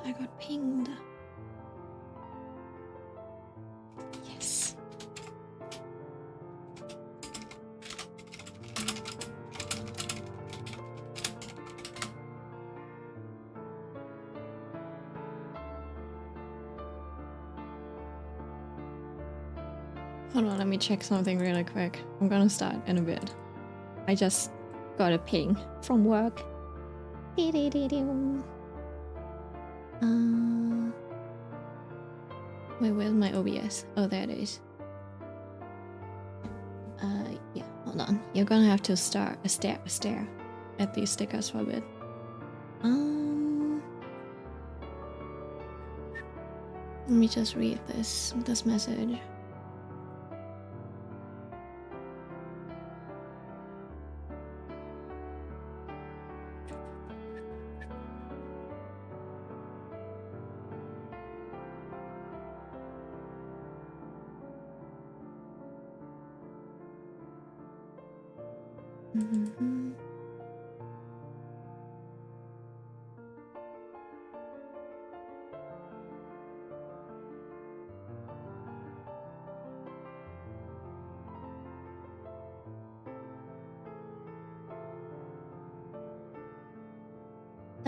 I got pinged. Yes. Hold on, let me check something really quick. I'm gonna start in a bit. I just got a ping from work. Wait, where's my OBS? Oh, there it is. Yeah, hold on. You're gonna have to stare at these stickers for a bit. Let me just read this message.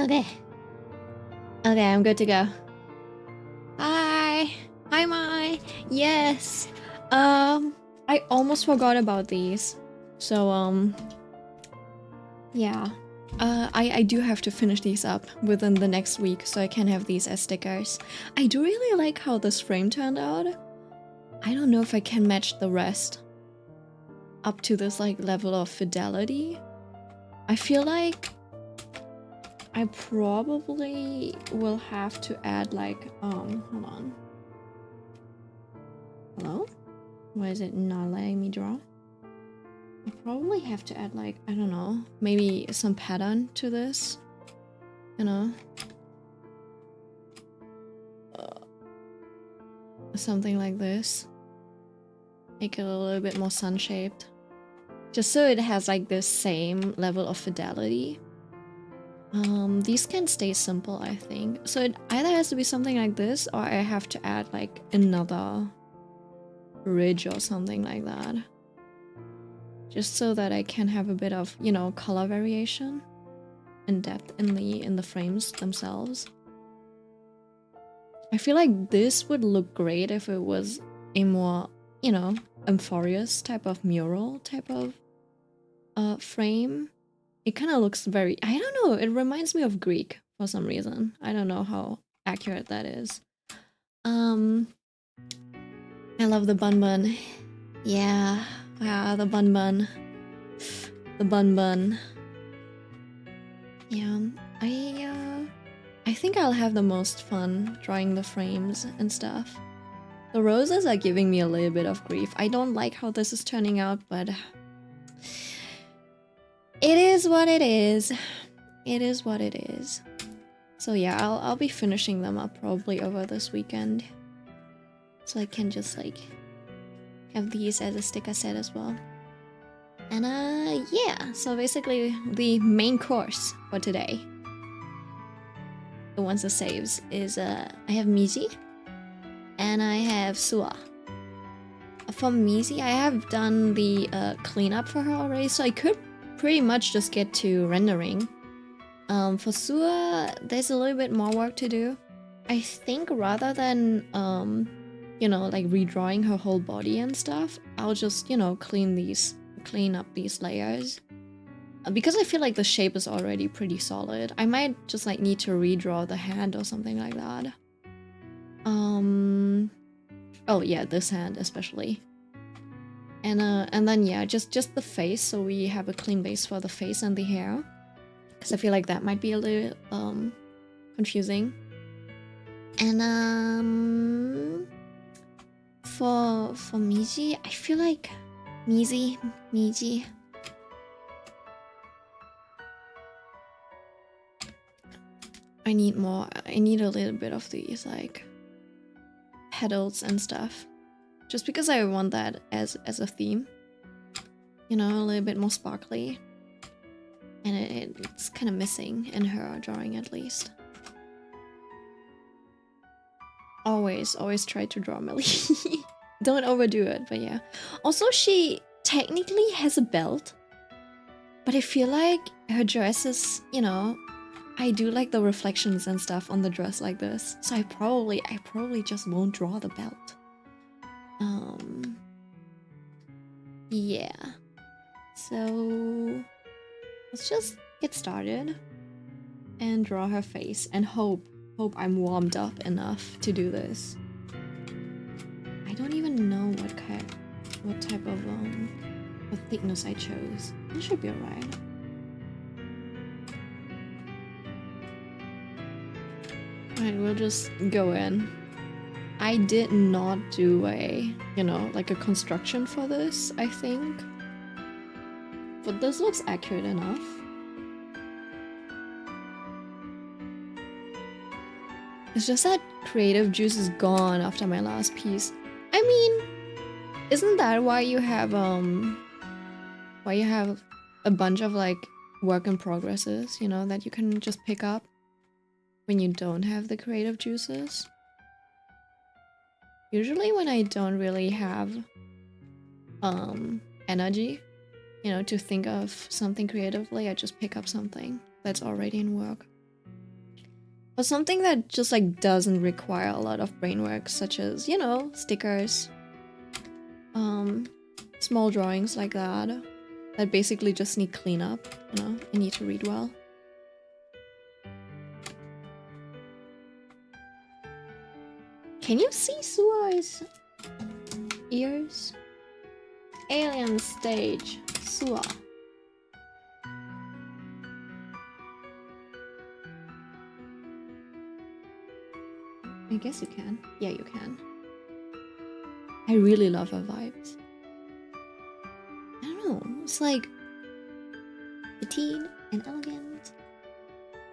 Okay. Okay, I'm good to go. Hi, Mai. Yes. I almost forgot about these. So yeah. I do have to finish these up within the next week so I can have these as stickers. I do really like how this frame turned out. I don't know if I can match the rest up to this like level of fidelity. I feel like I probably will have to add like hold on. Hello? Why is it not letting me draw? I probably have to add like, I don't know, maybe some pattern to this, you know? Something like this. Make it a little bit more sun-shaped. Just so it has like this same level of fidelity. These can stay simple, I think. So it either has to be something like this, or I have to add like another ridge or something like that. Just so that I can have a bit of, you know, color variation and depth in the frames themselves. I feel like this would look great if it was a more, you know, amphoreous type of mural type of frame. It kind of looks very, I don't know, it reminds me of Greek for some reason. I don't know how accurate that is. I love the bun bun. Yeah, the bun bun. The bun bun. Yeah, I think I'll have the most fun drawing the frames and stuff. The roses are giving me a little bit of grief. I don't like how this is turning out, but it is what it is. It is what it is. So yeah, I'll be finishing them up probably over this weekend. So I can just like have these as a sticker set as well. And yeah, so basically the main course for today, the ones that saves, is I have Mizi and I have Sua. For Mizi, I have done the cleanup for her already, so I could pretty much just get to rendering. For Sua, there's a little bit more work to do. I think rather than, you know, like redrawing her whole body and stuff, I'll just, you know, clean up these layers. Because I feel like the shape is already pretty solid, I might just like need to redraw the hand or something like that. Oh yeah, this hand especially. And then yeah, just the face, so we have a clean base for the face and the hair. Because I feel like that might be a little confusing. And for Mizi, I feel like Mizi. I need a little bit of these like petals and stuff. Just because I want that as a theme. You know, a little bit more sparkly. And it's kind of missing in her drawing at least. always try to draw Millie. Don't overdo it, but yeah. Also, she technically has a belt, but I feel like her dress is, you know, I do like the reflections and stuff on the dress like this, so I probably just won't draw the belt. Yeah. So let's just get started and draw her face and hope I'm warmed up enough to do this. I don't even know what type of what thickness I chose. It should be alright. Alright, we'll just go in. I did not do a, you know, like a construction for this, I think. But this looks accurate enough. It's just that creative juice is gone after my last piece. I mean, isn't that why you have a bunch of like work in progresses, you know, that you can just pick up when you don't have the creative juices? Usually when I don't really have energy, you know, to think of something creatively, I just pick up something that's already in work. But something that just like doesn't require a lot of brain work, such as, you know, stickers, small drawings like that basically just need cleanup, you know, and need to read well. Can you see Sua's ears? Alien stage, Sua. I guess you can. Yeah, you can. I really love her vibes. I don't know, it's like petite and elegant,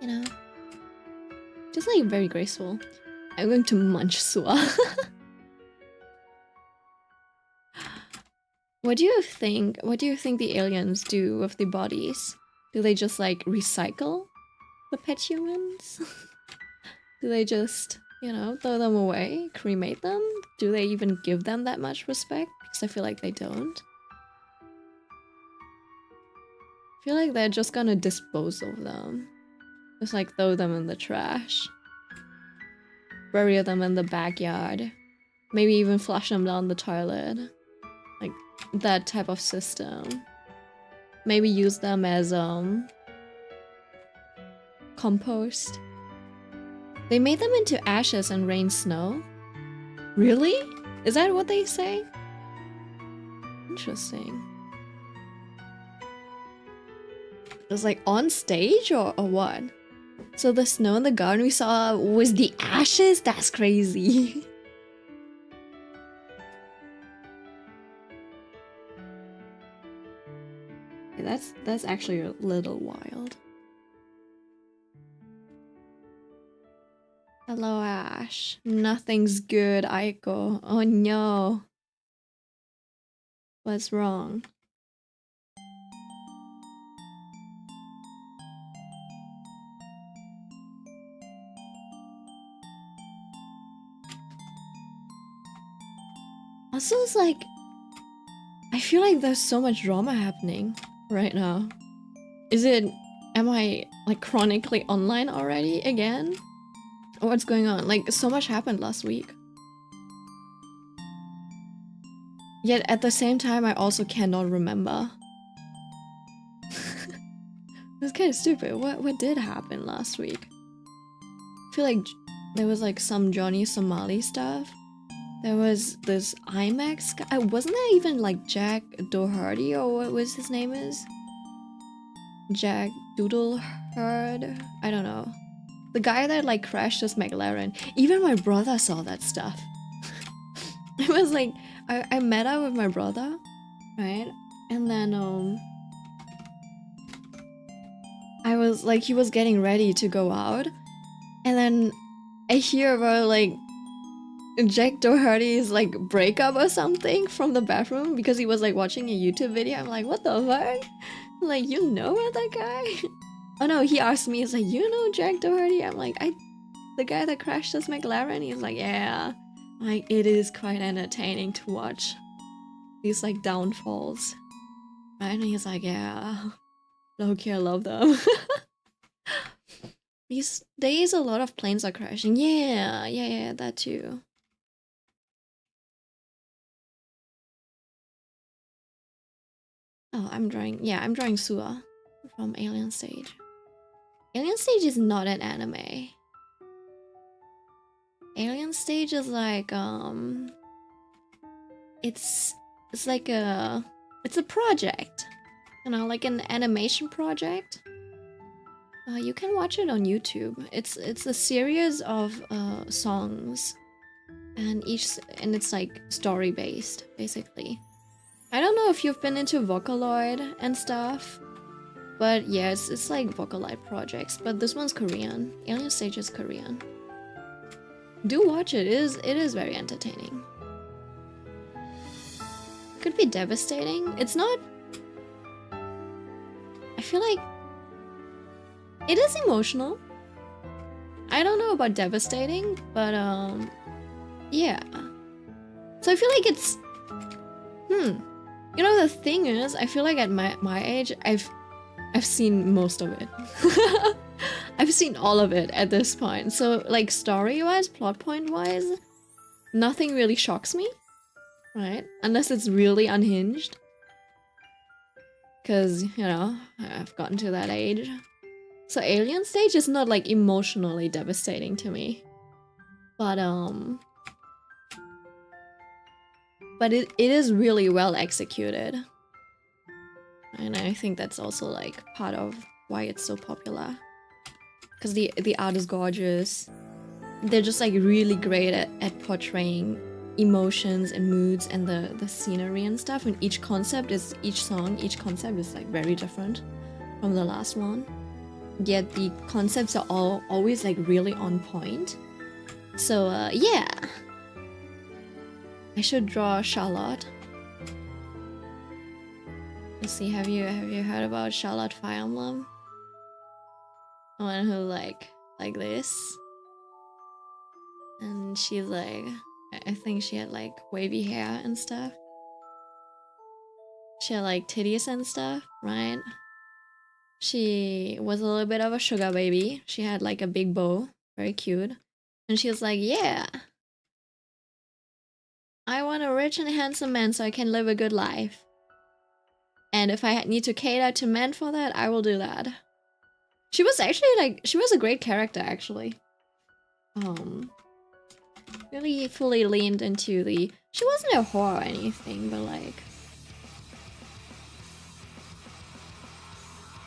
you know? Just like very graceful. I'm going to munch Sua. What do you think the aliens do with the bodies? Do they just like recycle the pet humans? Do they just, you know, throw them away, cremate them? Do they even give them that much respect? Because I feel like they don't. I feel like they're just gonna dispose of them. Just like throw them in the trash. Bury them in the backyard. Maybe even flush them down the toilet. Like that type of system. Maybe use them as compost. They made them into ashes and rain snow? Really? Is that what they say? Interesting. It was like on stage or what? So the snow in the garden we saw was the ashes? That's crazy. That's actually a little wild. Hello, Ash. Nothing's good, Aiko. Oh no. What's wrong? Also, it's like, I feel like there's so much drama happening right now. Am I like chronically online already again? What's going on? Like, so much happened last week. Yet at the same time, I also cannot remember. It's kind of stupid. What did happen last week? I feel like there was like some Johnny Somali stuff. There was this IMAX guy. Wasn't there even like Jack Doherty or what was his name is? Jack Doodleherd? I don't know. The guy that like crashed his McLaren. Even my brother saw that stuff. It was like, I met up with my brother, right? And then I was like, he was getting ready to go out. And then I hear about like Jack Doherty's like breakup or something from the bathroom because he was like watching a YouTube video. I'm like, what the fuck? Like, you know about that guy? Oh no, he asked me, he's like, you know Jack Doherty? I'm like, The guy that crashed his McLaren, he's like, yeah. Like, it is quite entertaining to watch these, like, downfalls. Right? And he's like, yeah. Loki, I love them. These days, a lot of planes are crashing. Yeah, that too. Oh, I'm drawing Sua from Alien Stage. Alien Stage is not an anime. Alien Stage is like it's like it's a project, you know, like an animation project. You can watch it on YouTube. It's a series of songs, and it's like story based basically. I don't know if you've been into Vocaloid and stuff, but yes, it's like Vocaloid projects. But this one's Korean. Alien Stage is Korean. Do watch it. It is very entertaining. Could be devastating. It's not. I feel like it is emotional. I don't know about devastating, but yeah. So I feel like it's you know, the thing is, I feel like at my age, I've seen most of it. I've seen all of it at this point. So like story-wise, plot point-wise, nothing really shocks me, right? Unless it's really unhinged. Cause, you know, I've gotten to that age. So Alien Stage is not like emotionally devastating to me. But it is really well executed. And I think that's also like part of why it's so popular. Because the art is gorgeous. They're just like really great at portraying emotions and moods and the scenery and stuff. And each concept is like very different from the last one. Yet the concepts are always like really on point. So yeah. I should draw Charlotte. Let's see, have you heard about Charlotte Fire Emblem? The one who like this. And she's like, I think she had like wavy hair and stuff. She had like titties and stuff, right? She was a little bit of a sugar baby. She had like a big bow, very cute. And she was like, yeah. I want a rich and handsome man so I can live a good life. And if I need to cater to men for that, I will do that. She was actually like, she was a great character actually. Really fully leaned into the, she wasn't a whore or anything, but like,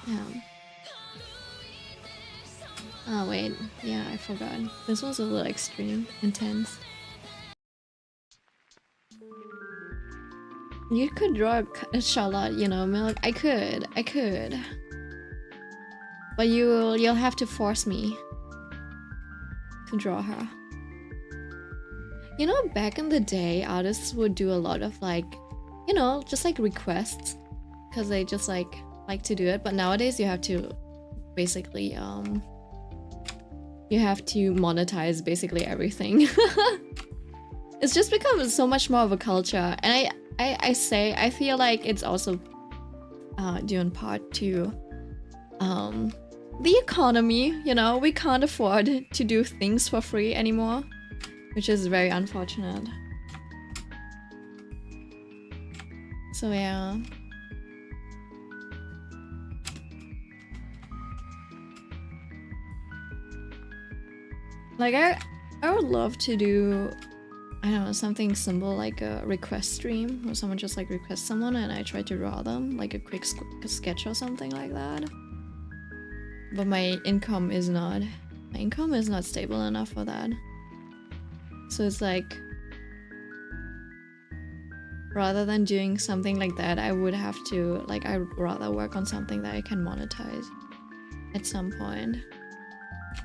yeah. Oh wait, yeah, I forgot. This was a little extreme, intense. You could draw a Charlotte, you know, Milk. I could. But you'll have to force me to draw her. You know, back in the day, artists would do a lot of like, you know, just like requests, because they just like to do it. But nowadays, you have to basically you have to monetize basically everything. It's just become so much more of a culture, and I feel like it's also due in part to the economy. You know, we can't afford to do things for free anymore, which is very unfortunate. So yeah. Like I would love to do, I don't know, something simple like a request stream where someone just like requests someone and I try to draw them, like a quick sketch or something like that. But my income is not stable enough for that. So it's like, rather than doing something like that, I would have to, like, I'd rather work on something that I can monetize at some point.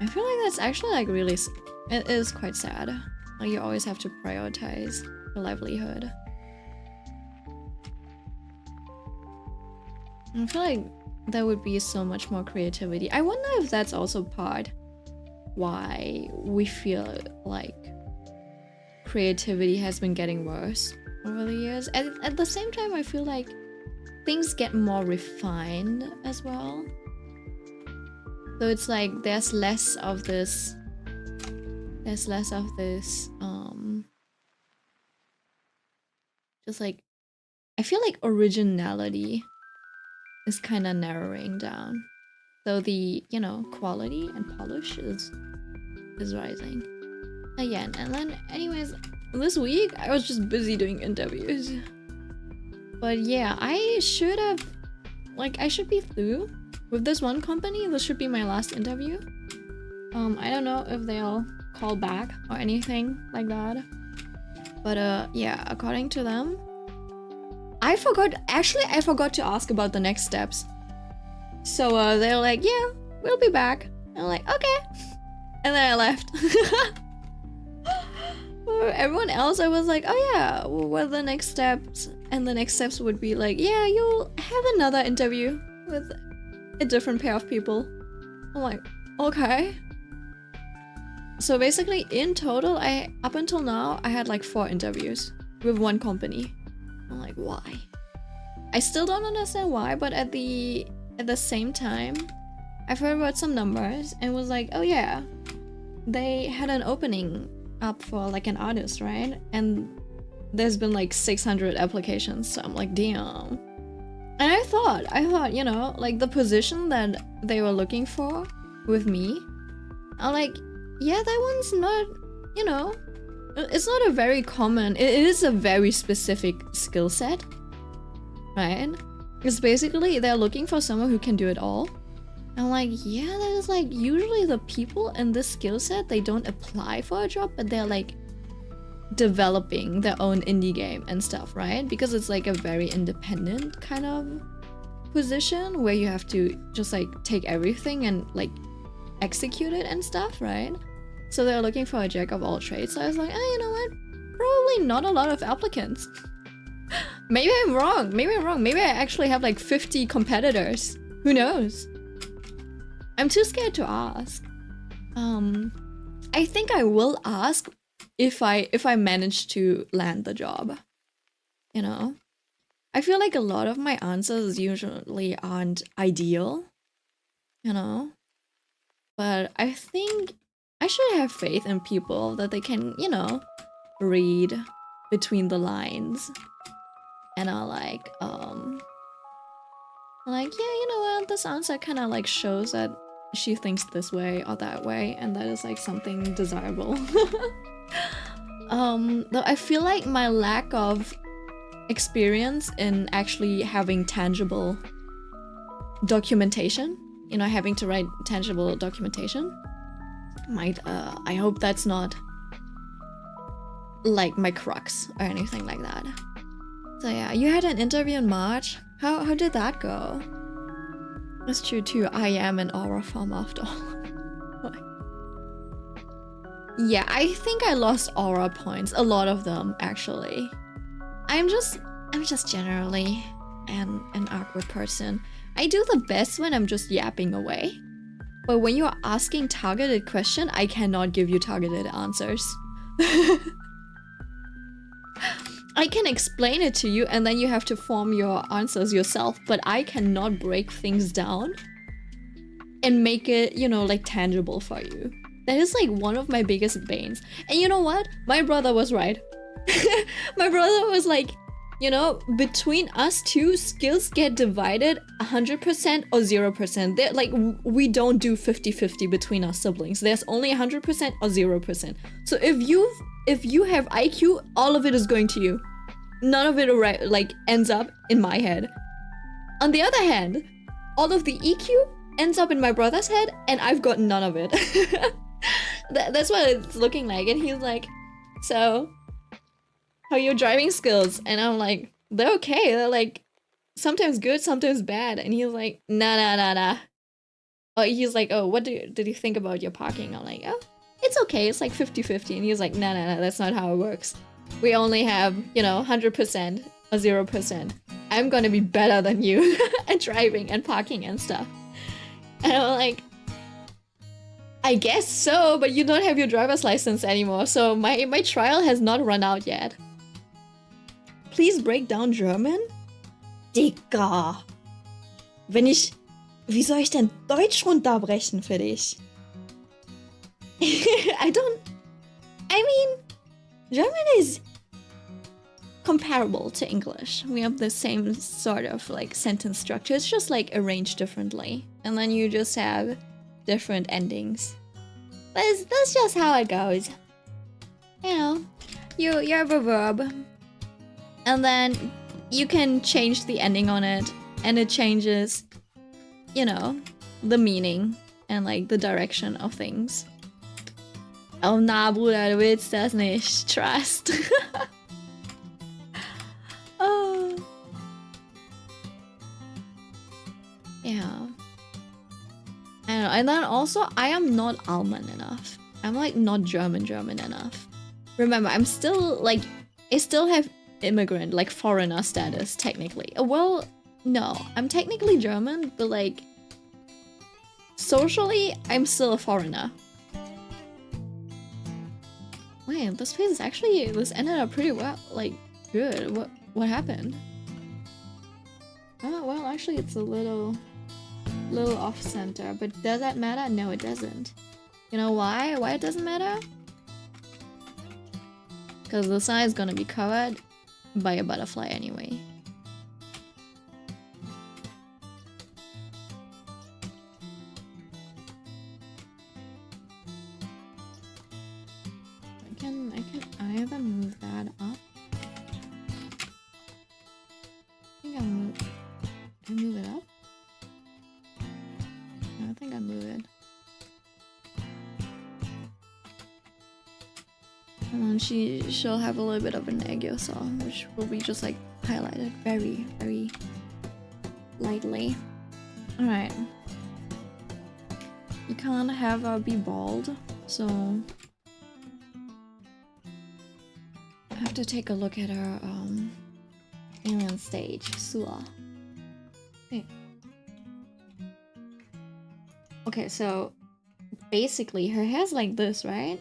I feel like that's actually like really, it is quite sad. Like you always have to prioritize your livelihood. I feel like there would be so much more creativity. I wonder if that's also part why we feel like creativity has been getting worse over the years. At the same time, I feel like things get more refined as well. So it's like there's less of this just like, I feel like originality is kind of narrowing down. So the, you know, quality and polish is rising again. And then anyways, this week I was just busy doing interviews. But yeah, I should have, like, I should be through with this one company. This should be my last interview. I don't know if they'll call back or anything like that. But yeah, according to them, I forgot to ask about the next steps. So they're like, yeah, we'll be back. And I'm like, okay. And then I left. For everyone else, I was like, oh yeah, what are the next steps? And the next steps would be like, yeah, you'll have another interview with a different pair of people. I'm like, okay. So basically, in total, up until now, I had like 4 interviews with one company. I'm like, why? I still don't understand why, but at the same time, I've heard about some numbers and was like, oh yeah, they had an opening up for like an artist, right? And there's been like 600 applications, so I'm like, damn. And I thought, you know, like the position that they were looking for with me, I'm like, yeah, that one's not, you know, it's not a very common, it is a very specific skill set, right? Because basically they're looking for someone who can do it all. I'm like, yeah, that is like usually the people in this skill set, they don't apply for a job, but they're like developing their own indie game and stuff, right? Because it's like a very independent kind of position where you have to just like take everything and like execute it and stuff, right? So they're looking for a jack of all trades. So I was like, oh, you know what? Probably not a lot of applicants. Maybe I'm wrong. Maybe I actually have like 50 competitors. Who knows? I'm too scared to ask. I think I will ask if I manage to land the job. You know? I feel like a lot of my answers usually aren't ideal. You know? But I think I should have faith in people that they can, you know, read between the lines. And are like, yeah, you know what, this answer kind of like shows that she thinks this way or that way, and that is like something desirable. Though I feel like my lack of experience in actually having tangible documentation, you know, having to write tangible documentation, might, I hope that's not like my crux or anything like that. So yeah, you had an interview in March. How did that go? That's true too. I am an aura farm after all. Yeah, I think I lost aura points. A lot of them, actually. I'm just generally an awkward person. I do the best when I'm just yapping away. But when you're asking targeted question, I cannot give you targeted answers. I can explain it to you and then you have to form your answers yourself, but I cannot break things down and make it, you know, like tangible for you. That is like one of my biggest banes. And you know what? My brother was right. My brother was like, you know, between us two, skills get divided 100% or 0%. They're like, we don't do 50-50 between our siblings. There's only 100% or 0%. So if you have IQ, all of it is going to you. None of it like ends up in my head. On the other hand, all of the EQ ends up in my brother's head, and I've got none of it. That's what it's looking like. And he's like, so, how are your driving skills? And I'm like, they're okay. They're like, sometimes good, sometimes bad. And he's like, nah. Oh, he's like, oh, what did you think about your parking? I'm like, oh, it's okay. It's like 50-50. And he's like, nah, that's not how it works. We only have, you know, 100% or 0%. I'm gonna be better than you at driving and parking and stuff. And I'm like, I guess so, but you don't have your driver's license anymore, so my trial has not run out yet. Please break down German? Digga. Wie soll ich denn Deutsch runterbrechen für dich? I mean, German is comparable to English. We have the same sort of like sentence structure. It's just like arranged differently. And then you just have different endings. That's just how it goes. You know, you have a verb. And then you can change the ending on it. And it changes, you know, the meaning and like the direction of things. Oh na, Bruder, du willst das nicht. Trust. Oh. Yeah. I don't know. And then also, I am not Alman enough. I'm like not German enough. Remember, I'm still like, I still have immigrant, like foreigner status, technically. Well, no, I'm technically German, but like, socially, I'm still a foreigner. Wait, this phase is actually, this ended up pretty well, like, good. What happened? Oh, well, actually, it's a little off center, but does that matter? No, it doesn't. You know why? Why it doesn't matter? Because the side is gonna be covered by a butterfly anyway. I either move that up. I move it up? No, I think I move it. And then she'll have a little bit of an Aegyo, which will be just like highlighted very, very lightly. Alright. You can't have her be bald, so I have to take a look at her alien stage, Sua. Okay, so basically her hair's like this, right?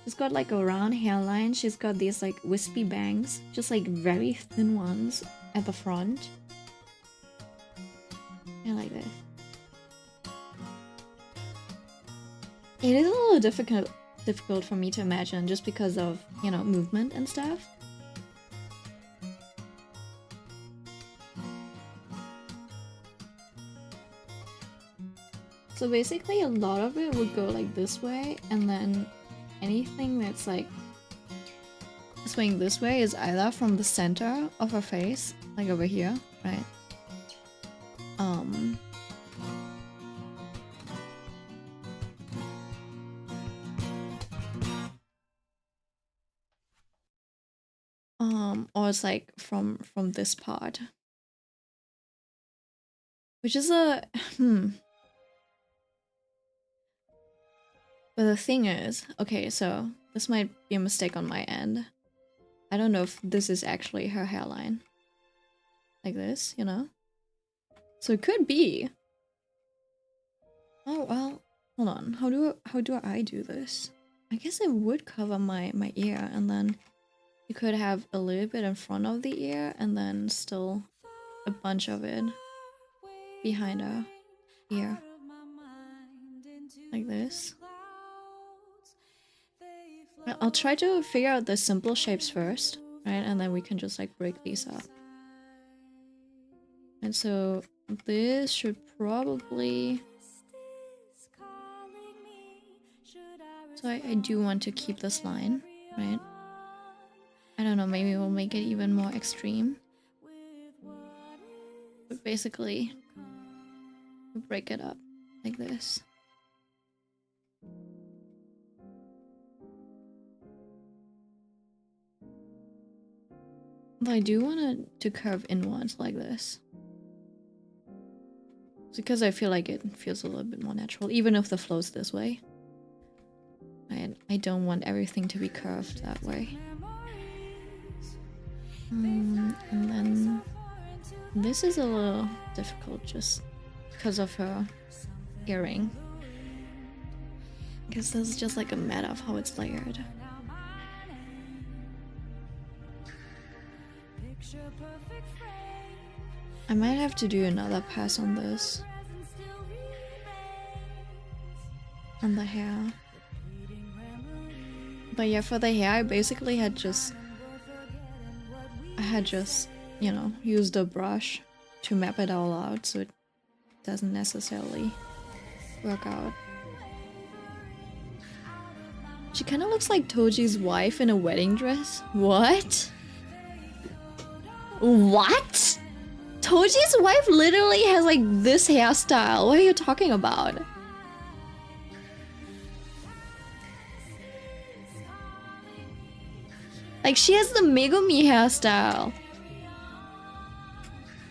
She's got like a round hairline, she's got these like wispy bangs, just like very thin ones at the front. And like this. It is a little difficult for me to imagine just because of, you know, movement and stuff. So basically a lot of it would go like this way, and then anything that's like swinging this way is either from the center of her face, like over here, right? Or it's like from this part. Which is a But the thing is, okay, so this might be a mistake on my end. I don't know if this is actually her hairline. Like this, you know? So it could be. Oh well, hold on. How do I do this? I guess I would cover my ear, and then you could have a little bit in front of the ear and then still a bunch of it behind her ear. Like this. I'll try to figure out the simple shapes first, right? And then we can just like break these up. And so this should probably... So I do want to keep this line, right? I don't know, maybe we'll make it even more extreme. But basically, we'll break it up like this. But I do want it to curve inwards like this. It's because I feel like it feels a little bit more natural, even if the flow's this way. I don't want everything to be curved that way. And then this is a little difficult just because of her earring. Because this is just like a meta of how it's layered. I might have to do another pass on this. On the hair. But yeah, for the hair, I basically had just... you know, used a brush to map it all out, so it doesn't necessarily work out. She kind of looks like Toji's wife in a wedding dress. What? What? Toji's wife literally has like this hairstyle. What are you talking about? Like, she has the Megumi hairstyle.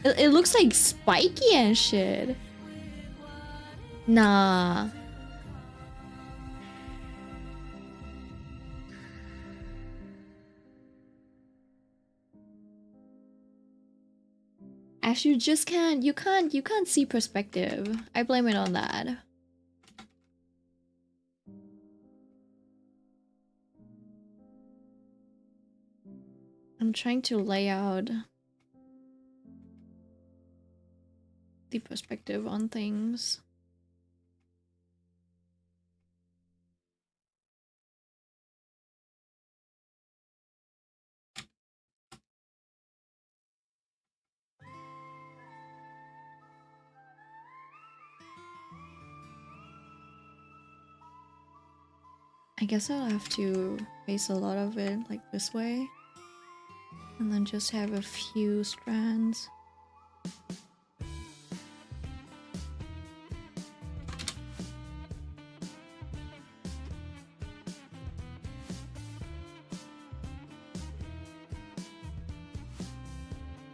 It looks like spiky and shit. Nah. Ash, you just can't see perspective. I blame it on that. I'm trying to lay out the perspective on things. I guess I'll have to face a lot of it like this way. And then just have a few strands.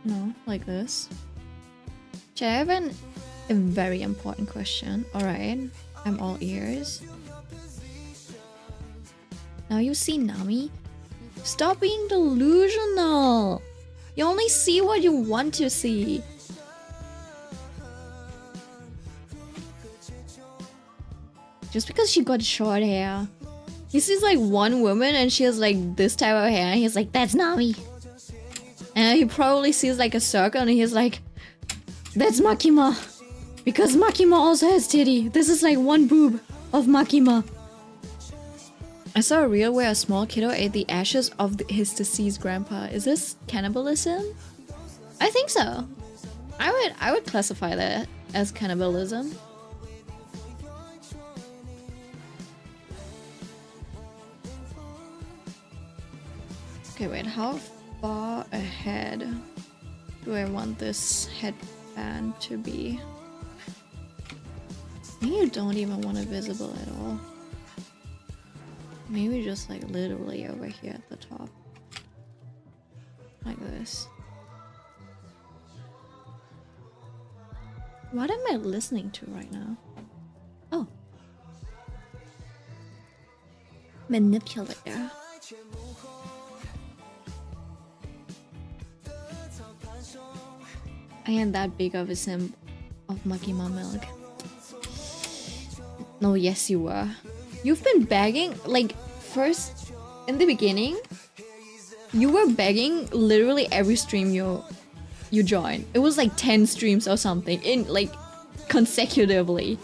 No, like this. I have a very important question. Alright, I'm all ears. Now you see Nami? Stop being delusional! You only see what you want to see. Just because she got short hair. He sees like one woman and she has like this type of hair and he's like, that's Nami. And he probably sees like a circle and he's like, that's Makima. Because Makima also has titty. This is like one boob of Makima. I saw a reel where a small kiddo ate the ashes of his deceased grandpa. Is this cannibalism? I think so. I would classify that as cannibalism. Okay, wait, how far ahead do I want this headband to be? Maybe you don't even want it visible at all. Maybe just like literally over here at the top. Like this. What am I listening to right now? Oh. Manipulator. I am that big of a simp of Makima milk. No, yes you were. You've been begging, like, first, in the beginning, you were begging literally every stream you joined. It was like 10 streams or something, in, like, consecutively.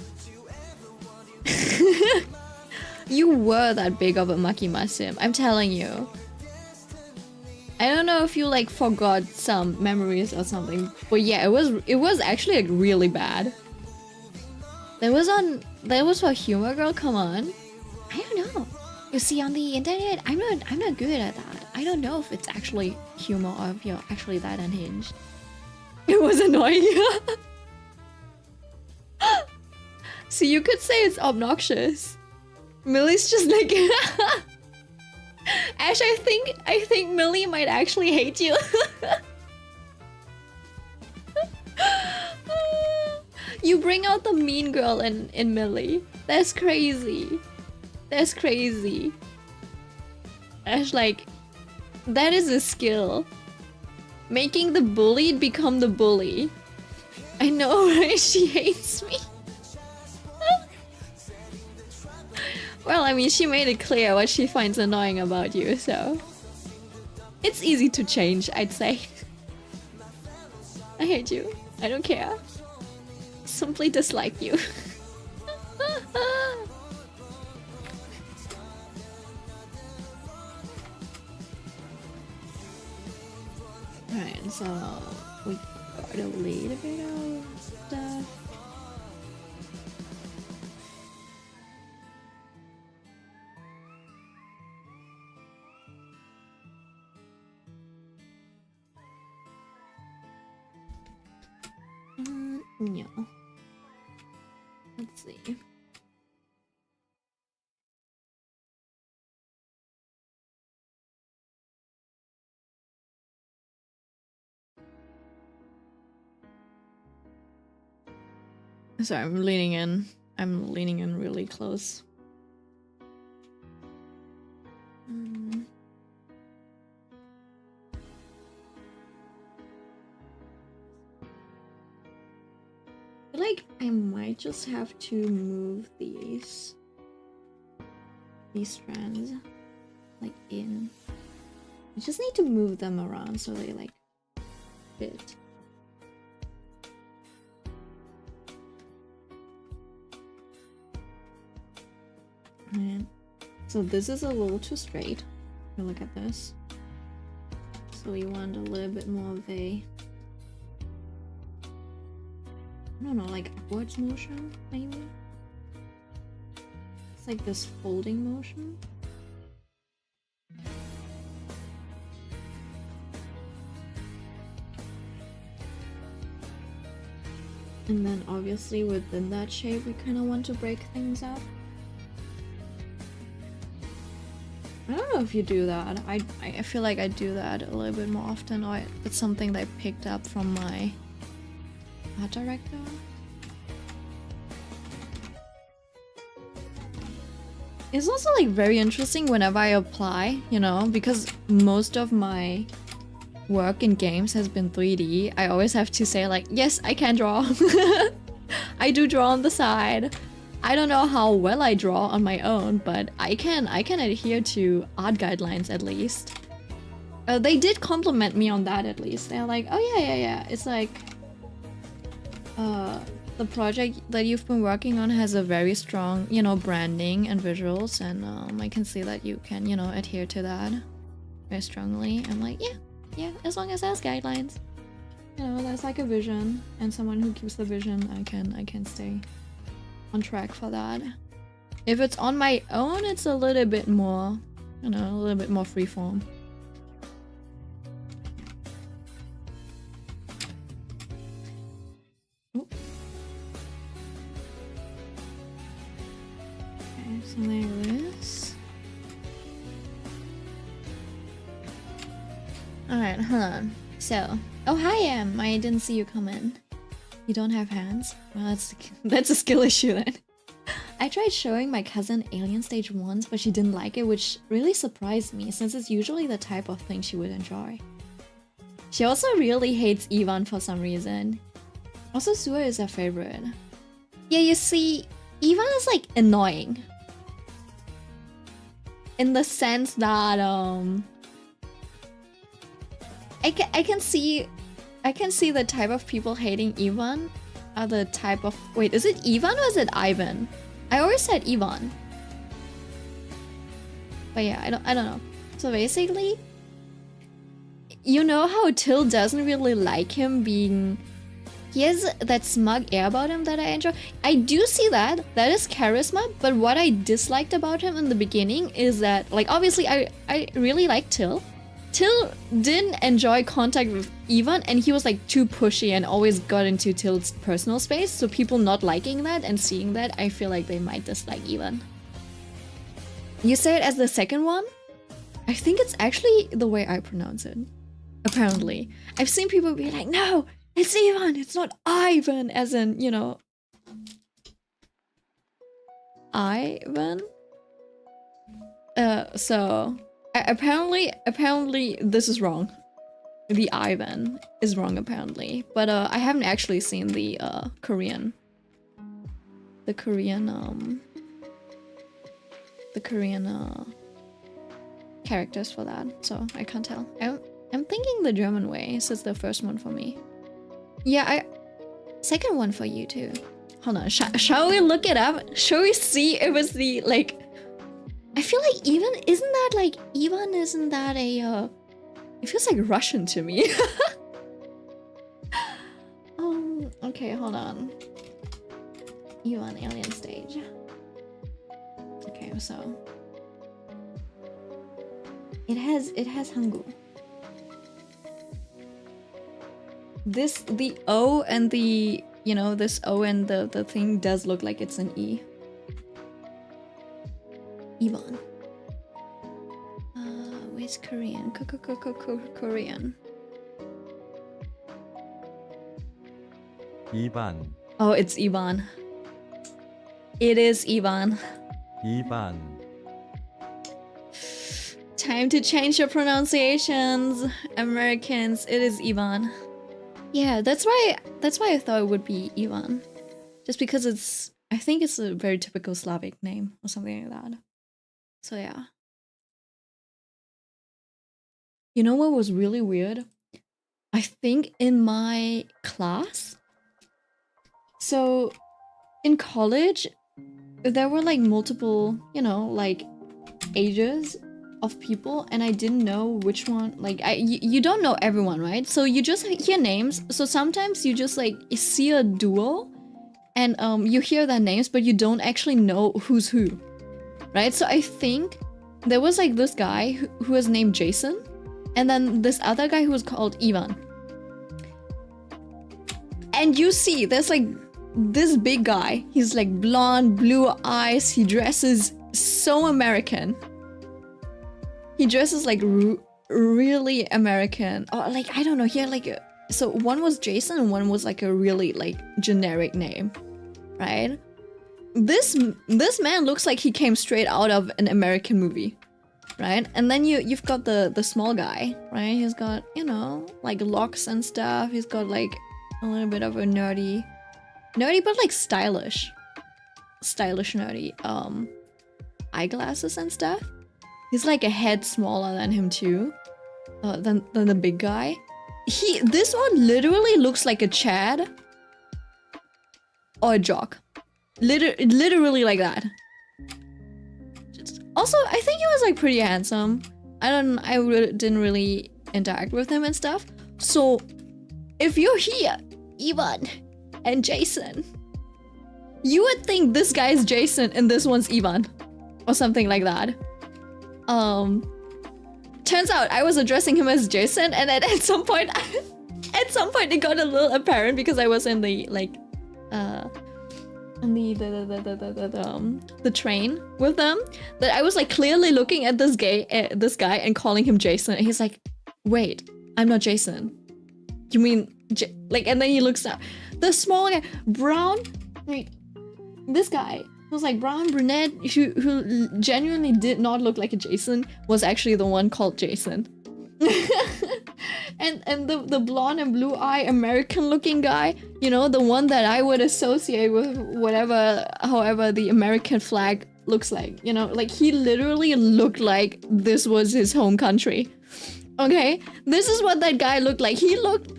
You were that big of a Makima sim, I'm telling you. I don't know if you, like, forgot some memories or something, but yeah, it was actually, like, really bad. That was for Humor Girl, come on. I don't know. You see, on the internet, I'm not good at that. I don't know if it's actually humor or if you're actually that unhinged. It was annoying. So you could say it's obnoxious. Millie's just like Ash, I think Millie might actually hate you. You bring out the mean girl in Millie. That's crazy. That's crazy. Ash, like, that is a skill. Making the bullied become the bully. I know, right? She hates me. Well, I mean, she made it clear what she finds annoying about you, so... It's easy to change, I'd say. I hate you. I don't care. Simply dislike you. Alright, so we got a little bit of stuff. No. Let's see. Sorry, I'm leaning in. I'm leaning in really close. I feel like I might just have to move these strands like in. I just need to move them around so they like fit. And so this is a little too straight. Look at this. So we want a little bit more of a, I don't know, like upwards motion, maybe? It's like this folding motion. And then obviously within that shape, we kind of want to break things up. I don't know if you do that. I feel like I do that a little bit more often, or it's something that I picked up from my art director. It's also like very interesting whenever I apply, you know, because most of my work in games has been 3D. I always have to say like, yes, I can draw. I do draw on the side. I don't know how well I draw on my own, but I can adhere to art guidelines at least. They did compliment me on that at least. They're like, oh yeah. It's like, the project that you've been working on has a very strong, you know, branding and visuals, and I can see that you can, you know, adhere to that very strongly. I'm like, yeah, as long as there's guidelines. You know, there's like a vision, and someone who keeps the vision, I can stay on track for that. If it's on my own, it's a little bit more, you know, a little bit more freeform. Okay, so like this. Alright, hold on. So, oh hi Em, I didn't see you come in. You don't have hands? Well, that's a skill issue then. I tried showing my cousin Alien Stage once, but she didn't like it, which really surprised me, since it's usually the type of thing she would enjoy. She also really hates Ivan for some reason. Also, Sua is her favorite. Yeah, you see, Ivan is like annoying. In the sense that, I can see the type of people hating Ivan are the type of... Wait, is it Ivan or is it Ivan? I always said Ivan. But yeah, I don't know. So basically, you know how Till doesn't really like him being... He has that smug air about him that I enjoy. I do see that. That is charisma. But what I disliked about him in the beginning is that, like, obviously I really like Till. Till didn't enjoy contact with Ivan, and he was like too pushy and always got into Till's personal space, so people not liking that and seeing that, I feel like they might dislike Ivan. You say it as the second one? I think it's actually the way I pronounce it. Apparently. I've seen people be like, no, it's Ivan, it's not Ivan, as in, you know... Ivan? So... Apparently this is wrong. The Ivan is wrong apparently, but I haven't actually seen the Korean the Korean characters for that, so I can't tell. I'm thinking the German way. This is the first one for me. Yeah, second one for you too. Hold on, shall we look it up? Shall we see if it's the, like... I feel like Ivan, isn't that like... Ivan, isn't that a... It feels like Russian to me. Okay, hold on. Ivan Alien Stage. Okay, so... It has Hangul. The O and the, you know, this O and the thing does look like it's an E. Ivan. Where's Korean? Korean. Ivan. Oh, it's Ivan. It is Ivan. Ivan. Time to change your pronunciations, Americans. It is Ivan. Yeah, that's why I thought it would be Ivan. Just because it's, I think it's a very typical Slavic name or something like that. So yeah. You know what was really weird? I think in my class, so in college, there were like multiple, you know, like ages of people, and I didn't know which one, like you don't know everyone, right? So you just hear names. So sometimes you just like see a duo and you hear their names, but you don't actually know who's who, right? So I think there was like this guy who was named Jason, and then this other guy who was called Ivan. And you see there's like this big guy, he's like blonde, blue eyes, he dresses so American. He dresses like really American. Or like, I don't know, he had like a... So one was Jason and one was like a really like generic name, right? This man looks like he came straight out of an American movie, right? And then you've got the small guy, right? He's got, you know, like locks and stuff. He's got like a little bit of a nerdy but like stylish nerdy eyeglasses and stuff. He's like a head smaller than him too, than the big guy. This one literally looks like a Chad or a Jock, literally like that. Also, I think he was like pretty handsome. Didn't really interact with him and stuff. So if you're here, Ivan and Jason, you would think this guy is Jason and this one's Ivan, or something like that. Turns out I was addressing him as Jason, and then at some point it got a little apparent because I was in the like on the train with them, that I was like clearly looking at this guy and calling him Jason, and he's like, wait, I'm not Jason. You mean like, and then he looks up, the small guy, brown, like this guy was like brown brunette who genuinely did not look like a Jason, was actually the one called Jason. and the blonde and blue eye American looking guy, you know, the one that I would associate with however the American flag looks like, you know, like he literally looked like this was his home country. Okay, this is what that guy looked like. He looked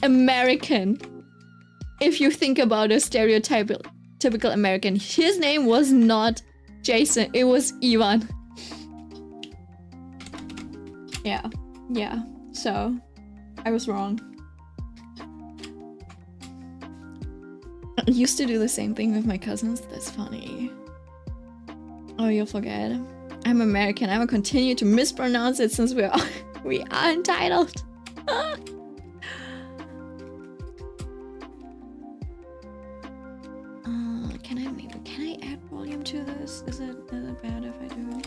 American. If you think about a stereotypical American, his name was not Jason, it was Ivan. Yeah, so I was wrong. I used to do the same thing with my cousins. That's funny. Oh, you'll forget. I'm American. I will continue to mispronounce it since we are entitled. Can I add volume to this? Is it bad if I do?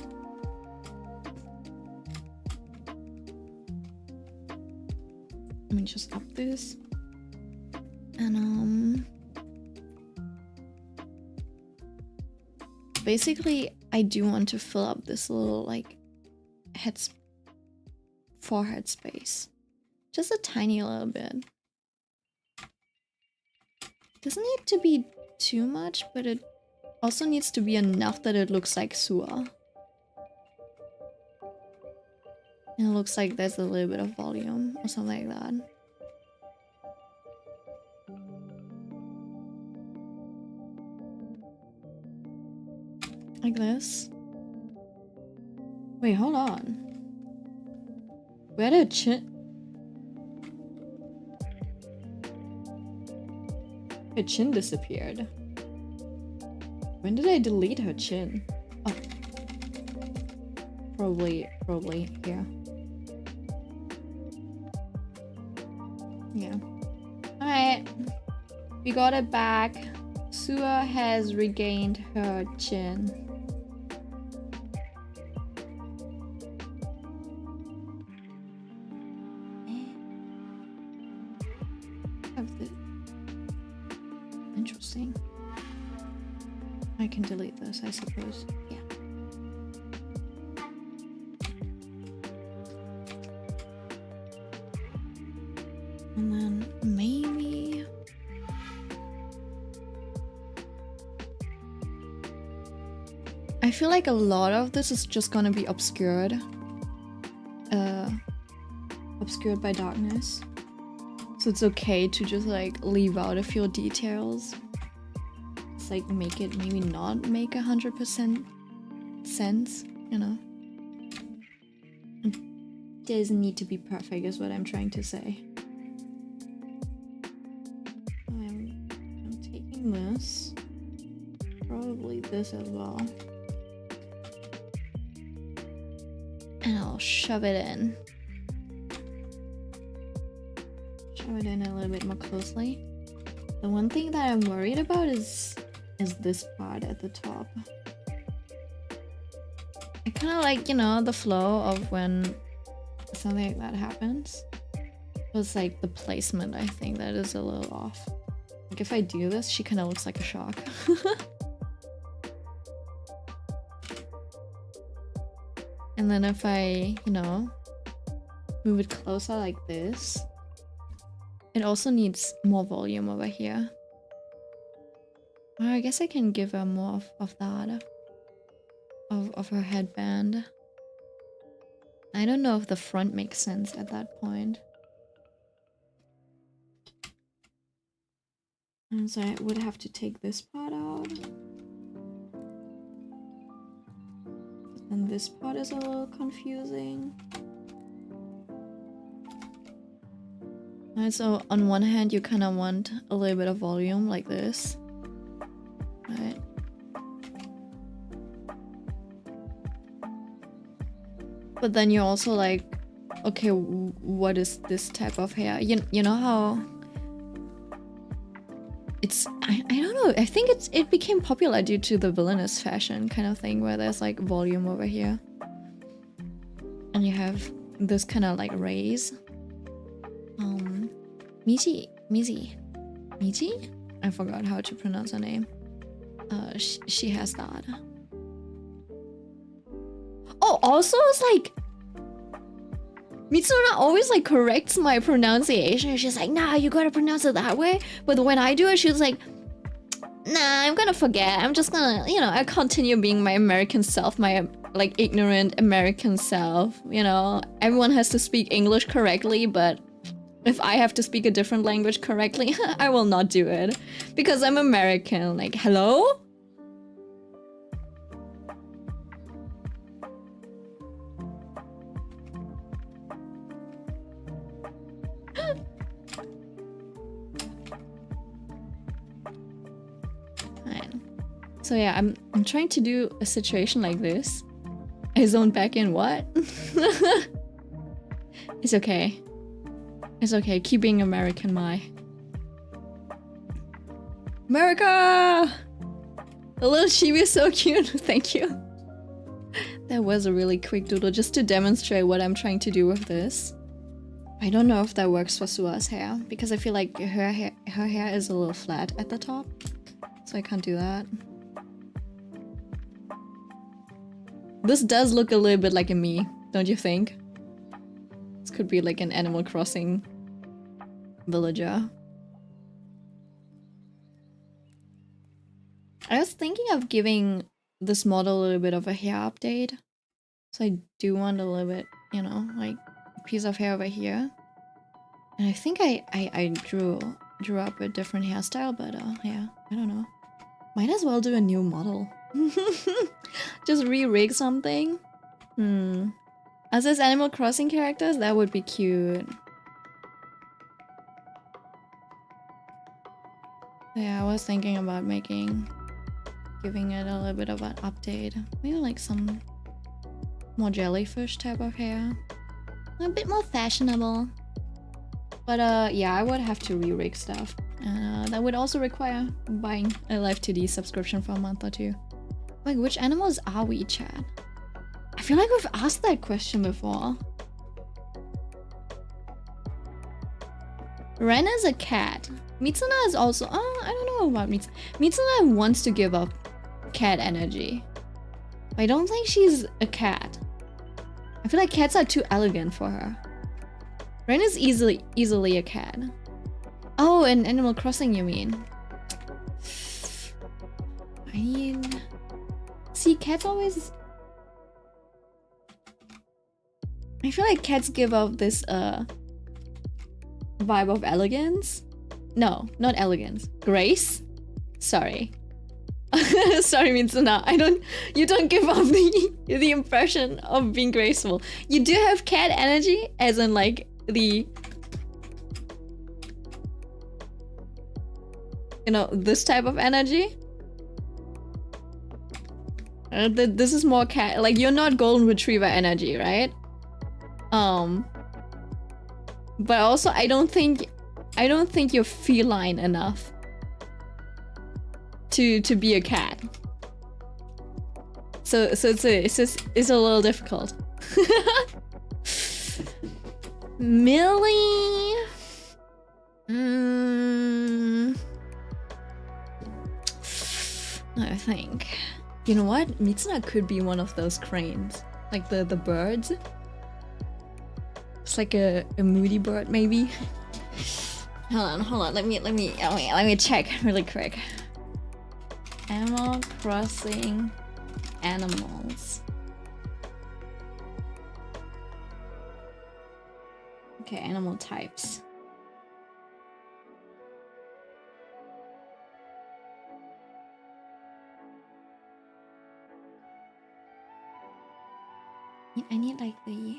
Let me just up this. And basically I do want to fill up this little like forehead space. Just a tiny little bit. Doesn't need to be too much, but it also needs to be enough that it looks like Sua. And it looks like there's a little bit of volume or something like that. Like this. Wait, hold on. Where did chin? Her chin disappeared. When did I delete her chin? Oh. Probably here. Yeah. Alright. We got it back. Sua has regained her chin. Interesting. I can delete this, I suppose. Yeah. And then maybe... I feel like a lot of this is just gonna be obscured. Obscured by darkness. So it's okay to just like leave out a few details. It's like make it maybe not make 100% sense, you know? It doesn't need to be perfect is what I'm trying to say. I'm taking this. Probably this as well. And I'll shove it in. Shove it in a little bit more closely. The one thing that I'm worried about is this part at the top. I kind of like, you know, the flow of when something like that happens. It's like the placement, I think, that is a little off. Like if I do this, she kind of looks like a shark. And then if I, you know, move it closer like this, it also needs more volume over here. Well, I guess I can give her more of that. Of her headband. I don't know if the front makes sense at that point. And so I would have to take this part out. And this part is a little confusing. Alright, so on one hand you kind of want a little bit of volume like this. Right. But then you're also like, okay, what is this type of hair? You know how it's I don't know, I think it became popular due to the villainous fashion kind of thing where there's like volume over here. And you have this kind of like rays. Miji? I forgot how to pronounce her name. She has that. Oh, also it's like Mitsuna always like corrects my pronunciation. She's like, nah, you gotta pronounce it that way. But when I do it, she's like, nah, I'm gonna forget. I'm just gonna, you know, I continue being my American self, my like ignorant American self. You know, everyone has to speak English correctly, but if I have to speak a different language correctly, I will not do it. Because I'm American. Like, hello? Fine. So yeah, I'm trying to do a situation like this. I zoned back in what? It's okay. It's okay, keep being American, Mai. America! The little chibi is so cute, thank you. That was a really quick doodle just to demonstrate what I'm trying to do with this. I don't know if that works for Sua's hair, because I feel like her hair is a little flat at the top. So I can't do that. This does look a little bit like a me, don't you think? This could be like an Animal Crossing villager. I was thinking of giving this model a little bit of a hair update. So I do want a little bit you know, like a piece of hair over here. And I think I drew up a different hairstyle, but yeah, I don't know. Might as well do a new model. Just re-rig something. As this Animal Crossing characters, that would be cute. Yeah, I was thinking about giving it a little bit of an update. Maybe like some more jellyfish type of hair. A bit more fashionable. But yeah, I would have to re-rig stuff. That would also require buying a Live 2D subscription for a month or two. Like, which animals are we, Chad? I feel like we've asked that question before. Ren is a cat. Mitsuna is also... Oh, I don't know about Mitsuna. Mitsuna wants to give up cat energy. But I don't think she's a cat. I feel like cats are too elegant for her. Ren is easily a cat. Oh, in Animal Crossing, you mean? I mean... See, cats always... I feel like cats give off this, vibe of elegance. No, not elegance. Grace? Sorry. Sorry, Mitsuna. You don't give off the impression of being graceful. You do have cat energy, as in like the... You know, this type of energy. This is more cat... Like, you're not golden retriever energy, right? But also, I don't think you're feline enough to be a cat. So it's a little difficult. Millie. I think. You know what? Mitsuna could be one of those cranes, like the birds. It's like a moody bird, maybe. Hold on. Let me check really quick. Animal Crossing animals. Okay, animal types. I need like the...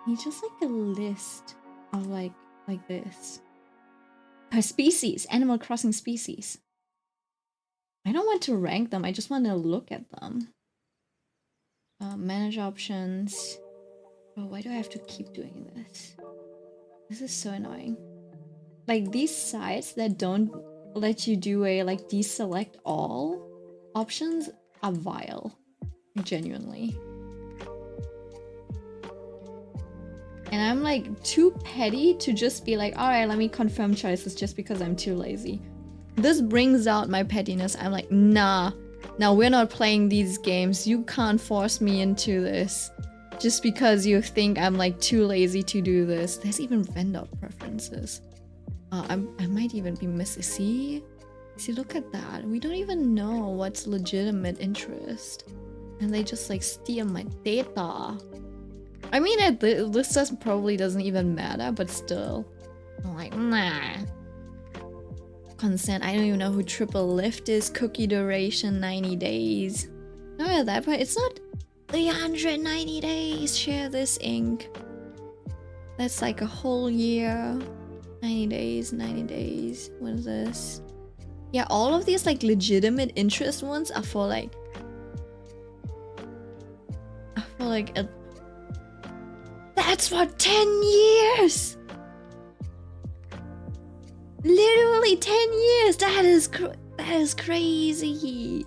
It's just like a list of like this. Per species, Animal Crossing species. I don't want to rank them, I just want to look at them. Manage options. Oh, why do I have to keep doing this? This is so annoying. Like these sites that don't let you do a like deselect all options are vile. Genuinely. And I'm like too petty to just be like, alright, let me confirm choices just because I'm too lazy. This brings out my pettiness. I'm like, nah, we're not playing these games. You can't force me into this just because you think I'm like too lazy to do this. There's even vendor preferences. I might even be missing. See, look at that. We don't even know what's legitimate interest. And they just like steal my data. I mean, this probably doesn't even matter, but still. I'm like, nah. Consent, I don't even know who Triple Lift is. Cookie duration, 90 days. No, that part, it's not 390 days. Share this ink. That's like a whole year. 90 days, 90 days. What is this? Yeah, all of these like legitimate interest ones are for like... That's for 10 years! Literally 10 years! That is crazy!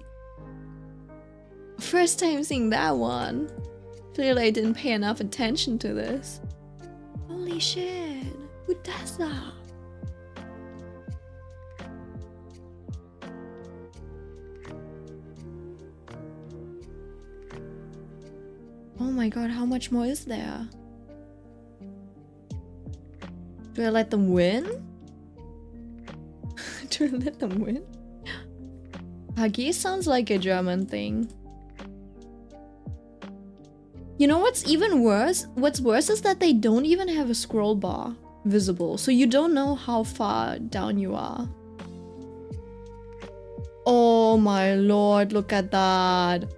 First time seeing that one. Clearly I didn't pay enough attention to this. Holy shit! Who does that? Oh my god, how much more is there? Do I let them win? Do I let them win? Hagi sounds like a German thing. You know what's even worse? What's worse is that they don't even have a scroll bar visible, so you don't know how far down you are. Oh my lord, look at that.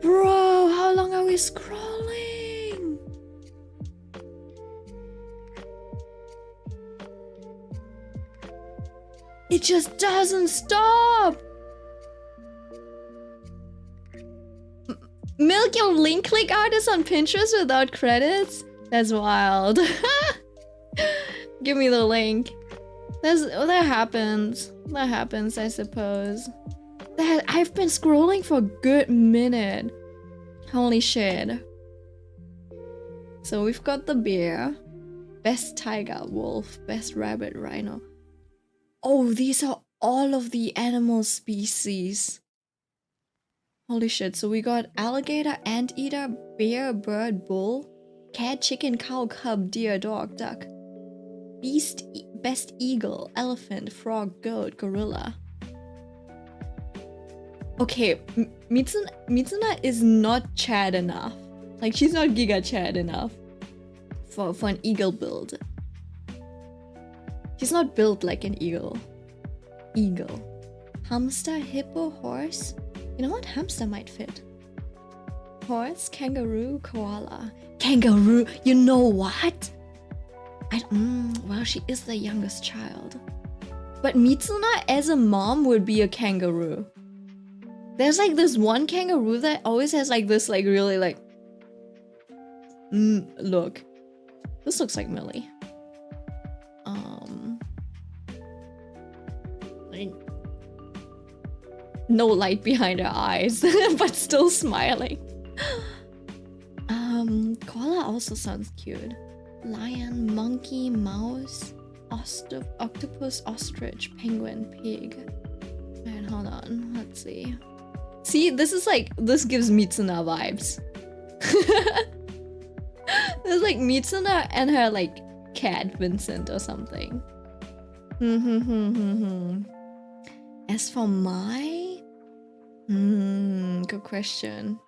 Bro, how long are we scrolling? It just doesn't stop. Milk your link click artist on Pinterest without credits? That's wild. Give me the link. That happens. That happens, I suppose. I've been scrolling for a good minute. Holy shit. So we've got the bear. Best tiger, wolf, best rabbit, rhino. Oh, these are all of the animal species. Holy shit, so we got alligator, anteater, bear, bird, bull, cat, chicken, cow, cub, deer, dog, duck. Beast, best eagle, elephant, frog, goat, gorilla. Okay, Mitsuna is not Chad enough. Like, she's not Giga Chad enough for an eagle build. She's not built like an eagle. Eagle. Hamster, hippo, horse. You know what? Hamster might fit. Horse, kangaroo, koala. Kangaroo! You know what? Well, she is the youngest child. But Mitsuna as a mom would be a kangaroo. There's like this one kangaroo that always has like this like really like... look. This looks like Millie. Like... No light behind her eyes, but still smiling. Koala also sounds cute. Lion, monkey, mouse, octopus, ostrich, penguin, pig. Man, hold on. Let's see. See, this is like, this gives Mitsuna vibes. There's like Mitsuna and her like cat Vincent or something. As for my... good question.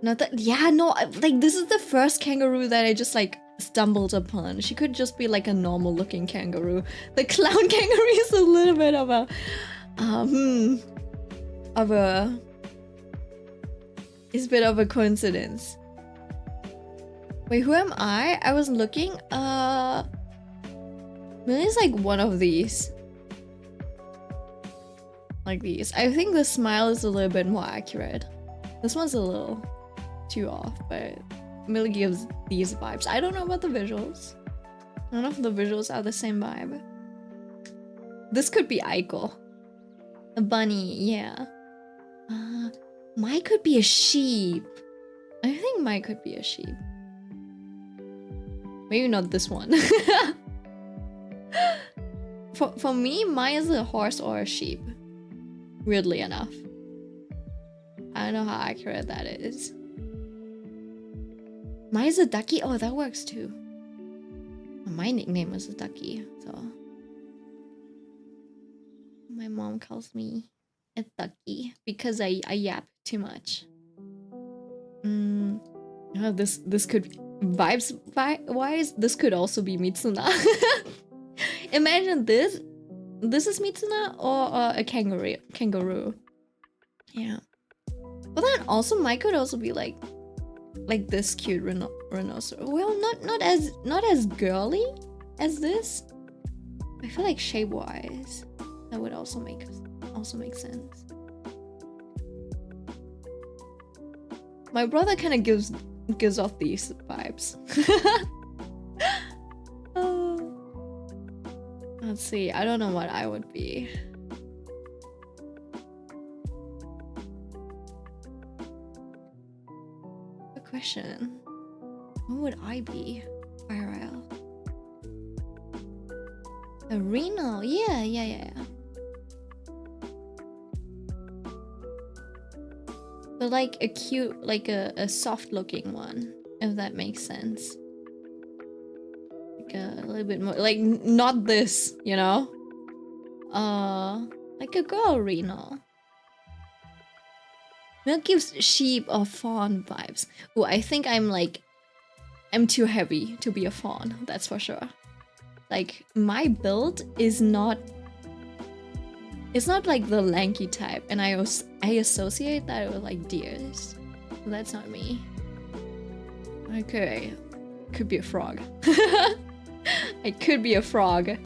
Not that... Yeah, no, like this is the first kangaroo that I just like stumbled upon. She could just be like a normal looking kangaroo. The clown kangaroo is a little bit of a... It's a bit of a coincidence. Wait, who am I? I was looking, Millie's like one of these. Like these. I think the smile is a little bit more accurate. This one's a little too off, but Millie gives these vibes. I don't know about the visuals. I don't know if the visuals are the same vibe. This could be Aiko. A bunny, yeah. Mai could be a sheep. I think Mai could be a sheep. Maybe not this one. For me, Mai is a horse or a sheep. Weirdly enough. I don't know how accurate that is. Mai is a ducky? Oh, that works too. My nickname is a ducky, so... My mom calls me a ducky because I yap too much. Oh, this could... Wise, this could also be Mitsuna. Imagine this. This is Mitsuna or a kangaroo. Yeah. But then also Mai could also be like this cute rhinoceros. Well, not as girly as this. I feel like shape wise that would also make sense. My brother kind of gives off these vibes. Let's see. I don't know what I would be. Good question. What would I be? IRL. A rhino. Yeah. But like a cute, like a soft looking one, if that makes sense. Like a little bit more, like not this, you know? Like a girl rhino. Milk gives sheep or fawn vibes. Oh, I think I'm too heavy to be a fawn, that's for sure. Like, my build is not... It's not like the lanky type, and I associate that with like deers. That's not me. Okay. Could be a frog. I could be a frog.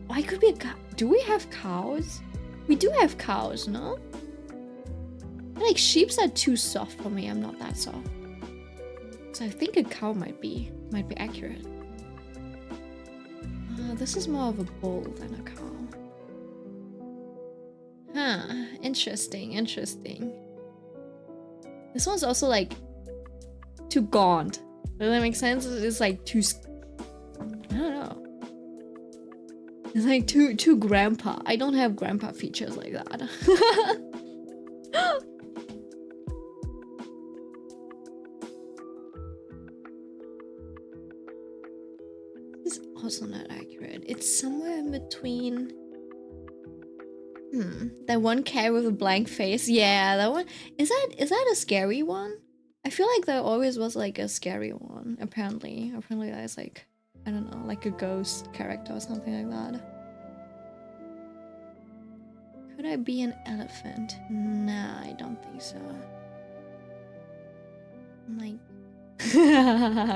I could be a cow. Do we have cows? We do have cows, no? Like, sheeps are too soft for me. I'm not that soft. So I think a cow might be accurate. This is more of a bull than a cow. Huh. Interesting, interesting. This one's also like too gaunt. Does that make sense? It's like too... I don't know. It's like too grandpa. I don't have grandpa features like that. It's also not accurate. It's somewhere in between. That one cat with a blank face. Yeah, that one. Is that a scary one? I feel like there always was like a scary one. Apparently that is like, I don't know, like a ghost character or something like that. Could I be an elephant? Nah, I don't think so. I'm like,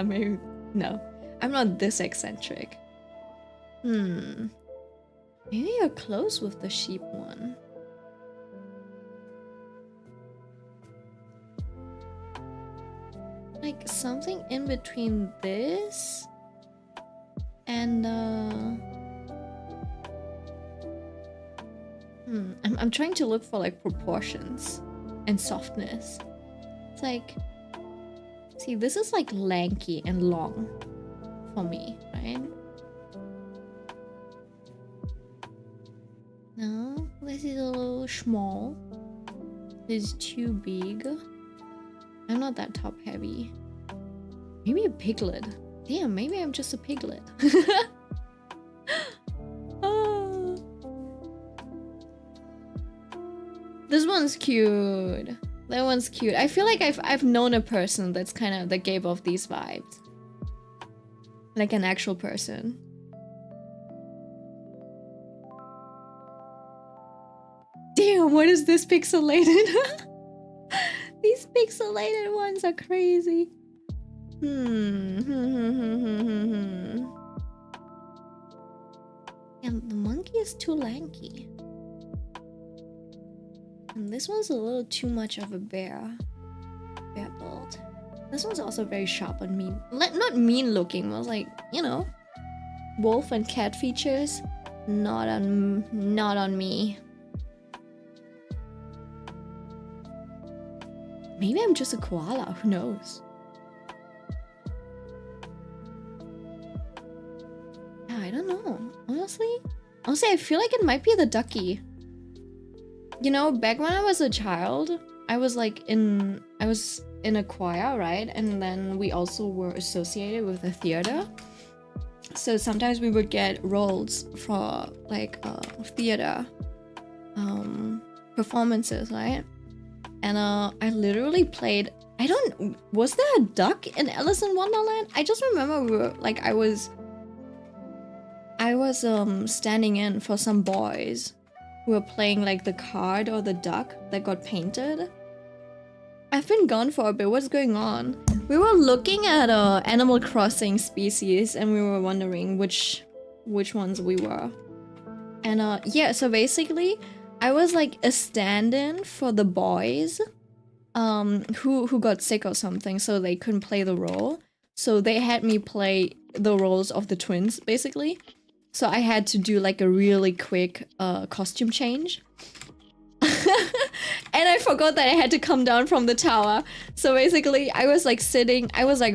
maybe no. I'm not this eccentric. Maybe you're close with the sheep one. Like something in between this and I'm trying to look for like proportions and softness. It's like, see, this is like lanky and long for me, right? No, this is a little small. This is too big. I'm not that top heavy. Maybe a piglet. Damn, maybe I'm just a piglet. Oh. This one's cute. That one's cute. I feel like I've known a person that's that gave off these vibes. Like an actual person. Damn, what is this pixelated? These pixelated ones are crazy. And the monkey is too lanky. And this one's a little too much of a bear build. This one's also very sharp and mean. Not mean looking, but like, you know, wolf and cat features. Not on me. Maybe I'm just a koala, who knows? Yeah, I don't know. Honestly, I feel like it might be the ducky. You know, back when I was a child, I was in a choir, right? And then we also were associated with the theater. So sometimes we would get roles for like theater performances, right? And I literally played, was there a duck in Alice in Wonderland? I just remember we were, like, I was standing in for some boys who were playing like the card or the duck that got painted. I've been gone for a bit, what's going on? We were looking at Animal Crossing species and we were wondering which ones we were. And yeah, so basically, I was like a stand-in for the boys who got sick or something, so they couldn't play the role. So they had me play the roles of the twins, basically. So I had to do like a really quick costume change. And I forgot that I had to come down from the tower. So basically, I was like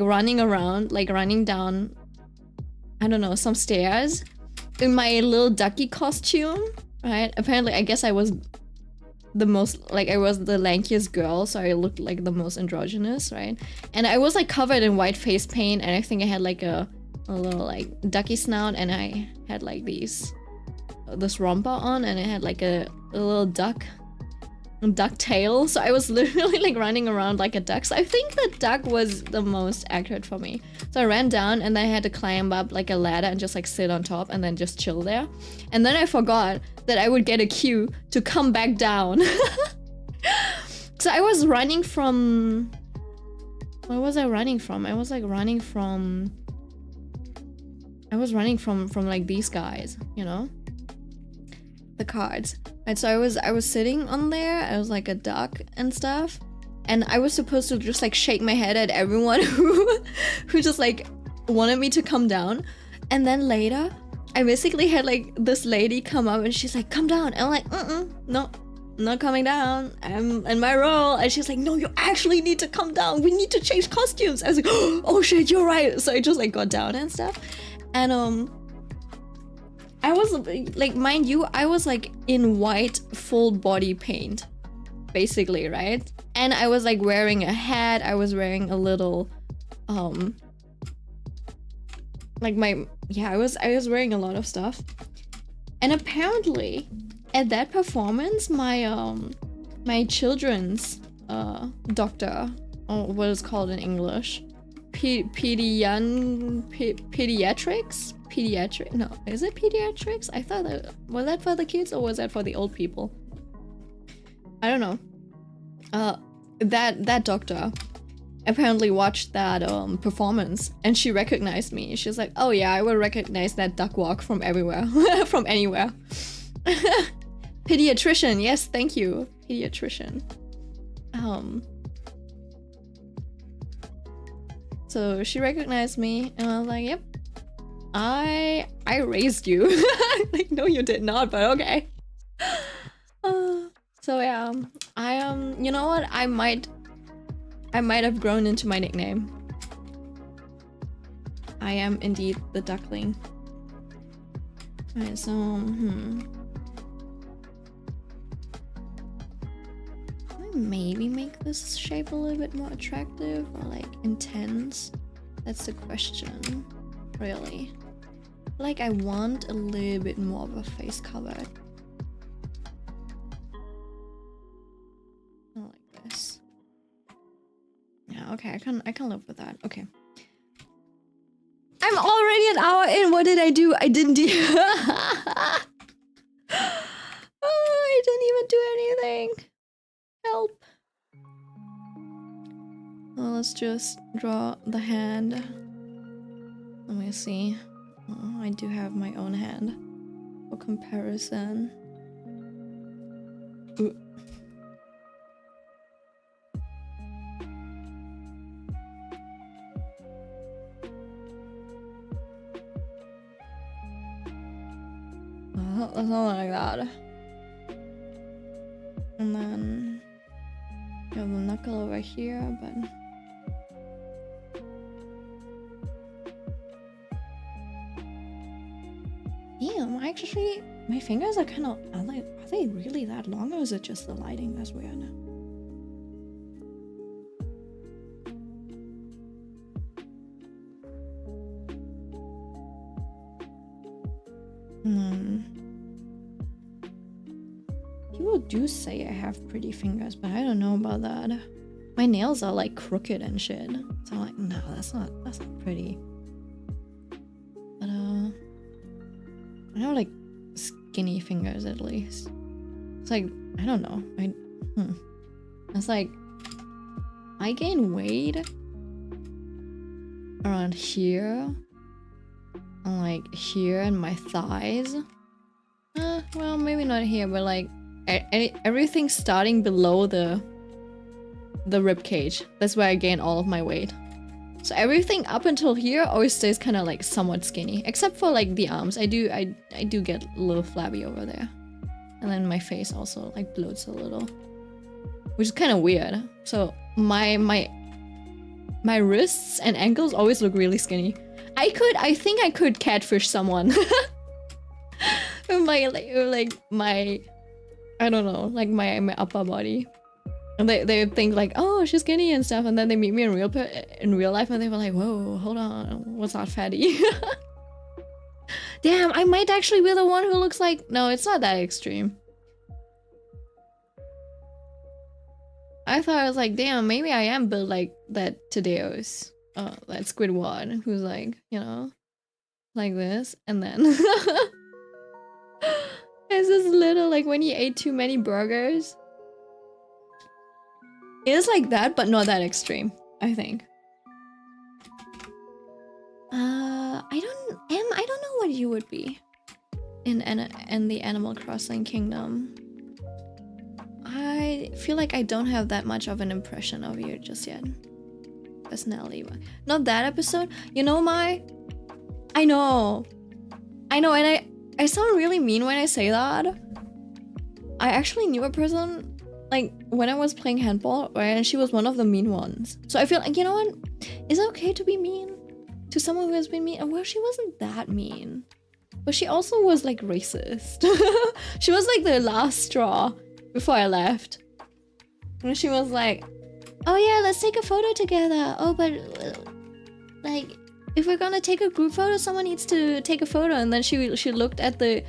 running around, like running down, I don't know, some stairs in my little ducky costume. Right? Apparently, I guess I was the most, like, I was the lankiest girl, so I looked like the most androgynous, right? And I was like covered in white face paint, and I think I had like a little like ducky snout, and I had like this romper on, and I had like a little duck duck tail, so I was literally like running around like a duck. So I think the duck was the most accurate for me. So I ran down and then I had to climb up like a ladder and just like sit on top and then just chill there. And then I forgot that I would get a cue to come back down. So I was running from... Where was I running from? I was like running from... I was running from like these guys, you know? The cards. And so I was sitting on there, I was like a duck and stuff. And I was supposed to just like shake my head at everyone who just like wanted me to come down. And then later, I basically had like this lady come up and she's like, come down. And I'm like, no, I'm not coming down. I'm in my role. And she's like, no, you actually need to come down. We need to change costumes. I was like, oh shit, you're right. So I just like got down and stuff. And I was like, mind you, I was like in white full body paint, basically, right? And I was like wearing a hat. I was wearing a little, like I was wearing a lot of stuff. And apparently, at that performance, my children's doctor, or what is called in English, pediatrics? No, is it pediatrics? I thought that was that for the kids or was that for the old people? I don't know. That doctor apparently watched that performance and she recognized me. She's like, oh yeah, I will recognize that duck walk from everywhere, from anywhere. Pediatrician, yes, thank you, pediatrician. So she recognized me and I was like, yep, I raised you. Like, no, you did not, but okay. So yeah, you know what? I might have grown into my nickname. I am indeed the duckling. Alright, so maybe make this shape a little bit more attractive or like intense. That's the question, really. Like, I want a little bit more of a face cover. Not like this. Yeah, okay, I can live with that. Okay. I'm already an hour in. What did I do? I didn't do. Oh, I didn't even do anything. Help. Well, let's just draw the hand. Let me see. Oh, I do have my own hand for comparison. Ooh. Something like that. And then you have the knuckle over here, but damn, actually, my fingers are kind of, are they really that long, or is it just the lighting that's weird? People do say I have pretty fingers, but I don't know about that. My nails are like crooked and shit. So I'm like, no, that's not pretty. But I have like skinny fingers at least. It's like, I don't know. It's like, I gain weight around here. And like here and my thighs. Well, maybe not here, but like everything starting below the rib cage. That's where I gain all of my weight. So everything up until here always stays kind of like somewhat skinny, except for like the arms. I do get a little flabby over there, and then my face also like bloats a little, which is kind of weird. So my wrists and ankles always look really skinny. I think I could catfish someone. Like my I don't know, like my upper body. And they would think like, oh, she's skinny and stuff, and then they meet me in real life and they were like, whoa, hold on, what's that fatty? Damn, I might actually be the one who looks like, no, it's not that extreme. I thought I was like, damn, maybe I am built like that Tadeos, that Squidward, who's like, you know, like this, and then it's this little, like when he ate too many burgers. It is like that, but not that extreme, I think. I don't know what you would be in the Animal Crossing kingdom. I feel like I don't have that much of an impression of you just yet. Personality. Not that episode. You know, I know, and I sound really mean when I say that. I actually knew a person, like, when I was playing handball, right, and she was one of the mean ones. So I feel like, you know what? Is it okay to be mean to someone who has been mean? Well, she wasn't that mean. But she also was, like, racist. She was, like, the last straw before I left. And she was like, oh yeah, let's take a photo together. Oh, but, like, if we're gonna take a group photo, someone needs to take a photo. And then she looked at the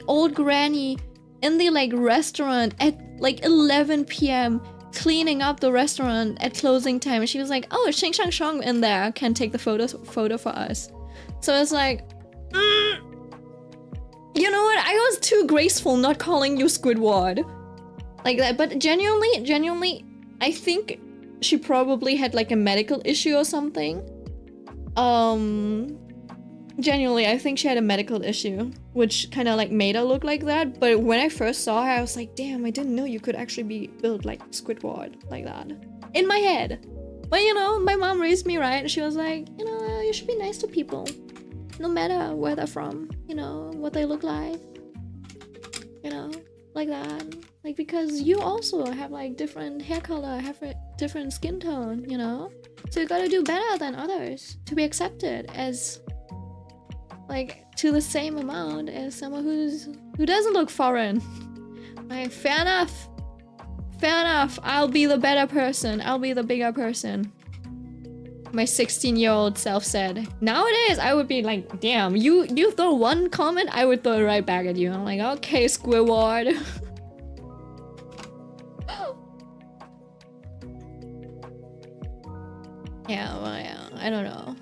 old granny in the, like, restaurant at, like, 11 p.m. cleaning up the restaurant at closing time. And she was like, oh, Xing Shang Shang in there can take the photo for us. So it's like, you know what? I was too graceful not calling you Squidward like that. But genuinely, I think she probably had like a medical issue or something. Genuinely, I think she had a medical issue, which kind of like made her look like that. But when I first saw her, I was like, damn, I didn't know you could actually be built like Squidward like that. In my head. But you know, my mom raised me right. She was like, you know, you should be nice to people. No matter where they're from, you know, what they look like. You know, like that. Like, because you also have like different hair color, have a different skin tone, you know? So you gotta do better than others to be accepted as, like, to the same amount as someone who doesn't look foreign. Like, fair enough. Fair enough. I'll be the better person. I'll be the bigger person. My 16-year-old self said. Nowadays, I would be like, damn, you throw one comment, I would throw it right back at you. I'm like, okay, Squidward. Yeah, well, yeah, I don't know.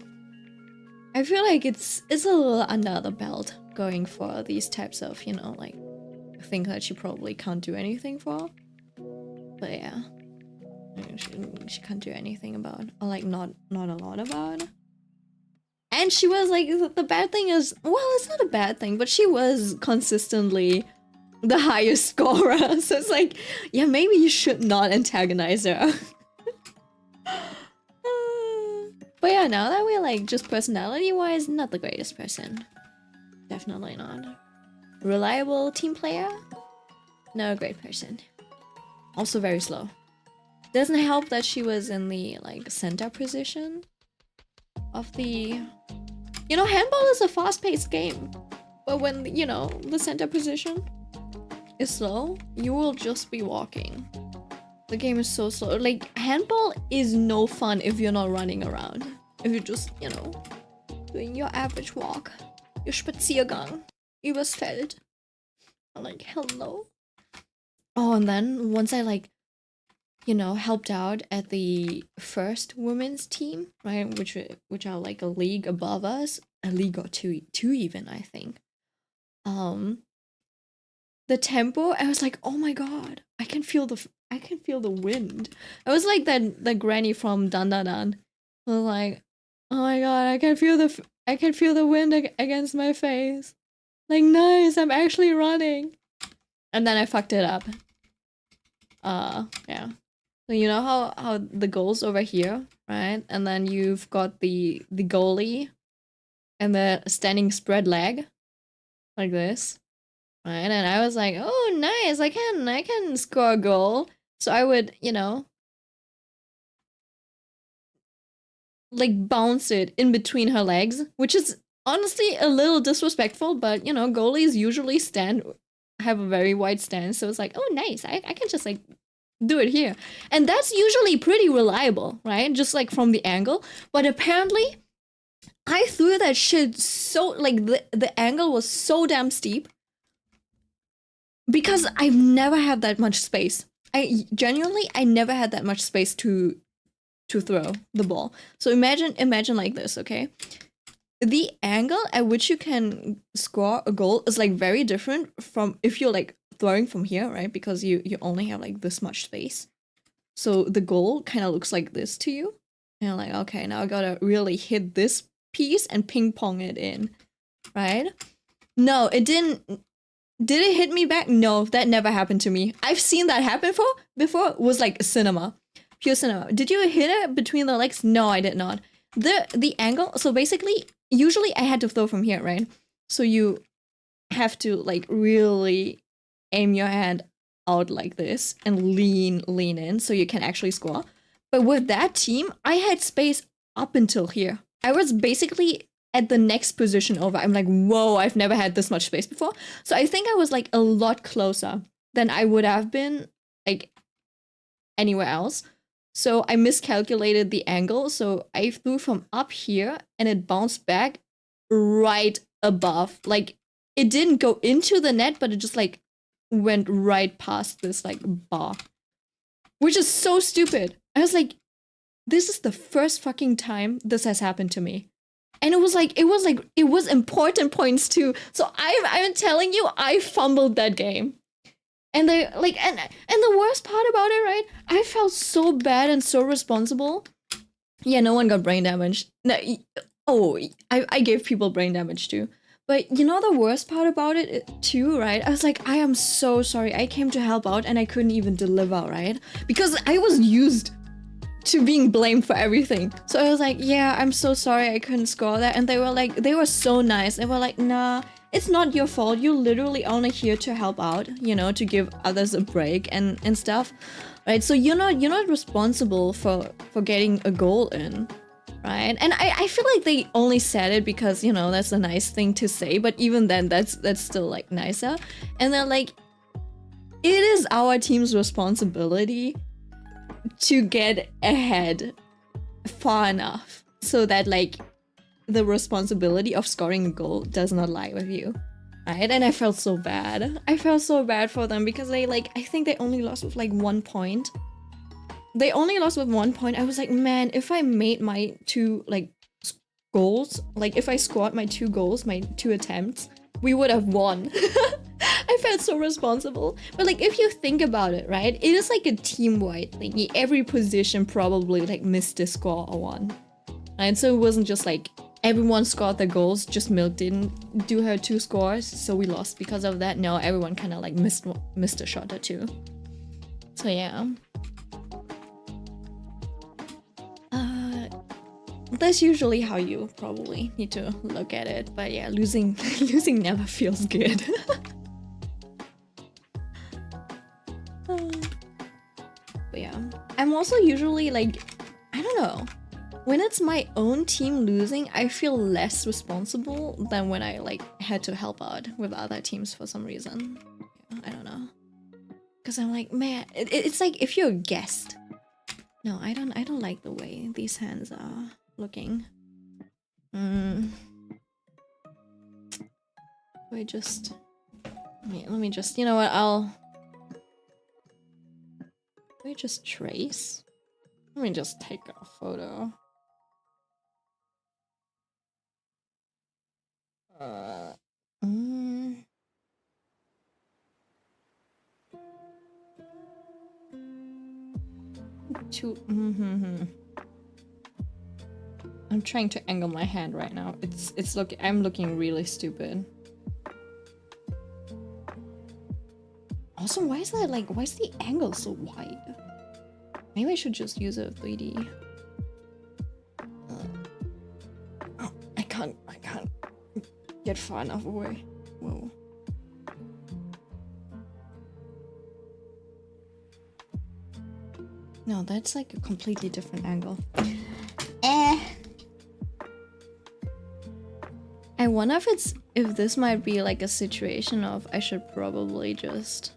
I feel like it's a little under the belt going for these types of, you know, like, things that she probably can't do anything for. But yeah. She can't do anything about, or like not a lot about. And she was like, the bad thing is, well, it's not a bad thing, but she was consistently the highest scorer. So it's like, yeah, maybe you should not antagonize her. But yeah, now that we're like just personality wise, not the greatest person. Definitely not. Reliable team player? No, a great person. Also very slow. Doesn't help that she was in the like center position of the, you know, handball is a fast-paced game, but when, you know, the center position is slow, you will just be walking. The game is so slow. Like, handball is no fun if you're not running around. If you're just, you know, doing your average walk, your Spaziergang übers Feld. I'm like, hello. Oh, and then once I like, you know, helped out at the first women's team, right? Which are like a league above us, a league or two even, I think. The tempo, I was like, oh my god, I can feel the wind. I was like the granny from Dan Dan Dan. I was like, oh my god, I can feel the wind against my face. Like, nice, I'm actually running. And then I fucked it up. Yeah. So you know how the goal's over here, right? And then you've got the goalie and the standing spread leg like this. Right? And I was like, "Oh, nice. I can score a goal." So I would, you know, like bounce it in between her legs, which is honestly a little disrespectful, but you know, goalies usually have a very wide stance, so it's like, "Oh, nice. I can just like do it here." And that's usually pretty reliable, right? Just like from the angle. But apparently I threw that shit so like the angle was so damn steep because I've never had that much space. I genuinely, I never had that much space to throw the ball. So imagine like this, okay? The angle at which you can score a goal is like very different from if you're like throwing from here, right? Because you only have like this much space. So the goal kind of looks like this to you. And you're like, okay, now I gotta really hit this piece and ping pong it in, right? No, it didn't. Did it hit me back? No, that never happened to me. I've seen that happen before. It was like cinema. Pure cinema. Did you hit it between the legs? No, I did not. The angle, so basically, usually I had to throw from here, right? So you have to like really aim your hand out like this and lean in so you can actually score. But with that team, I had space up until here. I was basically at the next position over. I'm like, whoa, I've never had this much space before. So I think I was like a lot closer than I would have been like anywhere else. So I miscalculated the angle. So I threw from up here and it bounced back right above. Like it didn't go into the net, but it just like went right past this like bar, which is so stupid. I was like, this is the first fucking time this has happened to me. And it was important points too. So I'm telling you, I fumbled that game. And they like and the worst part about it, right? I felt so bad and so responsible. Yeah, no one got brain damage. No, I gave people brain damage too. But you know the worst part about it too, right? I was like, I am so sorry. I came to help out and I couldn't even deliver, right? Because I was used to being blamed for everything. So I was like, yeah, I'm so sorry I couldn't score that. And they were so nice. They were like, nah, it's not your fault. You're literally only here to help out, you know, to give others a break and stuff. Right? So you're not responsible for getting a goal in. Right? And I feel like they only said it because, you know, that's a nice thing to say, but even then that's still like nicer. And they're like, it is our team's responsibility to get ahead far enough so that like the responsibility of scoring a goal does not lie with you, right? And I felt so bad. I felt so bad for them because they like, I think they only lost with like 1 point. They only lost with 1 point. I was like, man, if I made my 2 like goals, like if I scored my 2 goals, my 2 attempts, we would have won. I felt so responsible. But like if you think about it, right? It is like a team-wide thingy. Every position probably like missed a score or one. And so it wasn't just like everyone scored their goals, just Milk didn't do her 2 scores, so we lost because of that. No, everyone kind of like missed a shot or 2. So yeah. That's usually how you probably need to look at it. But yeah, losing never feels good. But yeah, I'm also usually like, I don't know, when it's my own team losing, I feel less responsible than when I like had to help out with other teams for some reason. Yeah, I don't know, because I'm like, man, it's like if you're a guest. No, I don't like the way these hands are looking. Let me just, you know what, let me just trace. Let me just take a photo. I'm trying to angle my hand right now. I'm looking really stupid. Also, why is the angle so wide? Maybe I should just use a 3D. Oh, I can't get far enough away. Whoa. No, that's like a completely different angle. I wonder if this might be like a situation of I should probably just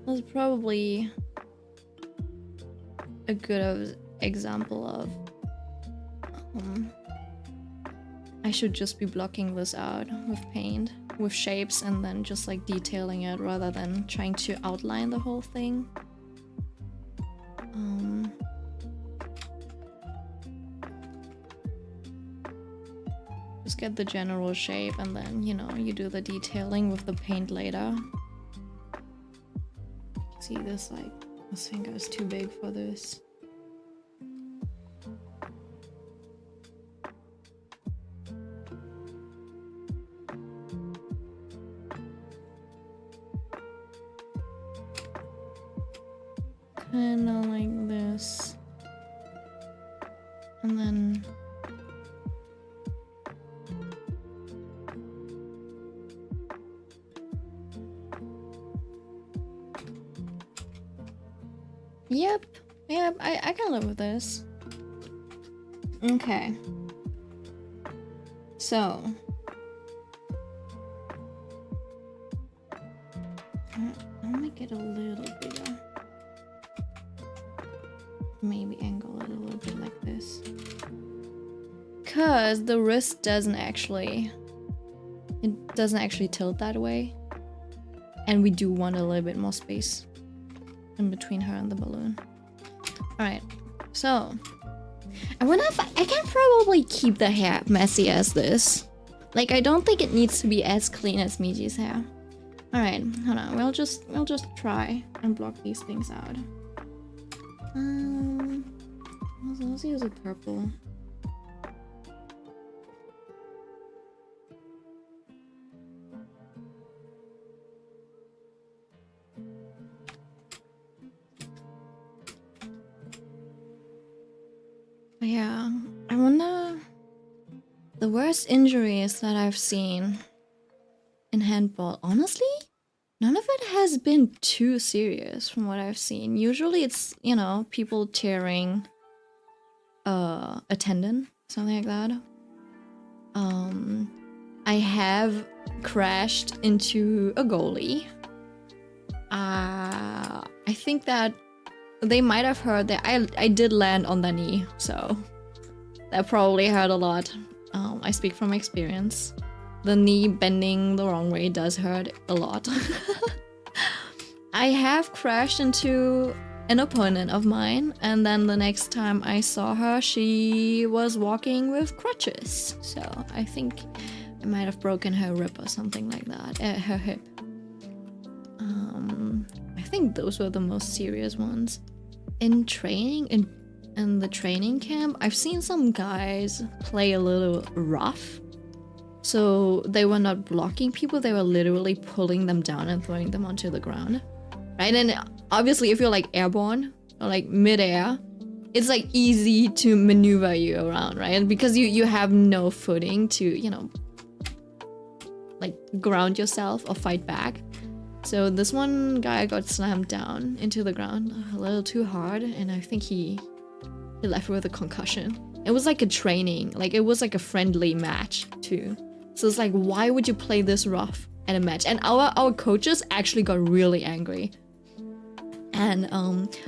that's probably a good example of I should just be blocking this out with paint. with shapes and then just like detailing it rather than trying to outline the whole thing. Just get the general shape and then, you know, you do the detailing with the paint later. See this, like, this finger is too big for this. Kinda like this. And then Yep, I can live with this. Okay. So I'll make it a little bigger. Maybe angle it a little bit like this. Cause the wrist doesn't actually tilt that way. And we do want a little bit more space in between her and the balloon. Alright, so I wonder if I can probably keep the hair messy as this. Like, I don't think it needs to be as clean as Miji's hair. Alright, hold on, we'll just try and block these things out. Let's use a purple. Yeah, I wonder, the worst injuries that I've seen in handball, honestly, none of it has been too serious from what I've seen. Usually it's, you know, people tearing a tendon, something like that. I have crashed into a goalie. I think that they might have heard that I did land on the knee, so that probably hurt a lot. I speak from experience. The knee bending the wrong way does hurt a lot. I have crashed into an opponent of mine, and then the next time I saw her, she was walking with crutches. So I think I might have broken her rib or something like that, her hip. I think those were the most serious ones. In training, in the training camp, I've seen some guys play a little rough. So they were not blocking people, they were literally pulling them down and throwing them onto the ground. Right? And obviously if you're like airborne or like mid-air, it's like easy to maneuver you around, right? Because you have no footing to, you know, like ground yourself or fight back. So this one guy got slammed down into the ground a little too hard, and I think he left with a concussion. It was like a training, like it was like a friendly match too. So it's like, why would you play this rough at a match? And our coaches actually got really angry. And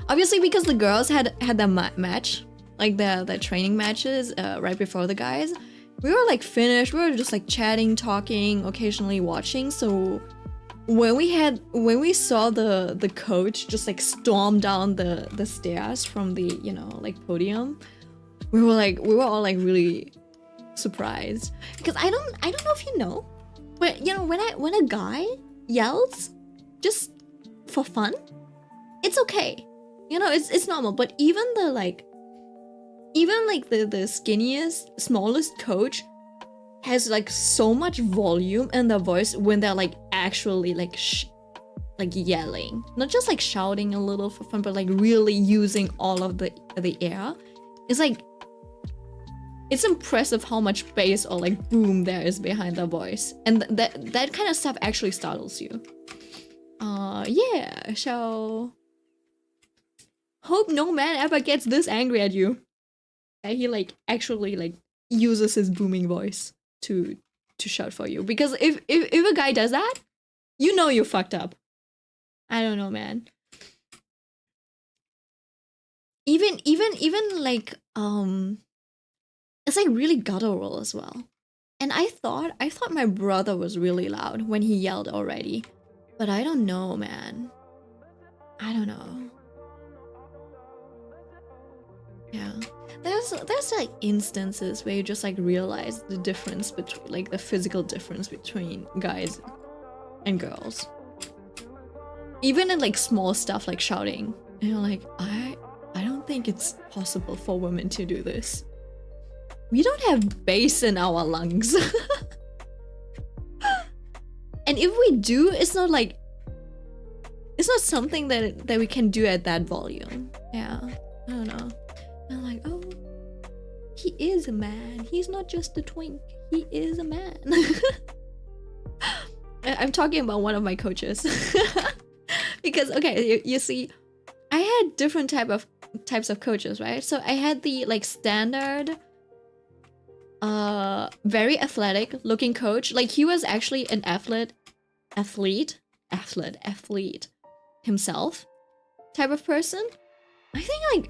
obviously because the girls had their match, like their training matches right before the guys, we were like finished. We were just like chatting, talking, occasionally watching. So when we saw the coach just like storm down the stairs from the, you know, like podium, we were all like really surprised. Because I don't know if you know, but you know, when a guy yells just for fun, it's okay, you know, it's normal. But even the skinniest, smallest coach has like so much volume in their voice when they're like actually like yelling, not just like shouting a little for fun, but like really using all of the air. It's like, it's impressive how much bass or like boom there is behind their voice, and that kind of stuff actually startles you. Yeah, so hope no man ever gets this angry at you that he like actually like uses his booming voice to shout for you. Because if a guy does that, you know you fucked up. I don't know, man. Even like it's like really guttural as well. And I thought my brother was really loud when he yelled already. But I don't know, man. I don't know. Yeah. There's like instances where you just like realize the difference between like the physical difference between guys and girls. Even in like small stuff like shouting. And you're like, I don't think it's possible for women to do this. We don't have bass in our lungs. And if we do, it's not something that we can do at that volume. Yeah. I don't know. I'm like, oh, he is a man. He's not just a twink. He is a man. I'm talking about one of my coaches. Because okay, you see, I had different types of coaches, right? So I had the like standard very athletic looking coach. Like he was actually an athlete himself type of person. I think like,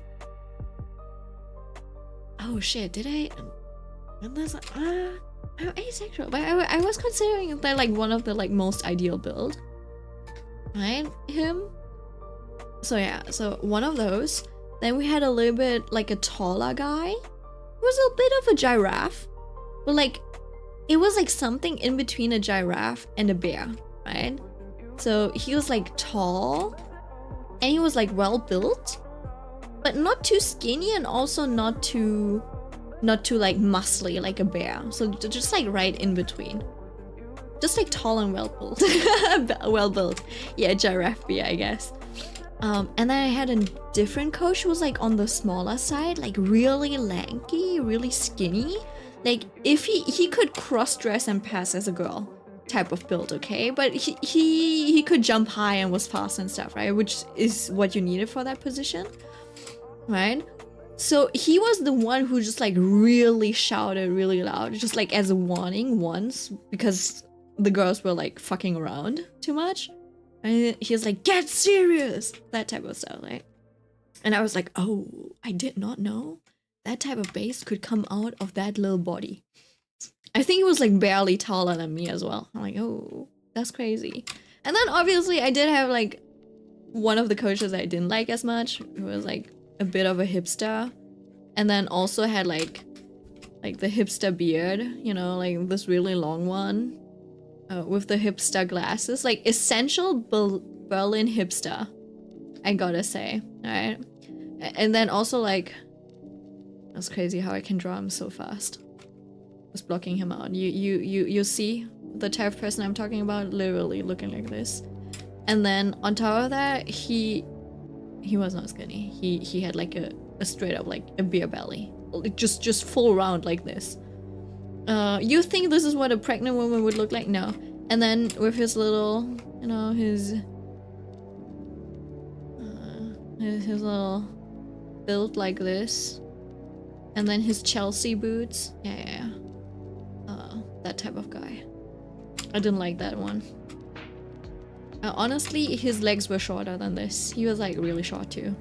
oh shit, did I I'm asexual, but I was considering that like one of the like most ideal build, right? Him. So yeah, so one of those. Then we had a little bit like a taller guy. He was a bit of a giraffe, but like it was like something in between a giraffe and a bear, right? So he was like tall and he was like well built, but not too skinny and also not too like muscly like a bear. So just like right in between. Just like tall and well built. Well built. Yeah, giraffe bear, I guess. And then I had a different coach who was like on the smaller side, like really lanky, really skinny. Like if he could cross dress and pass as a girl type of build, okay? But he could jump high and was fast and stuff, right? Which is what you needed for that position, right? So he was the one who just like really shouted really loud, just like as a warning once, because the girls were like fucking around too much. And he was like, get serious! That type of stuff, right? And I was like, oh, I did not know that type of bass could come out of that little body. I think he was like barely taller than me as well. I'm like, oh, that's crazy. And then obviously I did have like one of the coaches I didn't like as much, who was like a bit of a hipster. And then also had like the hipster beard, you know, like this really long one. With the hipster glasses, like essential Berlin hipster, I gotta say, right? And then also like, that's crazy how I can draw him so fast. Just blocking him out. You see the type of person I'm talking about, literally looking like this. And then on top of that, he was not skinny. He had like a straight up like a beer belly, like just full round like this. You think this is what a pregnant woman would look like? No. And then with his little, you know, his little build like this, and then his Chelsea boots. Yeah. That type of guy. I didn't like that one. Honestly, his legs were shorter than this. He was like really short too.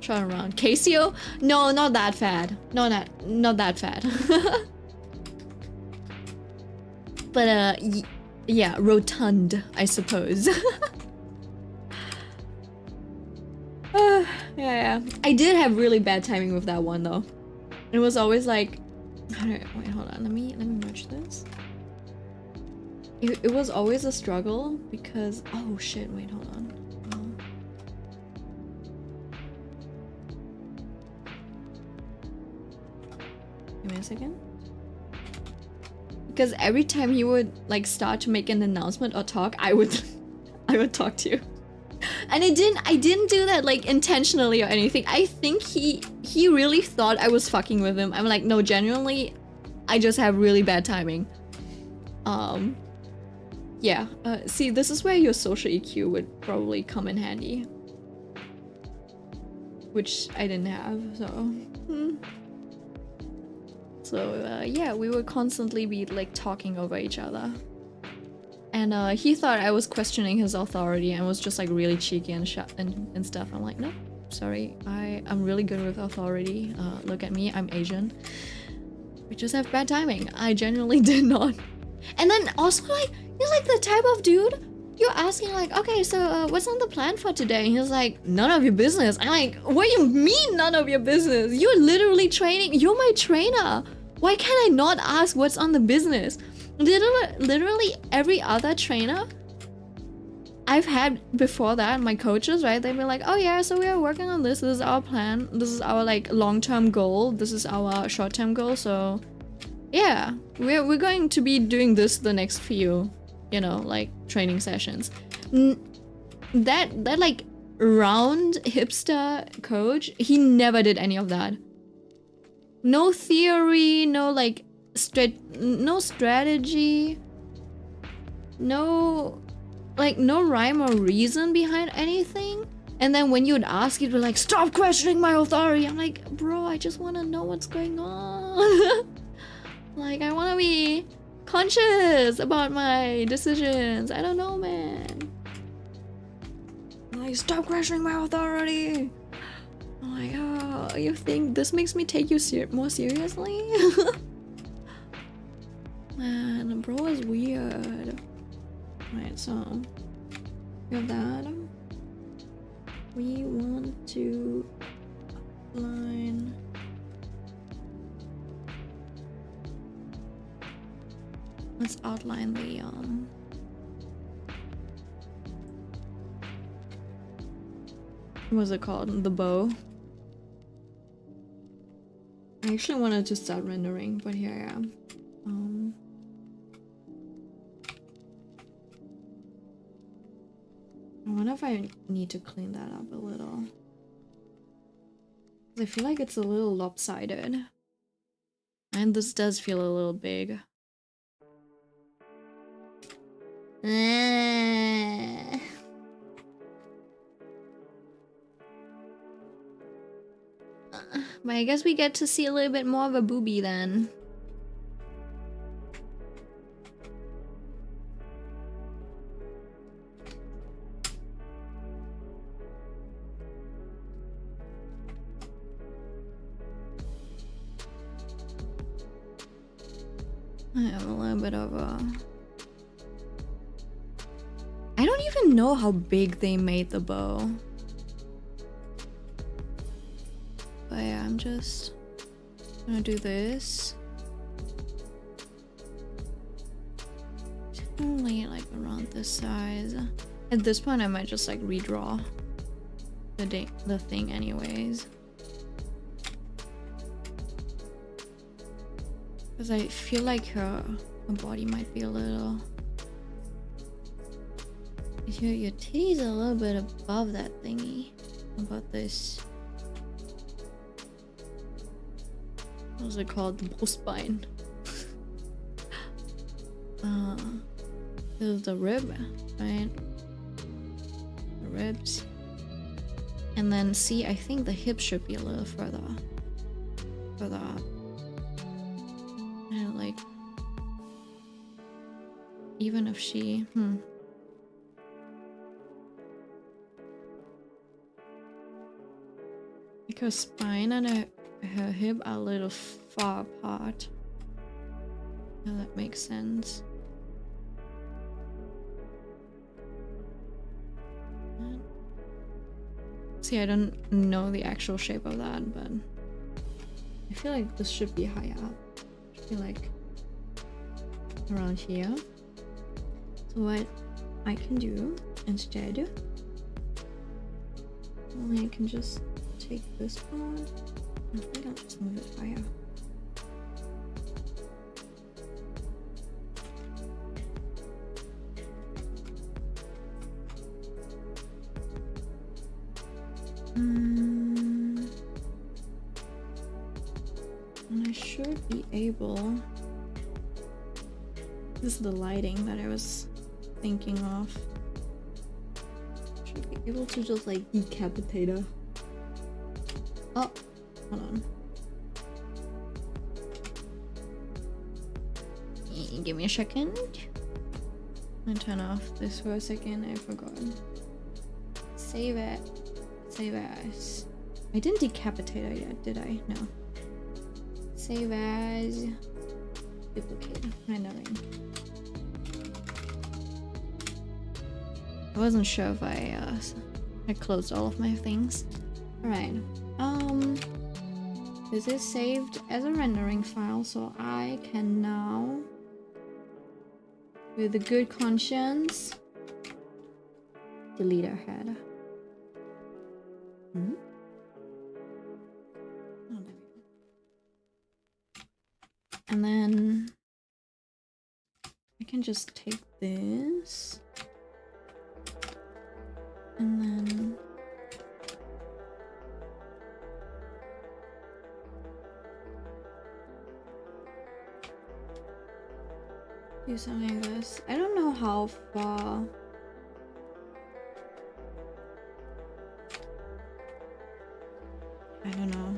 Short around. Casio? No, not that fat. No, not that fat. But yeah, rotund, I suppose. Yeah. I did have really bad timing with that one though. It was always like, wait, hold on. Let me merge this. It was always a struggle because, oh shit, wait, hold on. Give me a second. Because every time he would like start to make an announcement or talk, I would talk to you. And I didn't do that like intentionally or anything. I think he really thought I was fucking with him. I'm like, no, genuinely, I just have really bad timing. Yeah. See, this is where your social EQ would probably come in handy. Which I didn't have, so. So, yeah, we would constantly be, like, talking over each other. And, he thought I was questioning his authority and was just, like, really cheeky and stuff. I'm like, no, sorry, I'm really good with authority. Look at me, I'm Asian. We just have bad timing. I genuinely did not. And then also like, he's like the type of dude you're asking like, okay, so what's on the plan for today? And he's like, none of your business. I'm like, what do you mean none of your business? You're literally training. You're my trainer. Why can't I not ask what's on the business? Literally every other trainer I've had before that, my coaches, right? They'd be like, oh yeah, so we are working on this. This is our plan. This is our like long-term goal. This is our short-term goal. So yeah, we're going to be doing this the next few, you know, like training sessions. That like round hipster coach, he never did any of that. No theory, no like no strategy, no rhyme or reason behind anything. And then when you'd ask, you'd be like, stop questioning my authority. I'm like, bro, I just want to know what's going on. Like, I want to be conscious about my decisions. I don't know, man. Like, stop questioning my authority. I'm like, oh, you think this makes me take you more seriously? Man, bro is weird. Right, so we have that. We want to outline let's outline the what's it called? The bow. I actually wanted to start rendering, but here I am. I wonder if I need to clean that up a little. I feel like it's a little lopsided. And this does feel a little big. But I guess we get to see a little bit more of a boobie then. I have a little bit of a... I don't even know how big they made the bow. But yeah, I'm just gonna do this. Only like around this size. At this point, I might just like redraw the thing anyways. Because I feel like her body might be a little... Your titty's a little bit above that thingy. About this... What is it called? The Brustbein. This is the rib, right? The ribs. And then see, I think the hip should be a little further up. And like, even if she, like her spine and her hip are a little far apart. Yeah, that makes sense. See, I don't know the actual shape of that, but I feel like this should be higher up. I feel like around here. So what I can do instead, I can just take this part. I think I'll just move it higher. And I should be able... This is the lighting that I was thinking of. Should be able to just like decapitate her. Oh, hold on. Give me a second. I'm gonna turn off this for a second. I forgot. Save it. Save as. I didn't decapitate her yet, did I? No. Save as duplicate rendering. I wasn't sure if I closed all of my things. Alright. This is saved as a rendering file, so I can now, with a good conscience, delete our head. Oh, there we go. And then I can just take this and then do something like this. I don't know how far. I don't know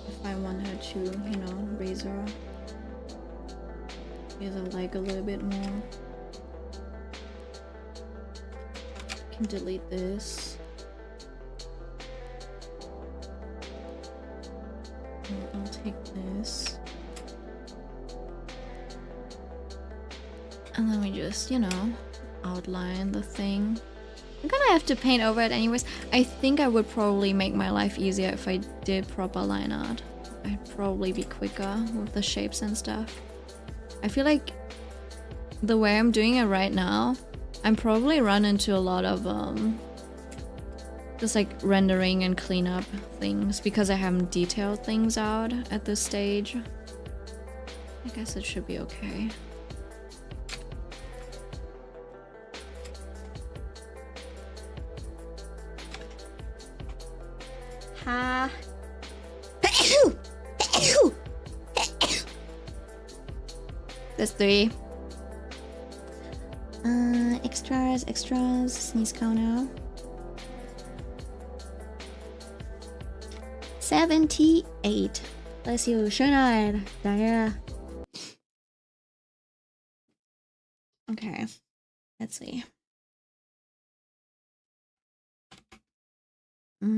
if I want her to, you know, raise her leg a little bit more. I can delete this. And I'll take this. And then we just, you know, outline the thing. I'm gonna have to paint over it anyways. I think I would probably make my life easier if I did proper line art. I'd probably be quicker with the shapes and stuff. I feel like the way I'm doing it right now, I'm probably run into a lot of just like rendering and cleanup things because I haven't detailed things out at this stage. I guess it should be okay. Ha. There's 3. Extras, sneeze counter. 78. Bless you, 说哪儿咋样? Okay, let's see. Let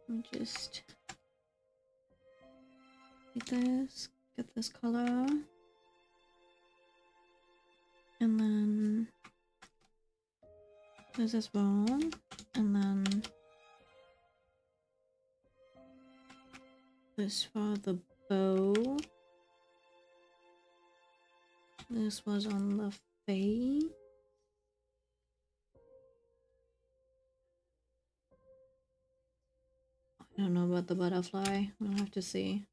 me just get this color, and then this as well, and then this for the bow. This was on the face. I don't know about the butterfly. We'll have to see.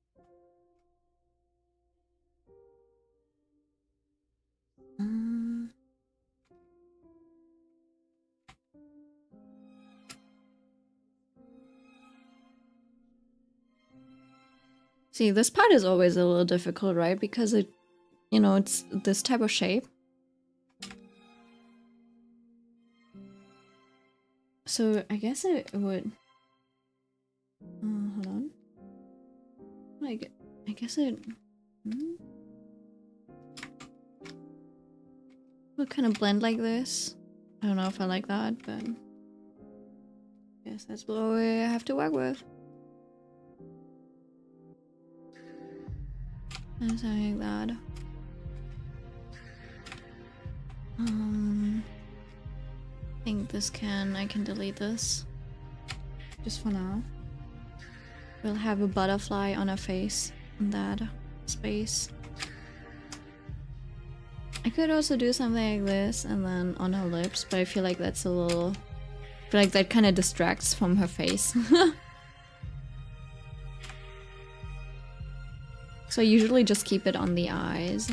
See, this part is always a little difficult, right? Because it, you know, it's this type of shape. So I guess it would. Hold on. Like, I guess it would kind of blend like this. I don't know if I like that, but I guess that's what we have to work with. And something like that. I think this I can delete this. Just for now. We'll have a butterfly on her face in that space. I could also do something like this and then on her lips, but I feel like that's a little... I feel like that kind of distracts from her face. So I usually just keep it on the eyes.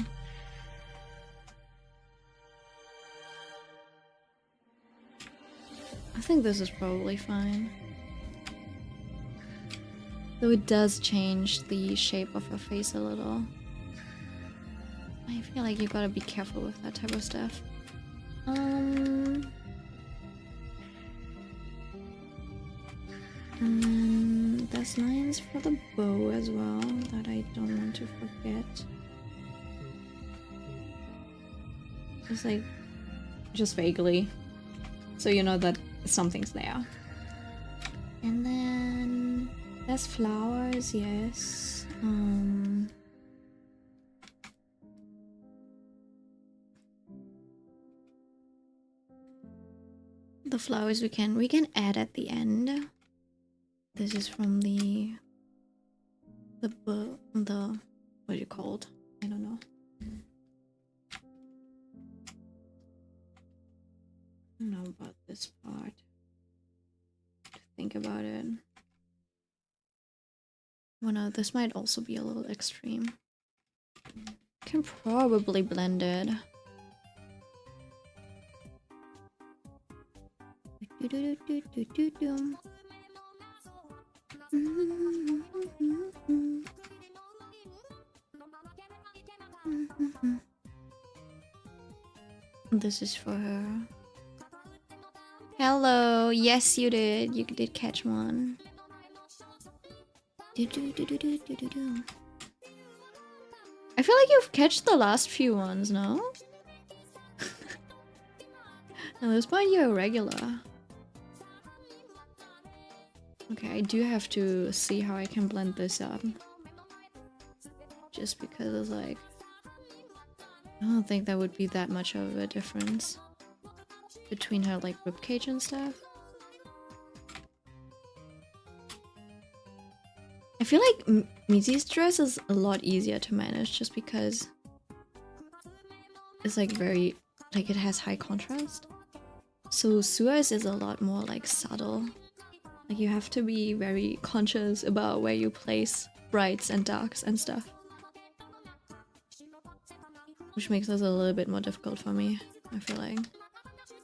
I think this is probably fine. Though it does change the shape of her face a little. I feel like you gotta be careful with that type of stuff. And then there's lines for the bow as well that I don't want to forget. Just like, just vaguely. So you know that something's there. And then there's flowers, yes. The flowers we can add at the end. This is from the what do you call it? I don't know. I don't know about this part. To think about it. Well, no, this might also be a little extreme. Can probably blend it. This is for her. Hello, yes you did. You did catch one. I feel like you've catched the last few ones, no? At this point you're a regular. Okay, I do have to see how I can blend this up. Just because it's like... I don't think that would be that much of a difference between her like ribcage and stuff. I feel like Mizi's dress is a lot easier to manage just because it's like very, like it has high contrast. So Sua's is a lot more like subtle. Like you have to be very conscious about where you place brights and darks and stuff. Which makes this a little bit more difficult for me, I feel like.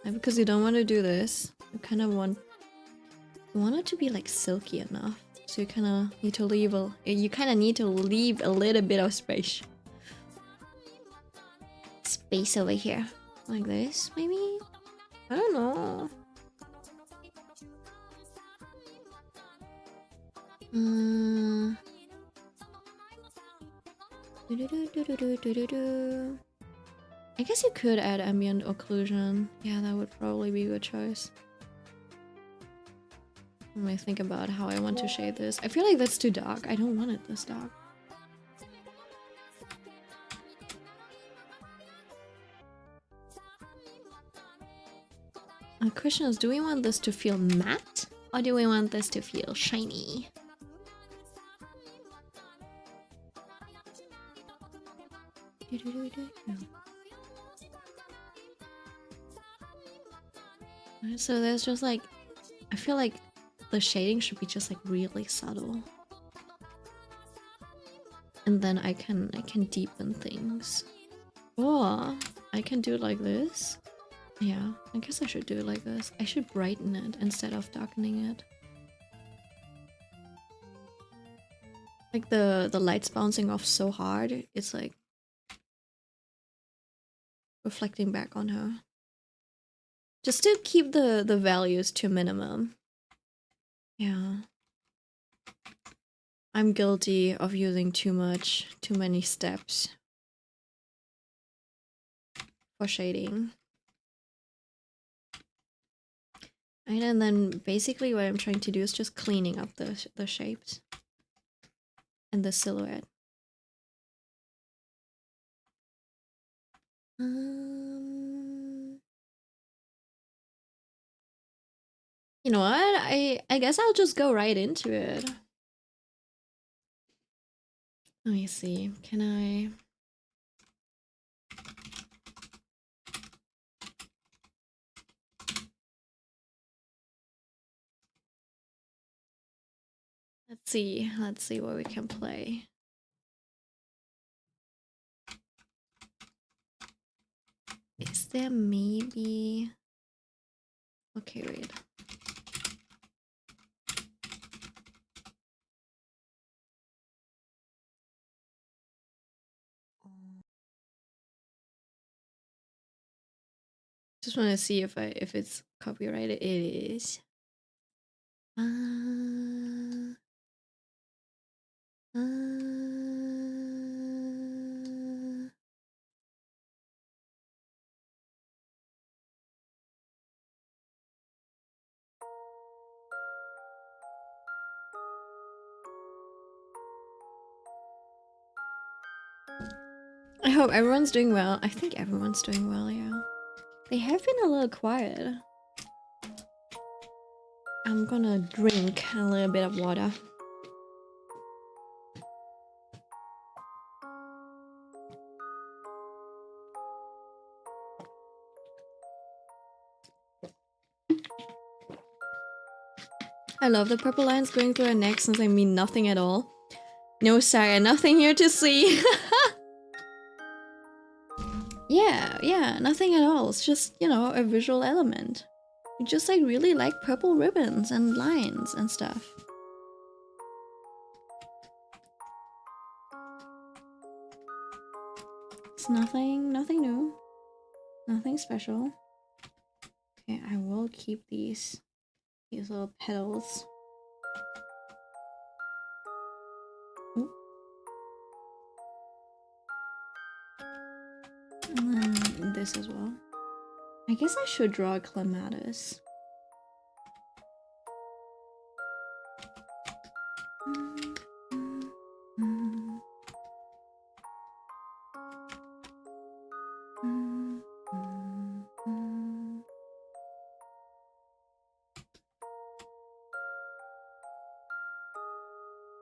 And because you don't want to do this, you kind of want... You want it to be like silky enough. So you kind of need to leave a... You kind of need to leave a little bit of space. Space over here. Like this, maybe? I don't know. I guess you could add ambient occlusion. Yeah, that would probably be a good choice. Let me think about how I want to shade this. I feel like that's too dark. I don't want it this dark. The question is, do we want this to feel matte? Or do we want this to feel shiny? So there's just like... I feel like the shading should be just like really subtle. And then I can deepen things. Or I can do it like this. Yeah, I guess I should do it like this. I should brighten it instead of darkening it. Like the light's bouncing off so hard, it's like reflecting back on her. Just to keep the values to a minimum. Yeah. I'm guilty of using too many steps for shading. And then basically what I'm trying to do is just cleaning up the shapes and the silhouette. You know what? I guess I'll just go right into it. Let me see. Can I... Let's see what we can play. Is there maybe... Okay, wait. Just want to see if it's copyrighted. It is. I hope everyone's doing well. I think everyone's doing well, yeah. They have been a little quiet. I'm gonna drink a little bit of water. I love the purple lines going through her neck since I mean nothing at all. No, Saya, nothing here to see. Yeah, nothing at all. It's just, you know, a visual element. We just like really like purple ribbons and lines and stuff. It's nothing new. Nothing special. Okay, I will keep these little petals. Ooh. And then this as well. I guess I should draw a clematis.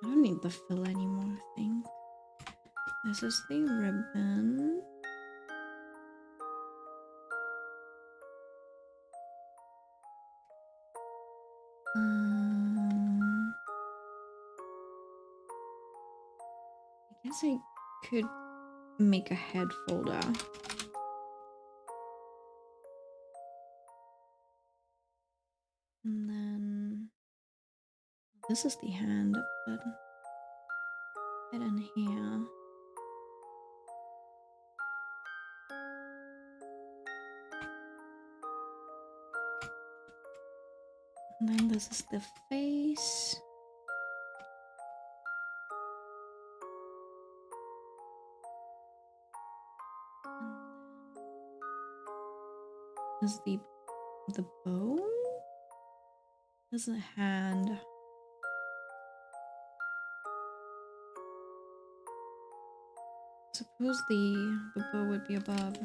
I don't need the fill anymore, I think. This is the ribbon. I guess I could make a head folder. And then this is the hand, but head in here. And then this is the face. This is the bow. This is a hand. Suppose the bow would be above.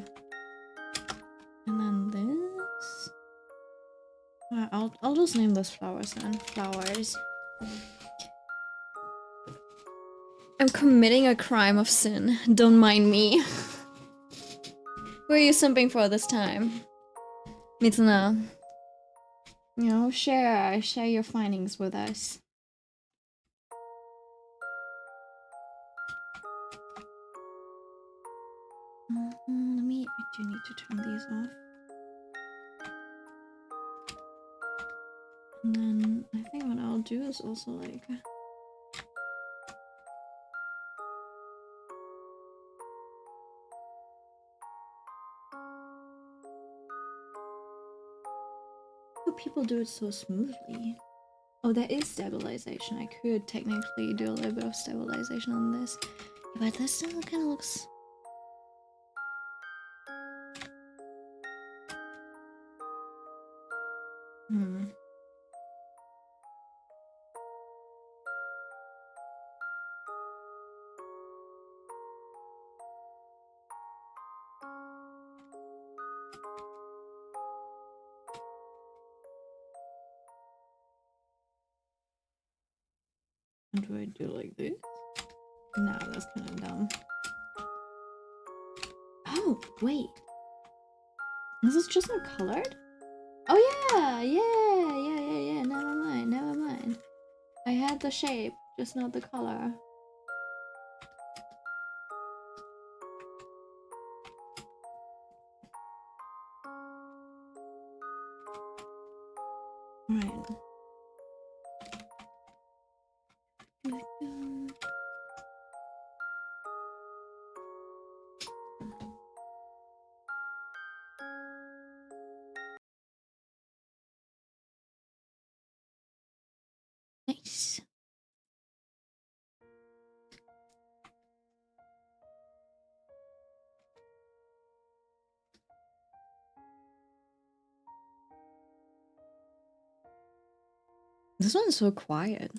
And then this. I'll just name this flowers then. Flowers. I'm committing a crime of sin. Don't mind me. Who are you simping for this time? Mitsuna. You know, share your findings with us. I do need to turn these off. And then I think what I'll do is also like how people do it so smoothly. Oh, there is stabilization. I could technically do a little bit of stabilization on this. But this still kind of looks... Do I do like this? No, that's kind of dumb. Oh, wait. This is just not colored? Oh yeah. Never mind. I had the shape, just not the color. Right. Nice. This one's so quiet.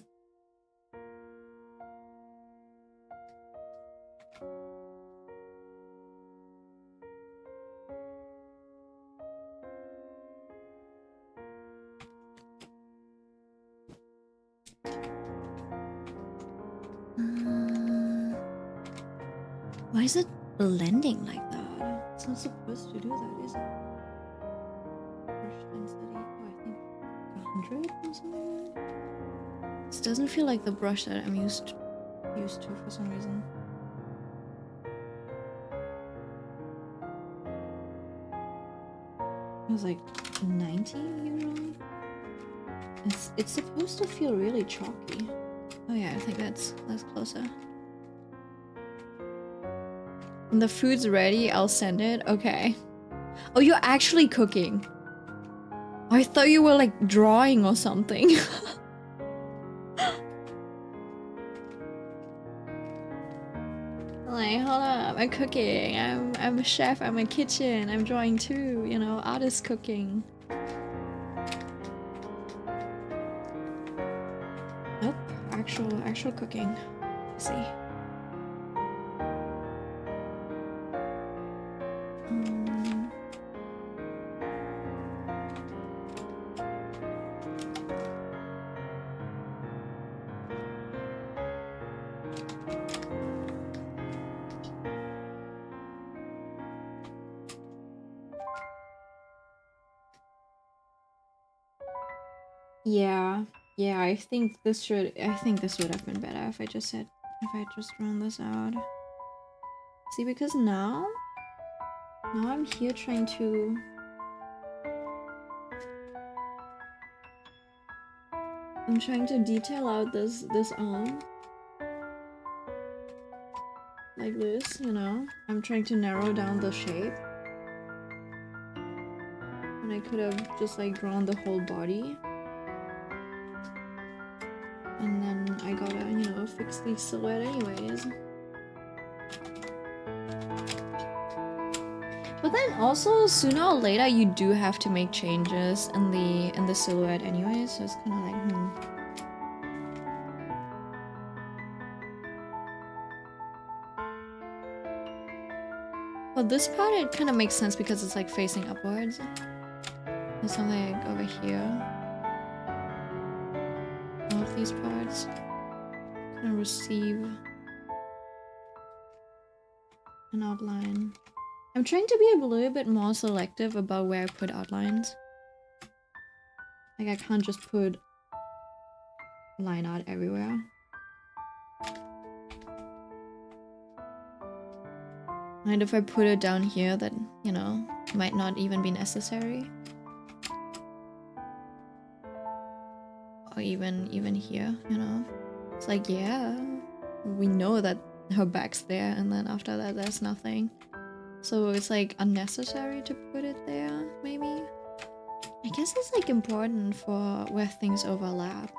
Why is it blending like that? It's not supposed to do that, is it? Brush density. Oh, I think 100 or something like that. This doesn't feel like the brush that I'm used to for some reason. It was like 90 usually. It's supposed to feel really chalky. Oh yeah, I think that's closer. When the food's ready, I'll send it. Okay. Oh, you're actually cooking. I thought you were like drawing or something. Like, hold up, I'm cooking. I'm a chef, I'm a kitchen, I'm drawing too, you know, artist cooking. Nope, actual cooking. Let's see. Yeah, I think this would have been better if I just drawn this out. See, because now I'm here trying to detail out this arm. Like this, you know? I'm trying to narrow down the shape. And I could have just like drawn the whole body. And then I gotta, you know, fix the silhouette anyways. But then also, sooner or later, you do have to make changes in the silhouette anyways, so it's kind of like, Well, this part, it kind of makes sense because it's like facing upwards. There's something like over here. All of these parts kind of receive an outline. I'm trying to be a little bit more selective about where I put outlines. Like, I can't just put line art everywhere. And if I put it down here, that, you know, might not even be necessary. Or even here, you know? It's like, yeah, we know that her back's there, and then after that, there's nothing. So it's like unnecessary to put it there, maybe? I guess it's like important for where things overlap.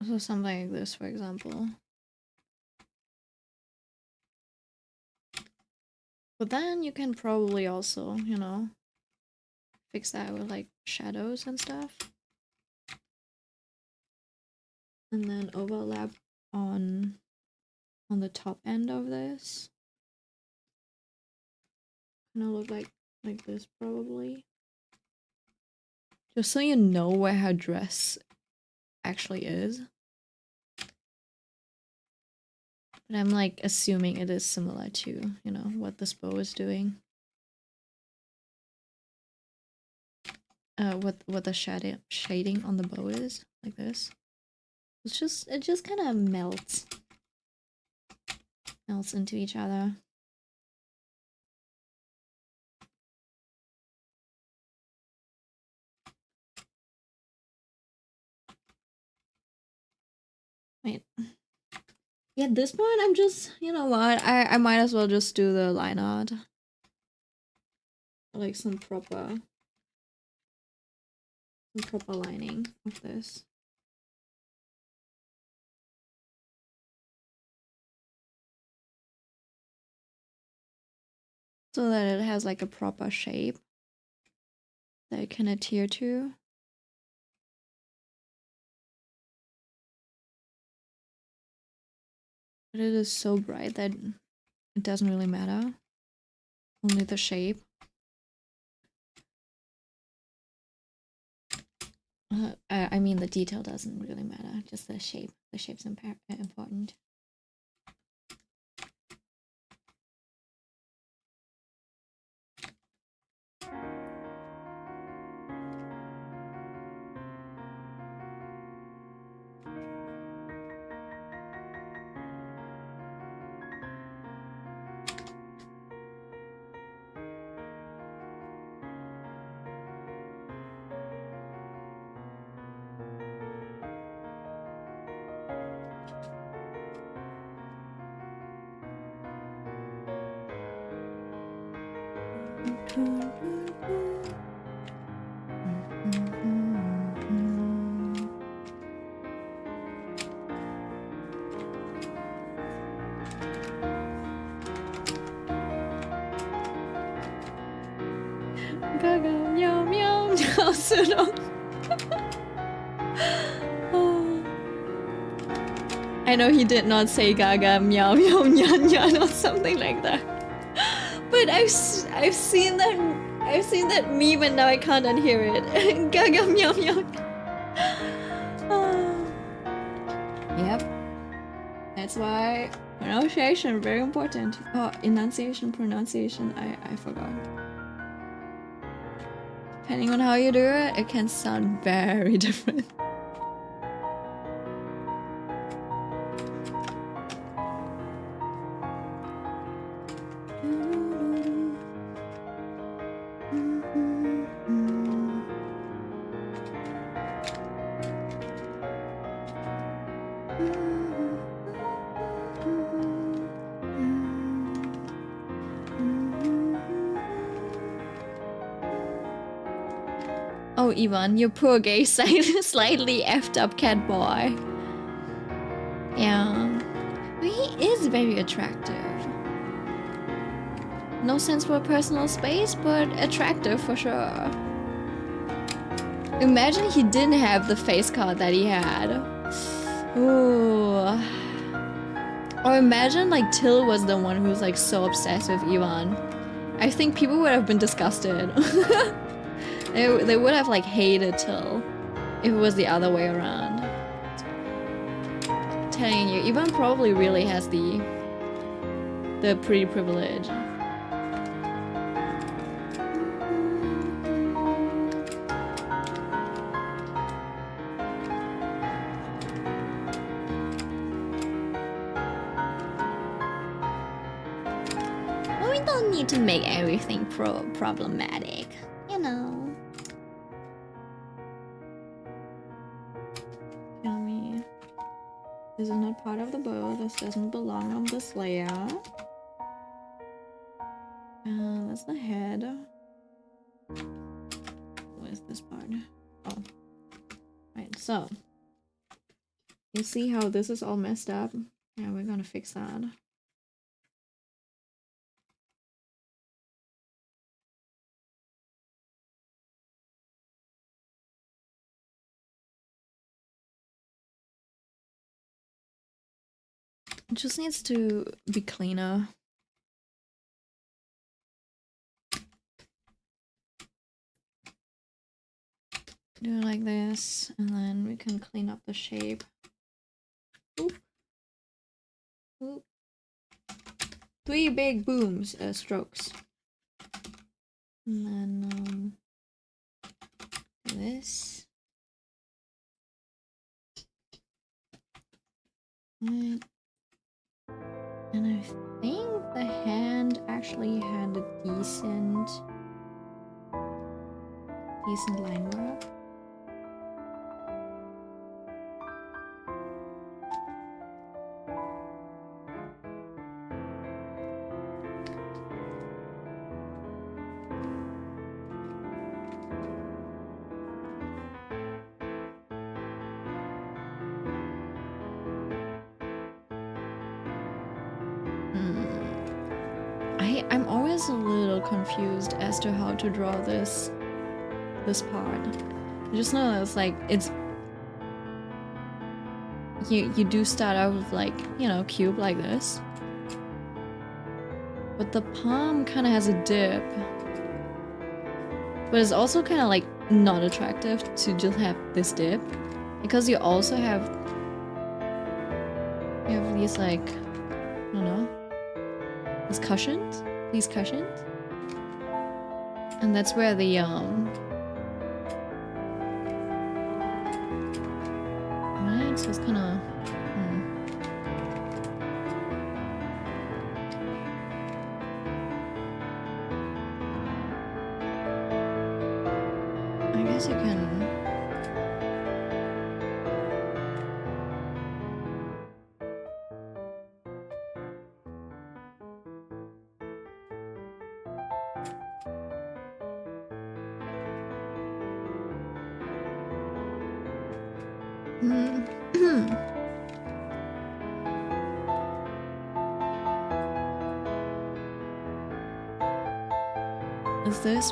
So something like this, for example. But then you can probably also, you know, fix that with like shadows and stuff. And then overlap on the top end of this. Gonna look like this probably. Just so you know where her dress actually is. But I'm like assuming it is similar to, you know, what this bow is doing. What the shading on the bow is, like this. It just kind of melts into each other. Wait. Yeah, at this point I'm just, you know what, I might as well just do the line art. Like some proper lining of this. So that it has like a proper shape that it can adhere to. But it is so bright that it doesn't really matter. Only the shape. I mean, the detail doesn't really matter, just the shape. The shape's important. Gaga, meow, meow, meow, Suno. I know he did not say Gaga, meow, meow, nyan, nyan, or something like that. But I've seen that meme and now I can't unhear it. Gaga, meow, meow. Yep. That's why pronunciation very important. Oh, enunciation, pronunciation. I forgot. Depending on how you do it, it can sound very different. Oh, Ivan, you poor gay, slightly effed up cat boy. Yeah. But he is very attractive. No sense for personal space, but attractive for sure. Imagine he didn't have the face card that he had. Ooh. Or imagine like Till was the one who's like so obsessed with Ivan. I think people would have been disgusted. They would have like hated Till if it was the other way around. Telling you, Ivan probably really has the pretty privilege. Well, we don't need to make everything problematic, you know. This is not part of the bow. This doesn't belong on this layer. That's the head. Where's this part? Oh. Right, so. You see how this is all messed up? Yeah, we're gonna fix that. It just needs to be cleaner. Do it like this, and then we can clean up the shape. Oop. Oop. 3 big booms, strokes. And then, do this. Right. And I think the hand actually had a decent line work. I'm always a little confused as to how to draw this part. I just know it's like you do start out with like, you know, cube like this. But the palm kind of has a dip. But it's also kind of like not attractive to just have this dip, because you also have these like, I don't know, these cushions, and that's where the right, so it's kind of I guess you can.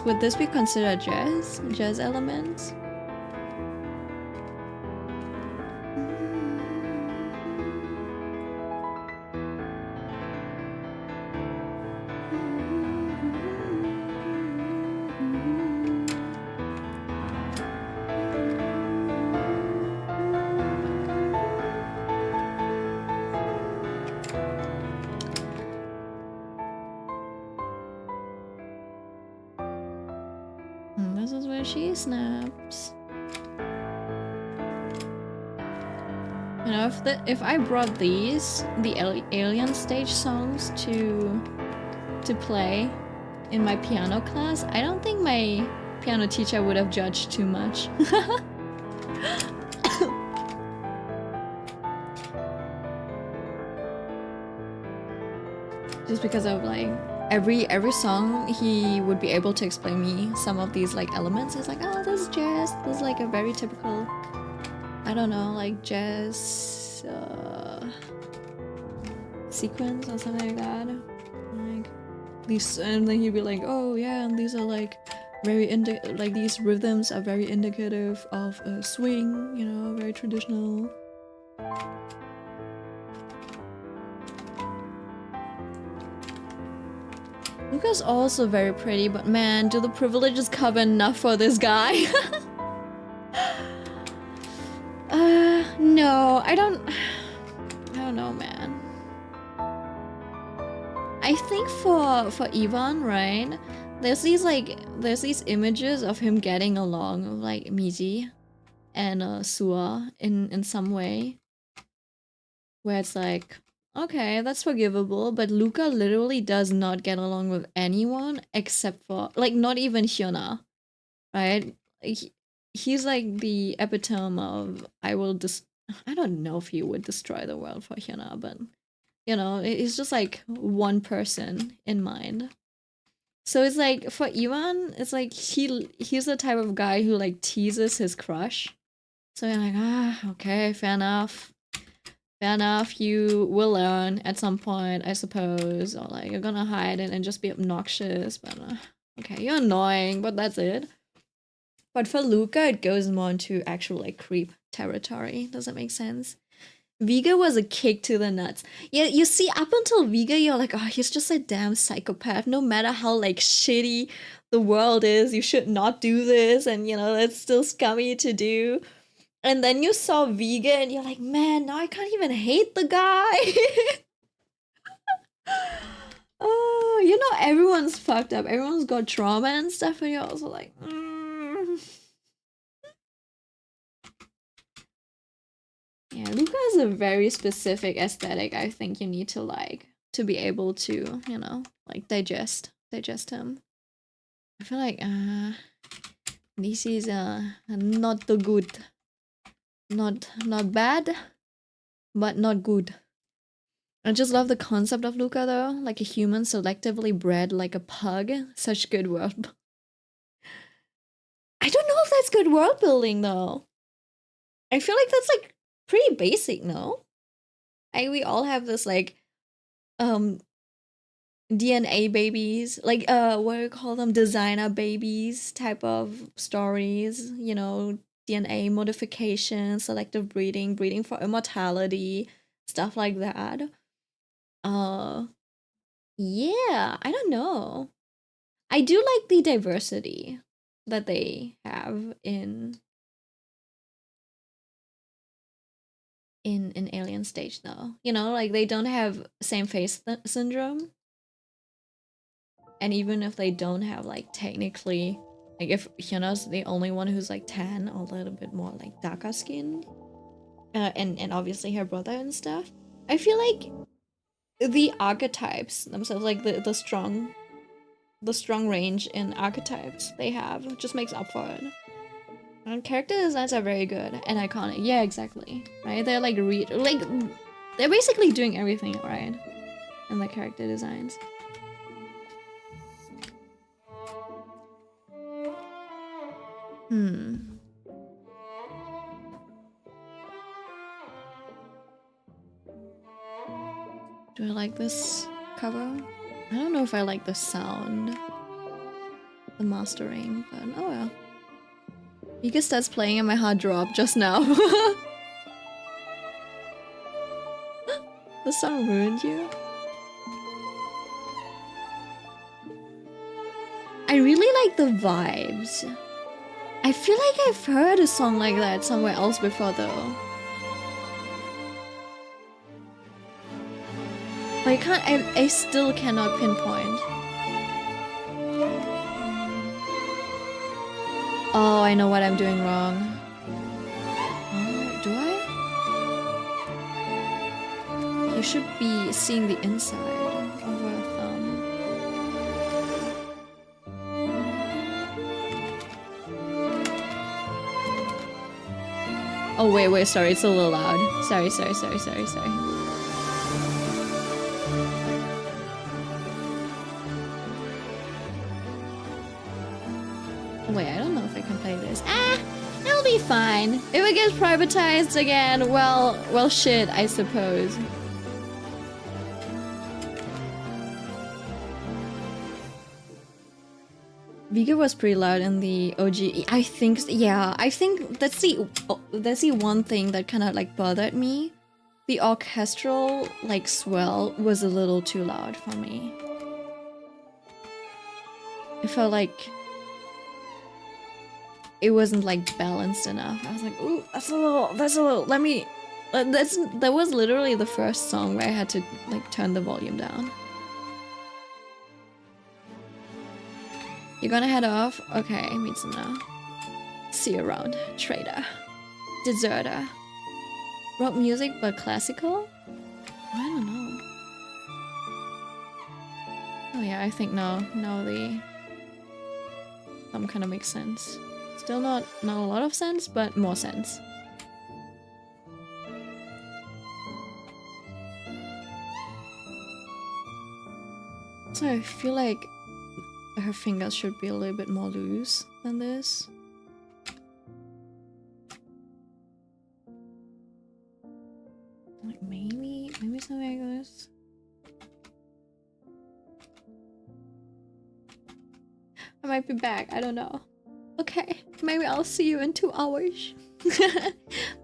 Would this be considered jazz elements? This is where she snaps. You know, if I brought the Alien stage songs to play in my piano class, I don't think my piano teacher would have judged too much. Just because of like every song he would be able to explain me some of these like elements. He's like, oh, this is jazz. This is like a very typical, I don't know, like jazz sequence or something like that. Like these, and then he'd be like, oh yeah, and these are like very like these rhythms are very indicative of a swing, you know, very traditional. Luca's also very pretty, but man, do the privileges cover enough for this guy? No, I don't know, man. I think for Ivan, right? There's these images of him getting along with like Miji and Sua in some way, where it's like, okay, that's forgivable, but Luca literally does not get along with anyone except for, like, not even Hyuna, right? He's like the epitome of, I don't know if he would destroy the world for Hyuna, but, you know, it's just like one person in mind. So it's like, for Ivan, it's like he's the type of guy who like teases his crush. So you're like, okay, fair enough. Fair enough, you will learn at some point, I suppose. Or like, you're gonna hide it and just be obnoxious, but okay, you're annoying, but that's it. But for Luca, it goes more into actual like creep territory. Does that make sense? Vega was a kick to the nuts. Yeah, you see, up until Vega, you're like, oh, he's just a damn psychopath. No matter how like shitty the world is, you should not do this, and you know, it's still scummy to do. And then you saw Vega and you're like, man, now I can't even hate the guy. Oh, you know, everyone's fucked up. Everyone's got trauma and stuff, and you're also like, Yeah, Luca has a very specific aesthetic I think you need to like to be able to, you know, like digest him. I feel like this is not the good. Not bad, but not good. I just love the concept of Luca though, like a human selectively bred like a pug. Such good world. I don't know if that's good world building though. I feel like that's like pretty basic, no? We all have this like DNA babies, like what do you call them, designer babies type of stories, you know, DNA modification, selective breeding for immortality, stuff like that. Yeah, I don't know. I do like the diversity. that they have in Alien Stage though. You know, like they don't have same face syndrome. And even if they don't have like technically, like if Hyona's the only one who's like tan or a little bit more like darker skin, and obviously her brother and stuff, I feel like the archetypes themselves, like the strong range in archetypes they have, just makes up for it. And character designs are very good and iconic. Yeah, exactly. Right? They're like they're basically doing everything right in the character designs. Do I like this cover? I don't know if I like the sound, the mastering, but oh well. Mika starts playing and my heart dropped just now. The song ruined you? I really like the vibes. I feel like I've heard a song like that somewhere else before though. But I still cannot pinpoint. Oh, I know what I'm doing wrong. Oh, do I? You should be seeing the inside of her thumb. Oh, wait, sorry, it's a little loud. Sorry. Wait, I don't know if I can play this. Ah! It'll be fine. If it gets privatized again, well shit, I suppose. Vega was pretty loud in the OG. I think, yeah, I think that's the one thing that kind of like bothered me. The orchestral like swell was a little too loud for me. It felt like it wasn't like balanced enough. I was like, ooh, that's a little, let me, that was literally the first song where I had to like turn the volume down. You're gonna head off? Okay, Mitsuno. See you around, traitor. Deserter. Rock music but classical? I don't know. Oh yeah, I think now the kind of makes sense. Still not a lot of sense, but more sense. So I feel like her fingers should be a little bit more loose than this. Like maybe something like this. I might be back, I don't know. Okay, maybe I'll see you in 2 hours.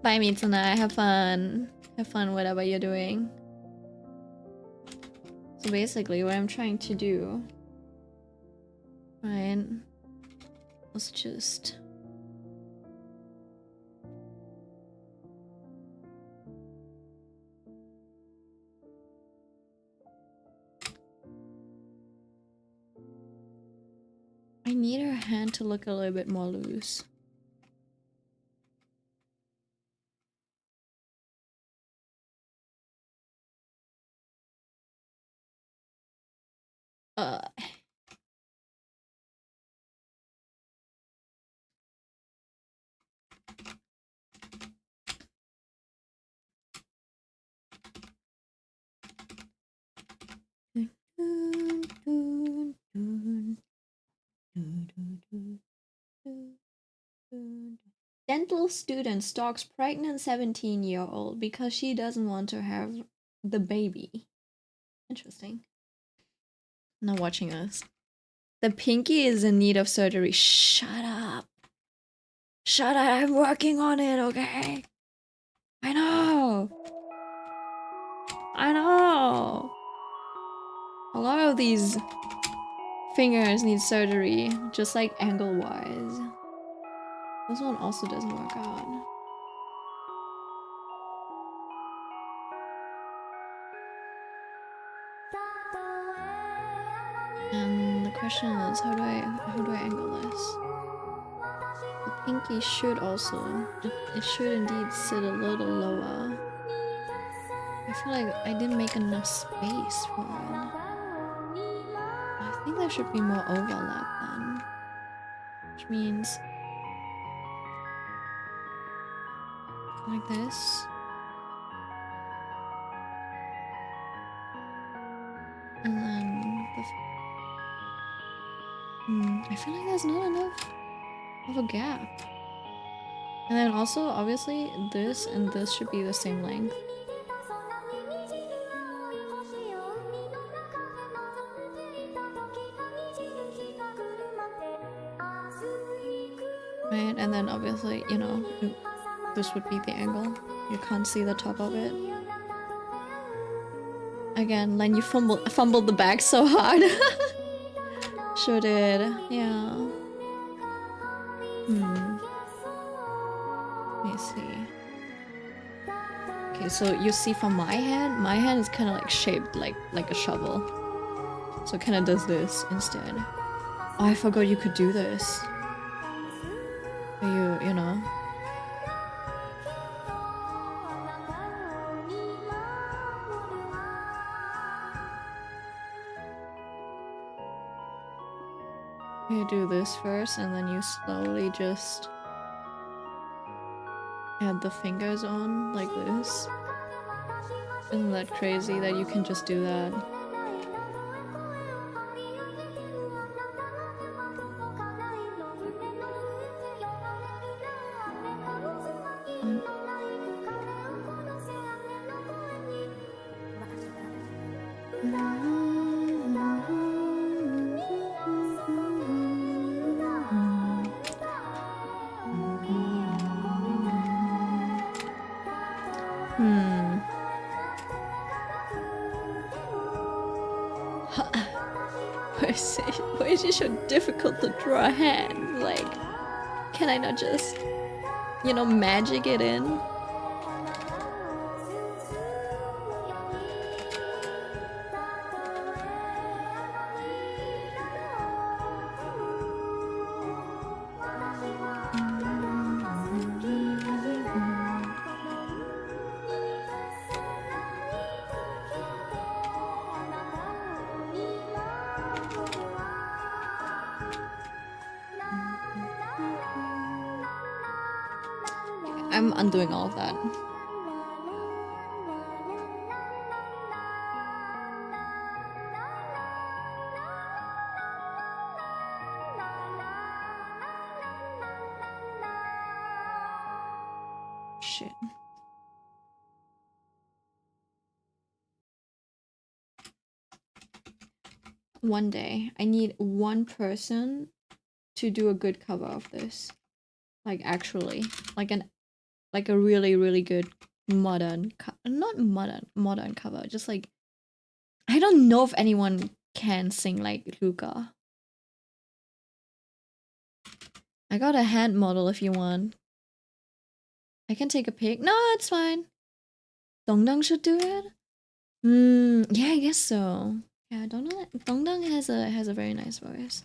Bye, Mitsuna. Have fun. Have fun, whatever you're doing. So basically, what I'm trying to do, right? Let's just. I need her hand to look a little bit more loose. Dental student stalks pregnant 17-year-old because she doesn't want to have the baby. Interesting. Not watching us. The pinky is in need of surgery. Shut up. Shut up. I'm working on it, okay? I know. A lot of these fingers need surgery, just like angle-wise. This one also doesn't work out. And the question is, how do I angle this? The pinky should also, it should indeed sit a little lower. I feel like I didn't make enough space for it. I think there should be more overlap then. Which means like this. And then I feel like there's not enough of a gap. And then also, obviously, this and this should be the same length. Right, and then obviously, you know, this would be the angle. You can't see the top of it. Again, Len, you fumbled the bag so hard. Sure did, yeah. Let me see. Okay, so you see from my hand is kind of like shaped like a shovel. So it kind of does this instead. Oh, I forgot you could do this. You know. You do this first and then you slowly just add the fingers on like this. Isn't that crazy that you can just do that? Why is it so difficult to draw a hand? Like, can I not just, you know, magic it in? I'm undoing all of that. Shit. One day, I need one person to do a good cover of this. Like, actually. Like a really, really good modern cover. Just like, I don't know if anyone can sing like Luca. I got a hand model if you want. I can take a pic. No, it's fine. Dongdong should do it. Yeah, I guess so. Yeah, Dongdong has a very nice voice.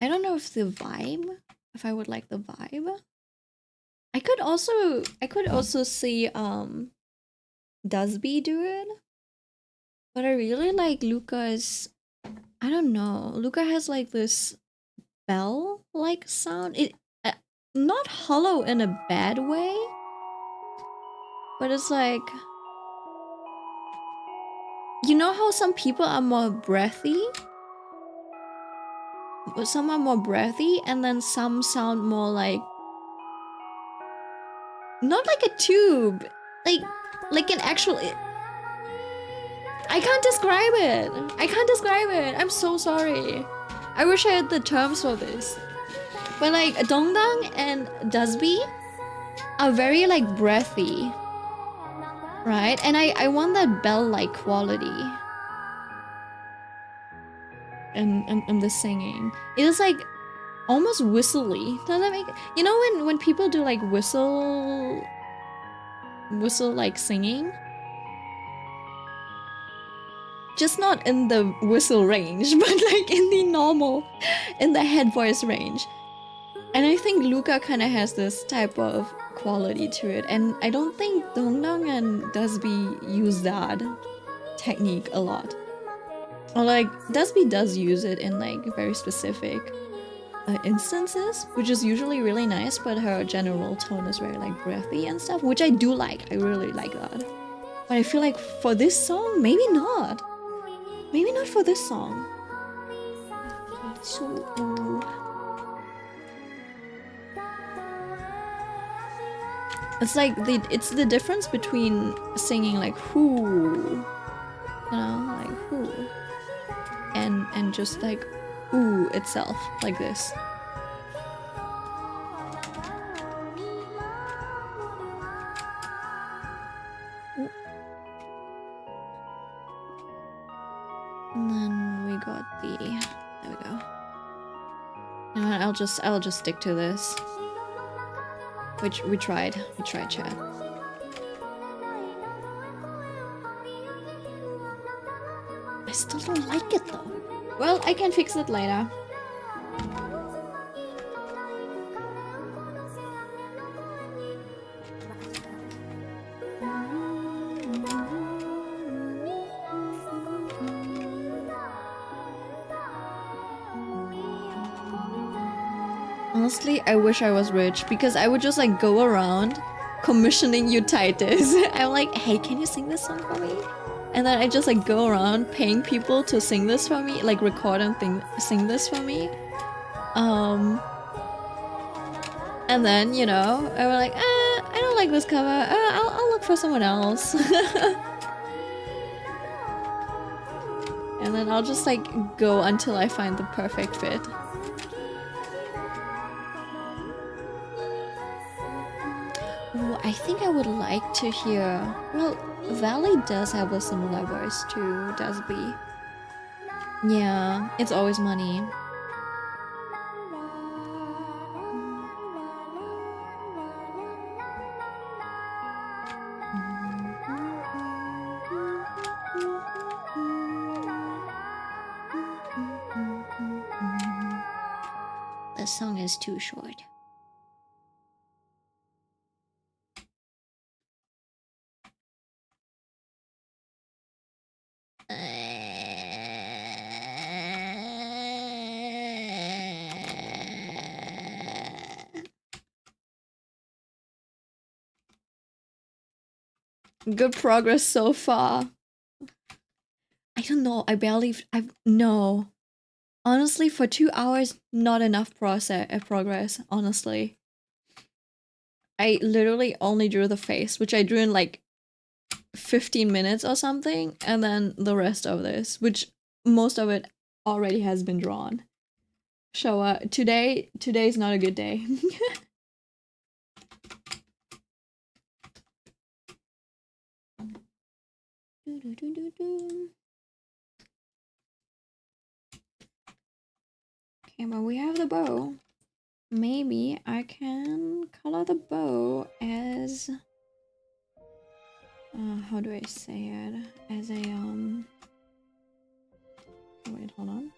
I don't know if the vibe. If I would like the vibe. I could also see Dusby do it. But I really like Luca's, I don't know. Luca has like this bell-like sound. It not hollow in a bad way. But it's like, you know how some people are more breathy? Some are more breathy and then some sound more like, not like a tube, like an actual, I can't describe it. I'm so sorry. I wish I had the terms for this. But like Dongdang and Dusby are very like breathy, right? And I want that bell-like quality. and the singing. It is like almost whistly. Does that make, you know, when people do like whistle like singing? Just not in the whistle range, but like in the normal, in the head voice range. And I think Luca kind of has this type of quality to it. And I don't think Dongdong and Dusby use that technique a lot. Or like, Dusby does use it in like very specific instances, which is usually really nice, but her general tone is very like breathy and stuff, which I do like. I really like that. But I feel like for this song, maybe not. Maybe not for this song. It's like it's the difference between singing like whoo, you know, like whoo, and just like ooh itself, like this. And then we got the, there we go. You know what, I'll just stick to this. Which we tried chat. I still don't like it though. Well, I can fix it later. Honestly, I wish I was rich because I would just like go around commissioning you Titus. I'm like, hey, can you sing this song for me? And then I just like go around paying people to sing this for me, like record and sing this for me. And then, you know, I was like, I don't like this cover. I'll look for someone else. And then I'll just like go until I find the perfect fit. Ooh, I think I would like to hear... Well, Valley does have a similar voice to Dusby. Yeah, it's always money. The song is too short. Good progress so far. I don't know. No. Honestly, for 2 hours, not enough progress, honestly. I literally only drew the face, which I drew in like 15 minutes or something, and then the rest of this, which most of it already has been drawn. So today's not a good day. Okay, but we have the bow. Maybe I can color the bow as how do I say it? As a wait, hold on.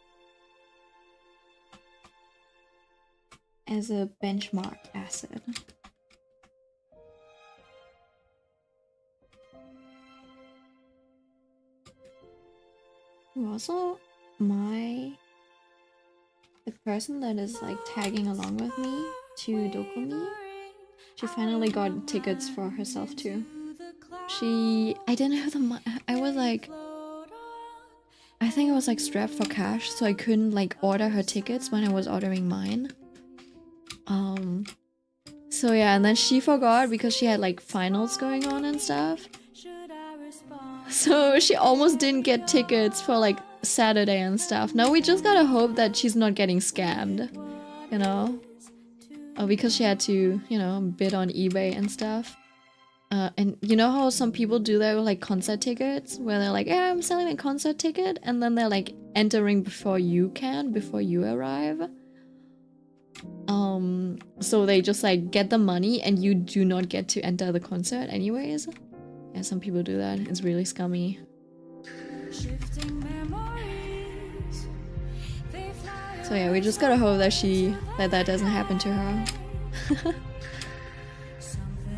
As a benchmark acid. Also, the person that is like tagging along with me to Dokumi, she finally got tickets for herself too. I didn't have the money. I was like, I think I was like strapped for cash, so I couldn't like order her tickets when I was ordering mine. So yeah, and then she forgot because she had like finals going on and stuff. So she almost didn't get tickets for like Saturday and stuff. Now we just gotta hope that she's not getting scammed, you know? Because she had to, you know, bid on eBay and stuff. And you know how some people do that with like concert tickets, where they're like, "Yeah, I'm selling a concert ticket," and then they're like entering before you arrive. So they just like get the money, and you do not get to enter the concert anyways. Yeah, some people do that. It's really scummy. So yeah, we just gotta hope that that doesn't happen to her.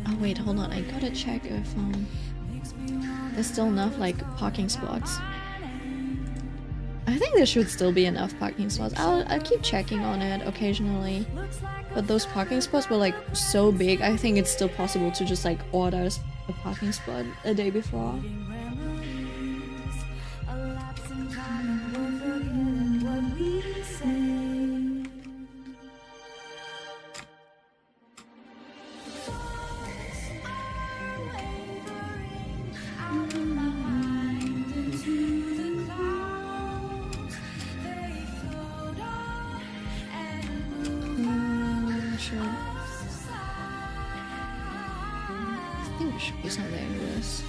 Oh wait, hold on. I gotta check if there's still enough like parking spots. I think there should still be enough parking spots. I'll keep checking on it occasionally. But those parking spots were like so big. I think it's still possible to just like order a parking spot a day before. Should be something in this.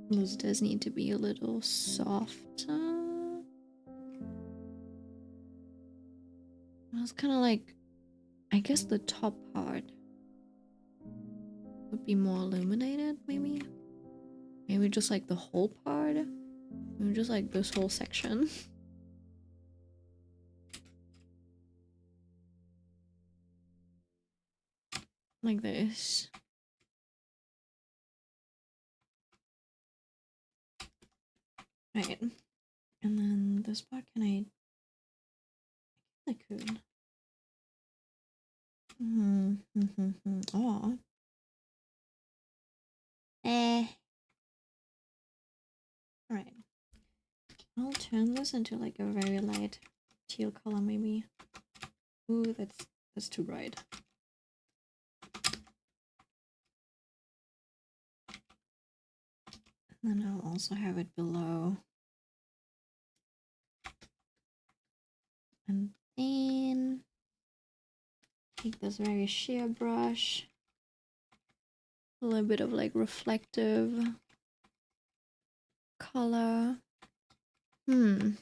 This does need to be a little softer. It's kind of like, I guess the top part would be more illuminated, maybe? Maybe just like the whole part? Maybe just like this whole section? Like this. Right. And then this part, I could. Oh. Alright. I'll turn this into like a very light teal color maybe. Ooh, that's too bright. And then I'll also have it below. And then take this very sheer brush. A little bit of like reflective color. It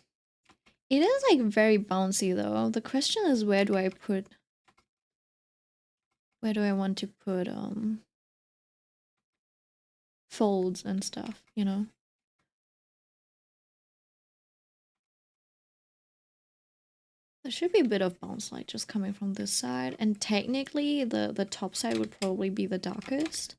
is like very bouncy though. The question is, where do I want to put folds and stuff, you know? There should be a bit of bounce light just coming from this side, and technically the top side would probably be the darkest.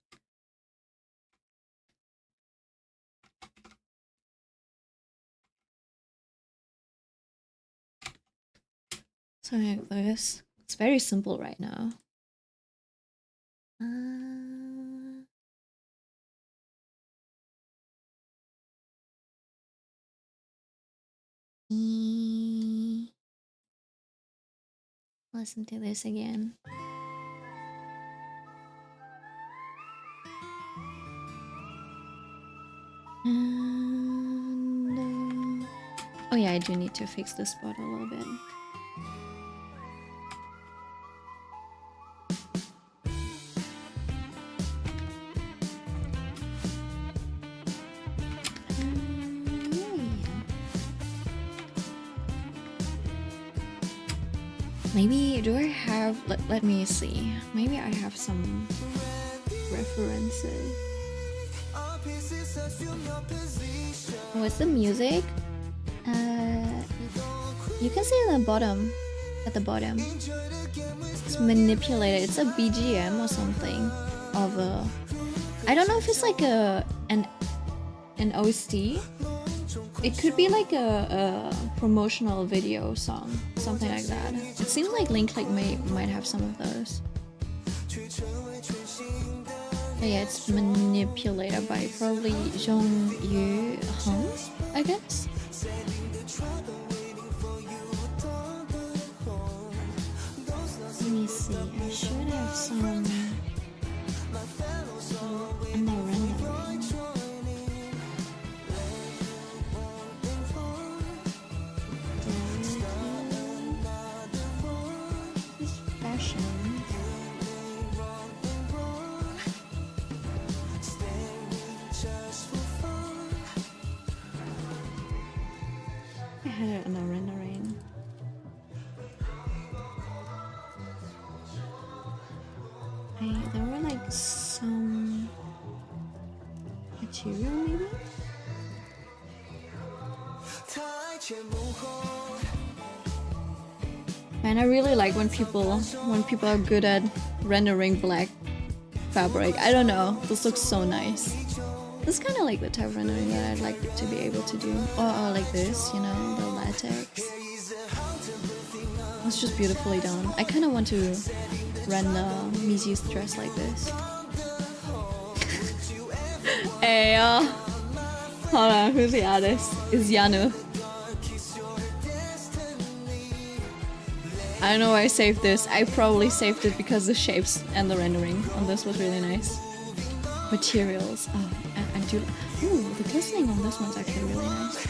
So like this. It's very simple right now. Listen to this again. And, oh yeah, I do need to fix this spot a little bit. Maybe, do I have, let me see. Maybe I have some references. Oh, it's the music. You can see at the bottom. It's manipulated. It's a BGM or something of a, I don't know if it's like an OST. It could be like a promotional video song, something like that. It seems like Link might have some of those. But yeah, it's manipulated by probably Jung Yu Hung, I guess. me see. I should have some in the rendering. This fashion. I had it in the rendering. There were like some material maybe? And I really like when people are good at rendering black fabric. I don't know, this looks so nice. This is kind of like the type of rendering that I'd like to be able to do. Or like this, you know, the latex. It's just beautifully done. I kind of want to render Mizu's dress like this. Hey, hold on, who's the artist? It's Yanu. I don't know why I saved this. I probably saved it because the shapes and the rendering on this was really nice. Materials. Oh, I do. Ooh, the glistening on this one's actually really nice.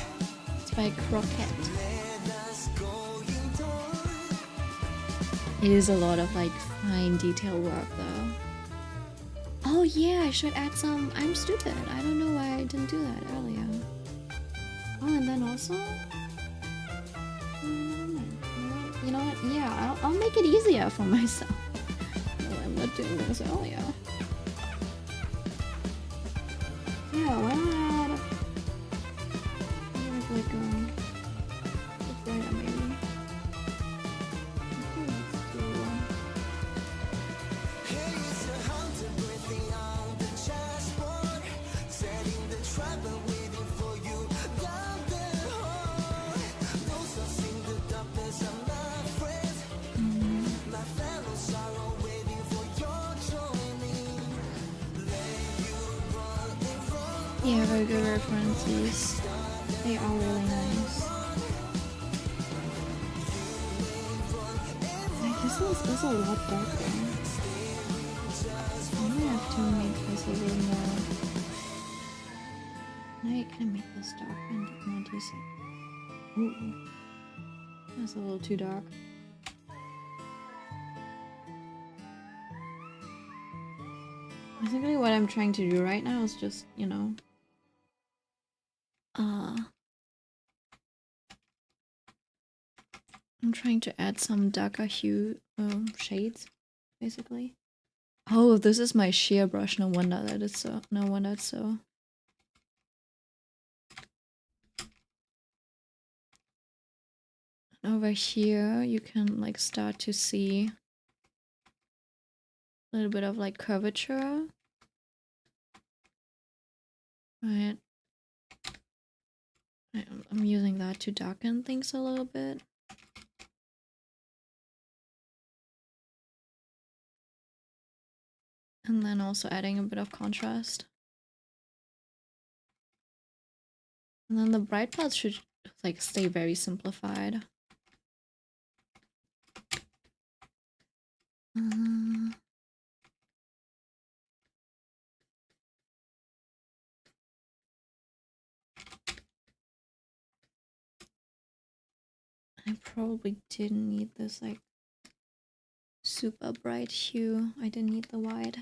It's by Croquette. It is a lot of like fine detail work though. Oh yeah, I should add some. I'm stupid. I don't know why I didn't do that earlier. Oh, and then also. You know what? Yeah, I'll make it easier for myself. I'm not doing this earlier. Yeah, why not add? Like brighter maybe. Yeah, very good references. They are really nice. I guess this is a lot darker. I might have to make this a little more. Now you can make this dark and more decent. Ooh, that's a little too dark. Basically, what I'm trying to do right now is just, you know, I'm trying to add some darker hue shades, basically. Oh, this is my sheer brush. No wonder that it's so. No wonder it's so. And over here, you can like start to see a little bit of like curvature. Right. I'm using that to darken things a little bit. And then also adding a bit of contrast. And then the bright parts should like stay very simplified. I probably didn't need this like super bright hue. I didn't need the white.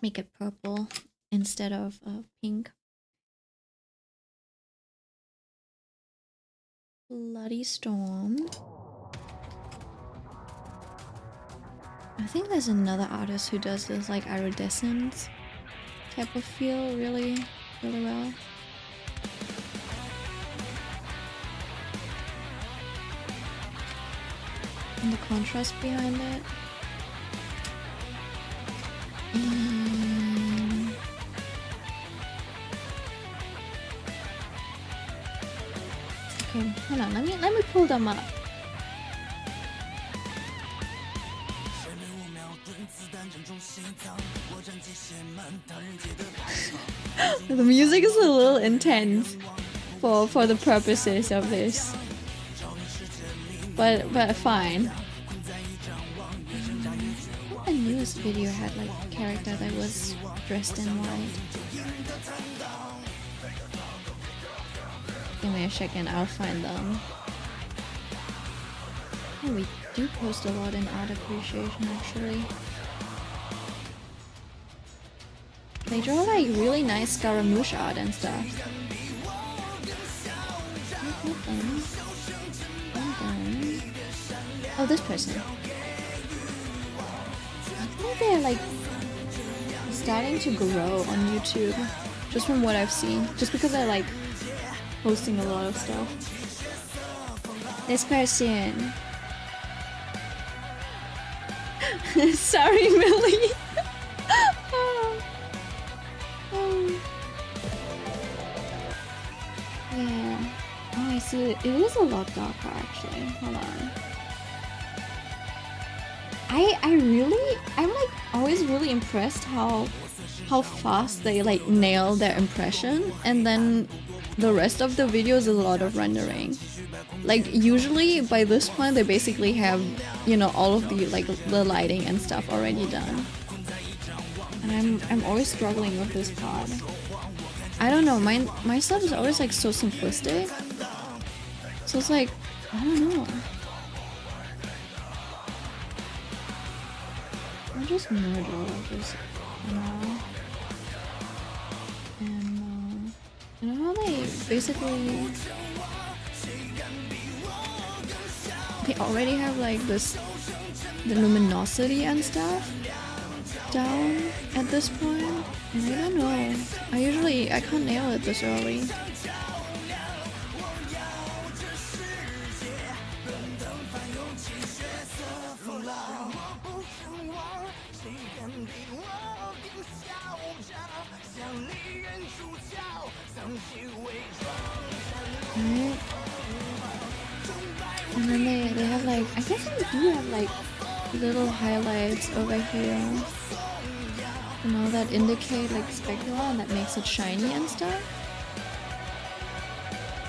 Make it purple instead of pink. Bloody Storm. I think there's another artist who does this like iridescent type of feel really well. And the contrast behind it. Okay, hold on, let me pull them up. The music is a little intense for the purposes of this, but fine. A news video had like a character that was dressed in white. Give me a second, I'll find them. Oh, we do post a lot in art appreciation actually. They draw like really nice Scaramouche art and stuff. Oh, this person. I think they're like starting to grow on YouTube, just from what I've seen. Just because I like posting a lot of stuff. This person. Sorry, Millie. Yeah. Oh, I see. It is a lot darker actually. Hold on. I'm like always really impressed how fast they like nail their impression, and then the rest of the video is a lot of rendering. Like usually by this point they basically have, you know, all of the like the lighting and stuff already done. And I'm always struggling with this part. I don't know, my stuff is always like so simplistic. So it's like, I don't know. I'll just merge all of this now. And you know how they basically they already have like this the luminosity and stuff down at this point, and I don't know. I can't nail it this early. Right. And then they have like, I guess they do have like little highlights over here, you know, that indicate like specular and that makes it shiny and stuff.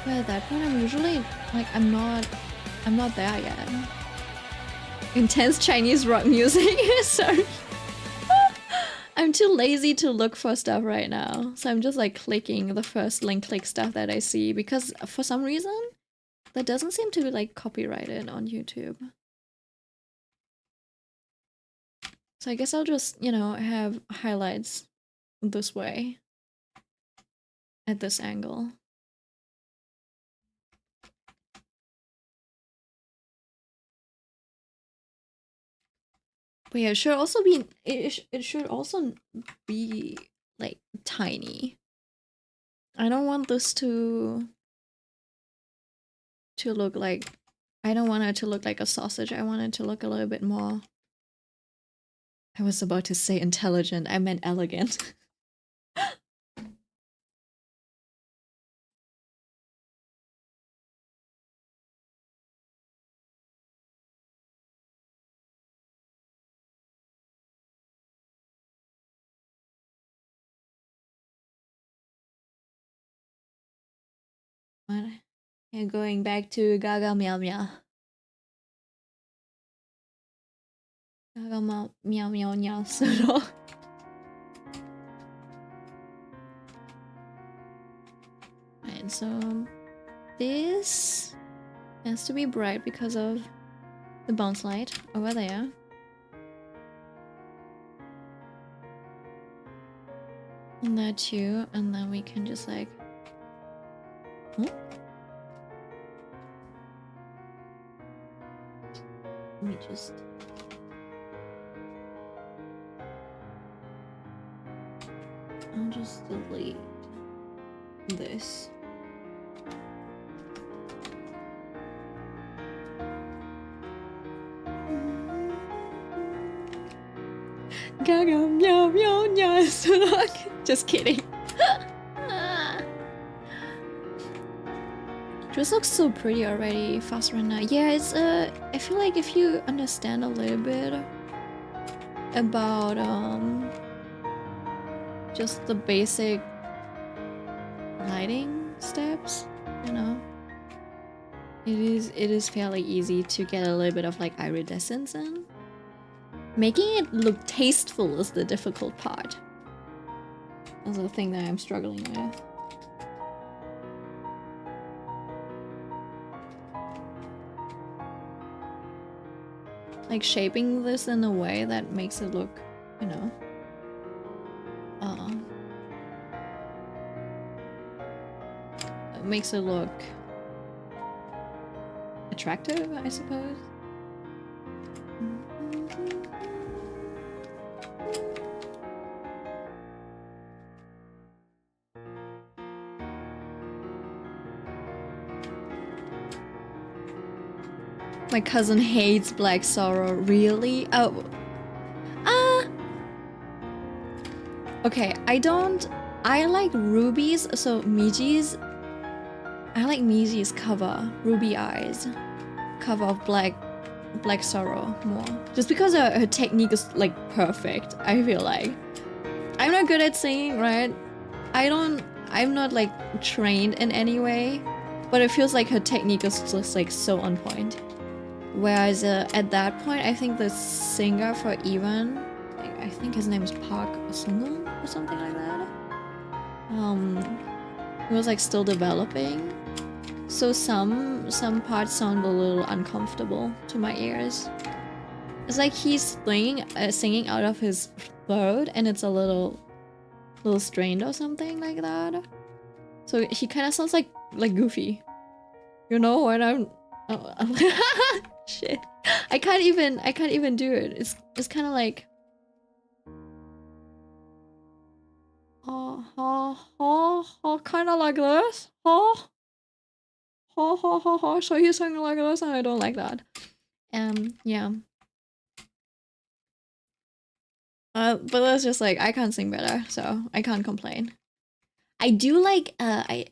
But at that point I'm usually like, I'm not there yet. Intense Chinese rock music. Sorry. I'm too lazy to look for stuff right now, so I'm just like clicking the first link click stuff that I see, because for some reason that doesn't seem to be like copyrighted on YouTube. So I guess I'll just, you know, have highlights this way at this angle. But yeah, it should also be, it should also be like tiny. I don't want this to look like, I don't want it to look like a sausage. I want it to look a little bit more, I was about to say intelligent, I meant elegant. And going back to Gaga Meow Meow. Gaga Meow Meow Meow Solo. Right, so this has to be bright because of the bounce light over there. And that too, and then we can just like, let me just, I'll just delete this. Gaga meow meow meow. Just kidding. Just looks so pretty already. Fast runner. Yeah, it's I feel like if you understand a little bit about just the basic lighting steps, you know. It is fairly easy to get a little bit of like iridescence in. Making it look tasteful is the difficult part. That's the thing that I'm struggling with. Like shaping this in a way that makes it look, you know, makes it look attractive, I suppose. My cousin hates Black Sorrow. Really? Oh. Okay, I like Ruby's, so Miji's. I like Miji's cover, Ruby Eyes, cover of Black Sorrow more. Just because her technique is like perfect, I feel like. I'm not good at singing, right? I'm not like trained in any way, but it feels like her technique is just like so on point. Whereas at that point, I think the singer for Even, I think his name is Park Sunghoon or something like that. He was like still developing, so some parts sound a little uncomfortable to my ears. It's like he's singing out of his throat, and it's a little strained or something like that. So he kind of sounds like Goofy, you know. When I'm shit, I can't even do it. It's kind of like kind of like this. So he's singing like this, and I don't like that. Yeah. But that's just like, I can't sing better, so I can't complain. I do like I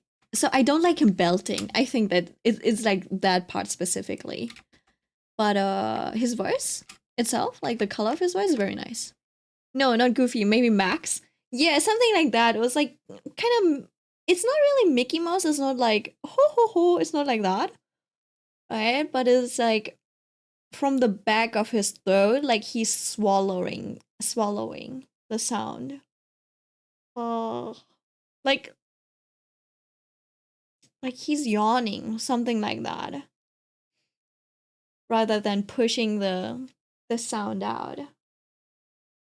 don't like him belting. I think that it's like that part specifically. But his voice itself, like the color of his voice, is very nice. No, not Goofy, maybe Max. Yeah, something like that. It was like kind of, it's not really Mickey Mouse, it's not like ho ho ho, it's not like that. Right? But it's like from the back of his throat, like he's swallowing the sound. Oh, like he's yawning, something like that, rather than pushing the sound out.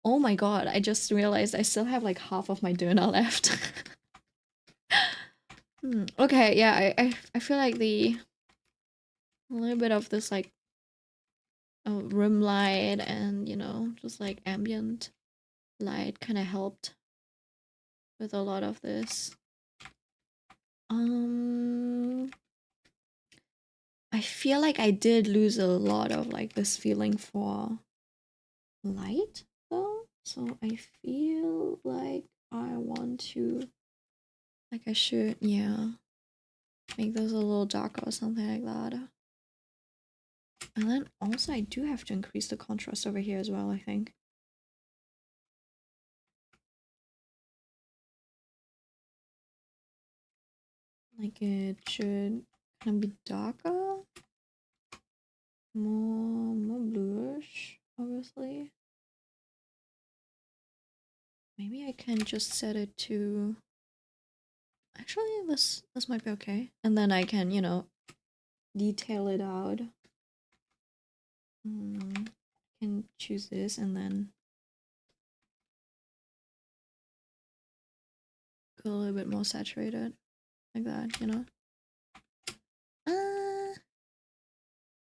Oh my god, I just realized I still have like half of my doona left. Okay, yeah, I feel like a little bit of this like room light and, you know, just like ambient light kind of helped with a lot of this. I feel like I did lose a lot of like this feeling for light though, so I feel like I want to, like, I should, yeah, make those a little darker or something like that. And then also I do have to increase the contrast over here as well, I think. Like it should kind of be darker, more bluish, obviously. Maybe I can just set it to, actually this might be okay. And then I can, you know, detail it out. I can choose this and then go a little bit more saturated, like that, you know.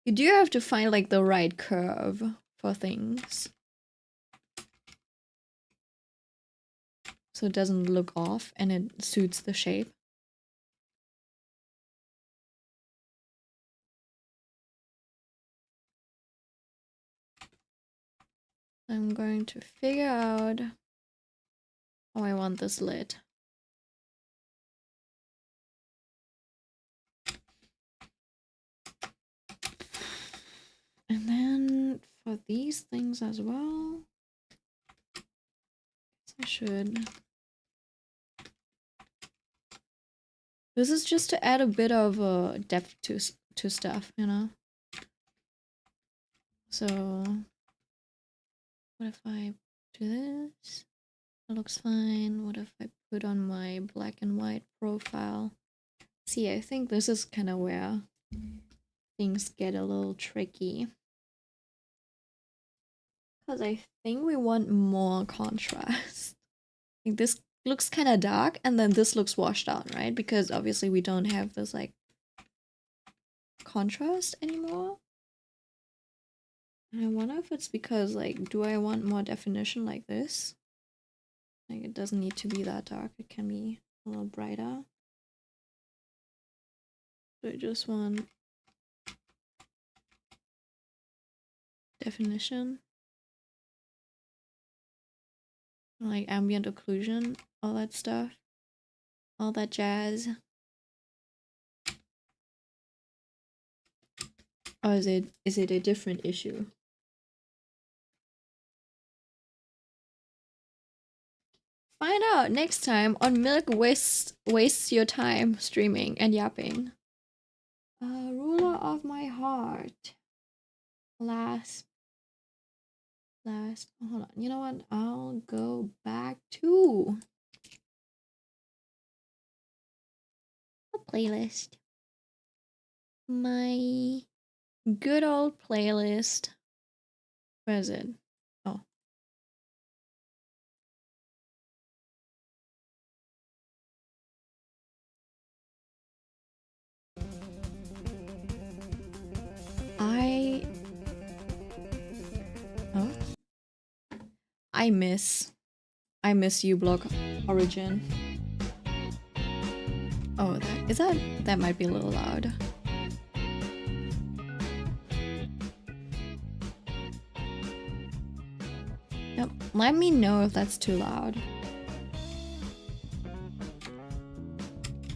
You do have to find like the right curve for things, so it doesn't look off and it suits the shape. I'm going to figure out how I want this lit. And then for these things as well, I should. This is just to add a bit of depth to stuff, you know? So, what if I do this? That looks fine. What if I put on my black and white profile? See, I think this is kind of where things get a little tricky. Because I think we want more contrast. Like this looks kind of dark and then this looks washed out, right? Because obviously we don't have this like contrast anymore. And I wonder if it's because like, do I want more definition like this? Like it doesn't need to be that dark, it can be a little brighter. So I just want definition. Like ambient occlusion, all that stuff. All that jazz. Or is it a different issue? Find out next time on Milk Wastes Your Time streaming and yapping. Ruler of my heart. Last. Hold on. You know what? I'll go back to a playlist. My good old playlist. Where is it? Oh. I miss uBlock Origin. Oh, that might be a little loud. Yep, let me know if that's too loud.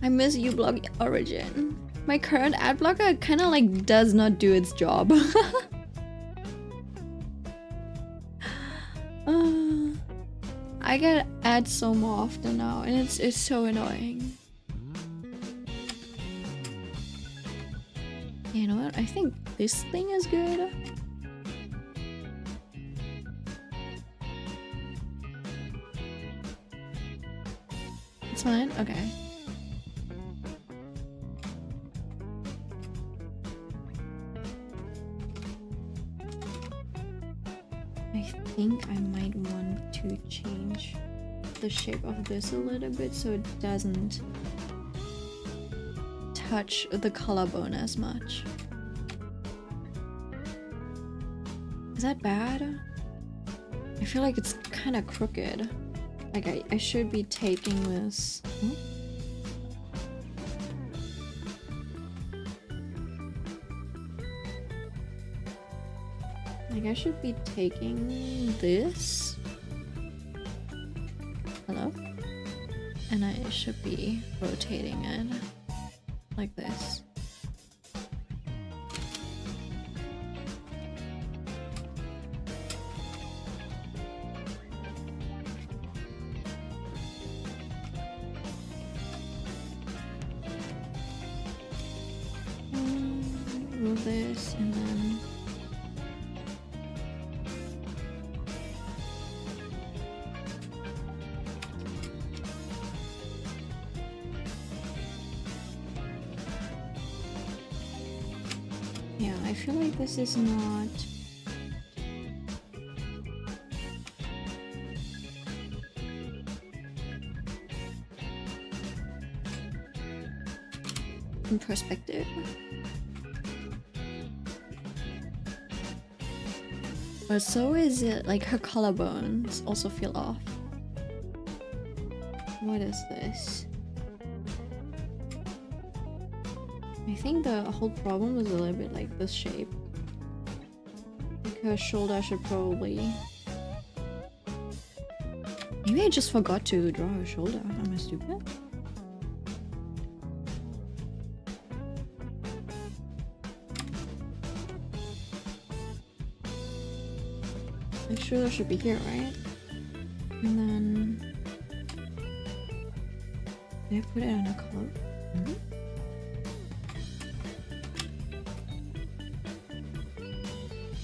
I miss uBlock Origin. My current ad blocker kind of like does not do its job. I get ads so more often now, and it's so annoying. You know what? I think this thing is good. It's fine? Okay. I think I might want to change the shape of this a little bit so it doesn't touch the collarbone as much. Is that bad? I feel like it's kind of crooked. Like I should be taking this. Like I should be taking this. Hello? And I should be rotating it like this. Move this and then yeah, I feel like this is not in perspective. But so is it like her collarbones also feel off. What is this? I think the whole problem is a little bit like this shape. Like her shoulder should probably... Maybe I just forgot to draw her shoulder. Am I stupid? My shoulder should be here, right? And then did I put it on a color?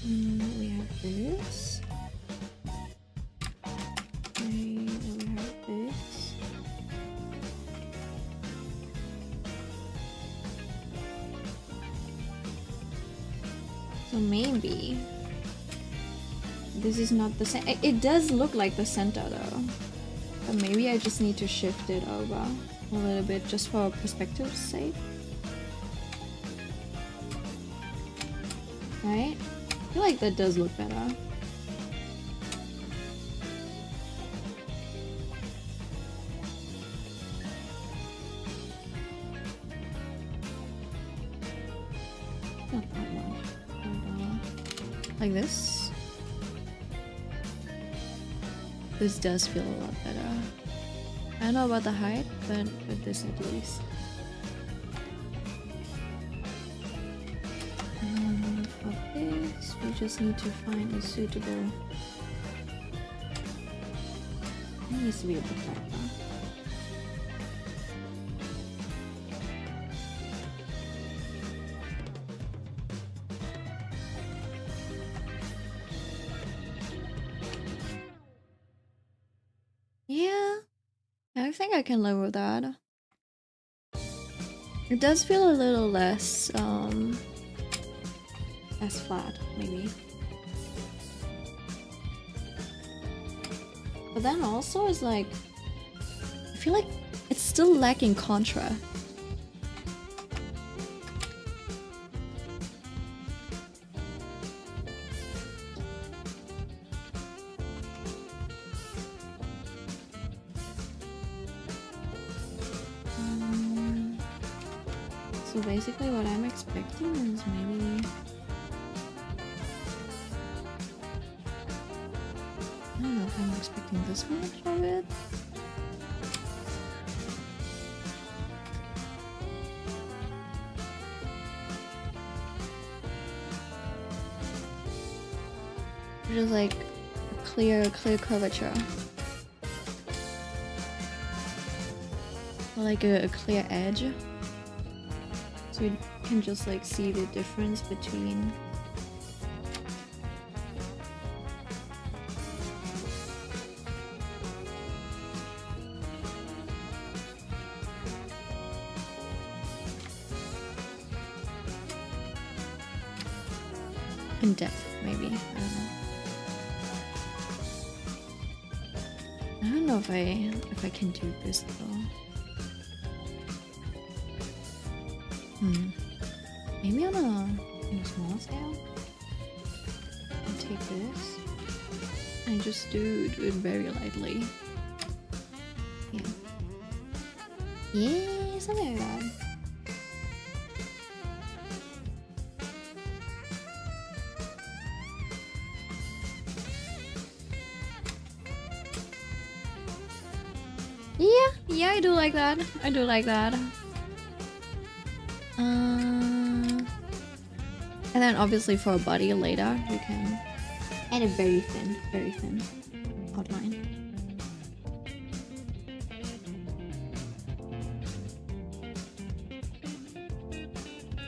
We have this. Okay, then we have this. So maybe this is not the center. It does look like the center though. But maybe I just need to shift it over a little bit just for perspective's sake. Right? I feel like that does look better. Not that much. Like this. This does feel a lot better. I don't know about the height, but with this at least. For this, we just need to find a suitable. It needs to be a bit better. Yeah, I think I can live with that. It does feel a little less flat, maybe. But then also it's like, I feel like it's still lacking contrast. So basically what I'm expecting is maybe, I don't know if I'm expecting this much of it. Just like a clear curvature. Or like a clear edge. So you can just like see the difference between in depth, maybe. I don't know if I can do this though. Maybe on a small scale. I'll take this and just do it very lightly. Yeah. Yeah, something like that. Yeah, I do like that. I do like that. And then obviously for a body later, we can add a very thin outline.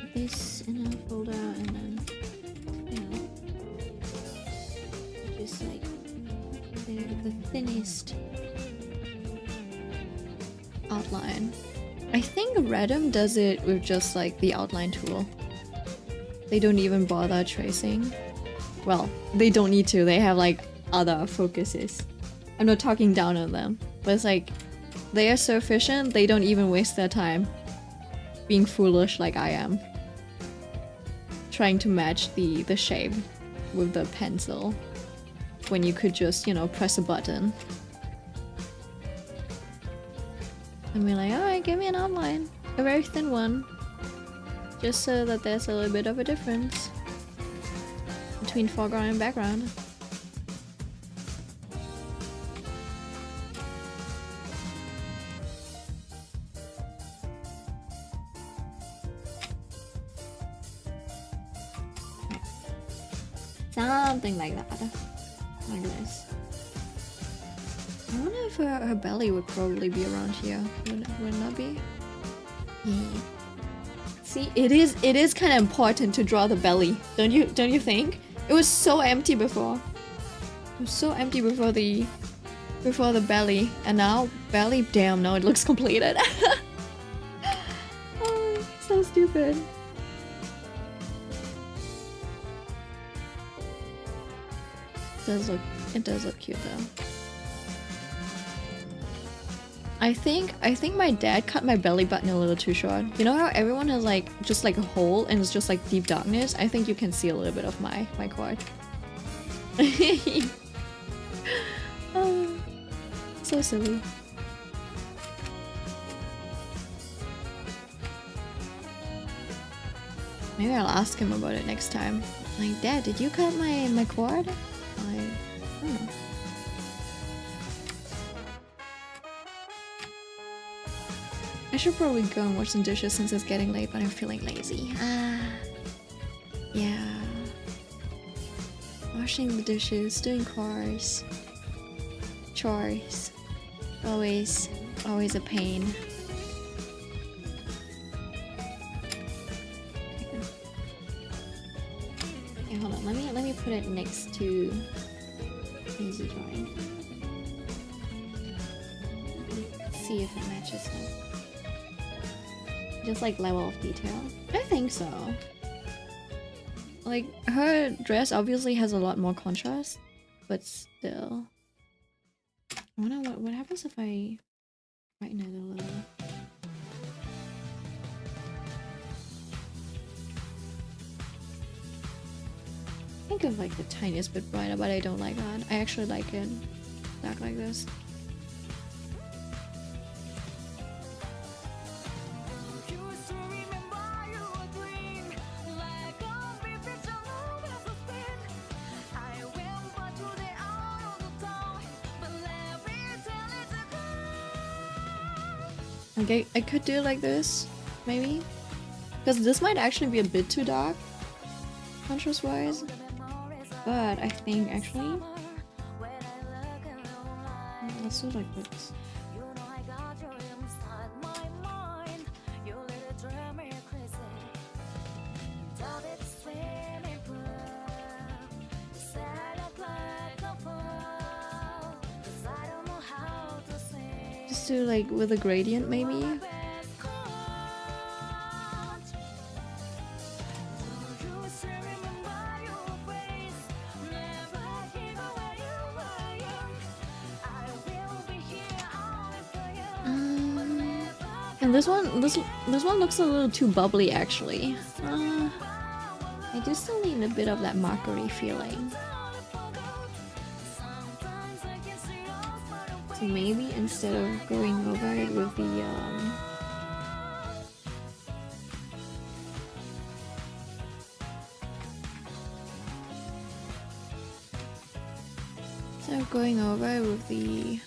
Put this in a folder and then, you know, just like the thinnest outline. I think Redum does it with just like the outline tool. They don't even bother tracing. Well, they don't need to. They have like other focuses. I'm not talking down on them, but it's like they are so efficient, they don't even waste their time being foolish like I am. Trying to match the shape with the pencil when you could just, you know, press a button. And be like, alright, give me an outline. A very thin one. Just so that there's a little bit of a difference between foreground and background. Something like that. Like this. I wonder if her belly would probably be around here. Would it not be? Yeah. See, it is kind of important to draw the belly, don't you think? It was so empty before. It was so empty before the belly, and now belly. Damn, now it looks completed. Oh, so stupid. It does look cute though. I think my dad cut my belly button a little too short. You know how everyone has like just like a hole and it's just like deep darkness? I think you can see a little bit of my quad. Oh, so silly. Maybe I'll ask him about it next time. Like, Dad, did you cut my quad? I don't know. I should probably go and wash some dishes since it's getting late, but I'm feeling lazy. Yeah. Washing the dishes, doing chores. Always a pain. Okay, hold on. Let me put it next to easy drawing. Let's see if it matches them. Just like level of detail. I think so. Like her dress obviously has a lot more contrast, but still. I wonder what happens if I brighten it a little. Think of like the tiniest bit brighter, but I don't like that. I actually like it dark like this. Okay, I could do it like this, maybe? Because this might actually be a bit too dark, contrast-wise. But I think actually... let's do it like this. Just do like with a gradient maybe? And this one looks a little too bubbly actually. I do still need a bit of that markery feeling. So maybe instead of going over it with the instead of going over it with the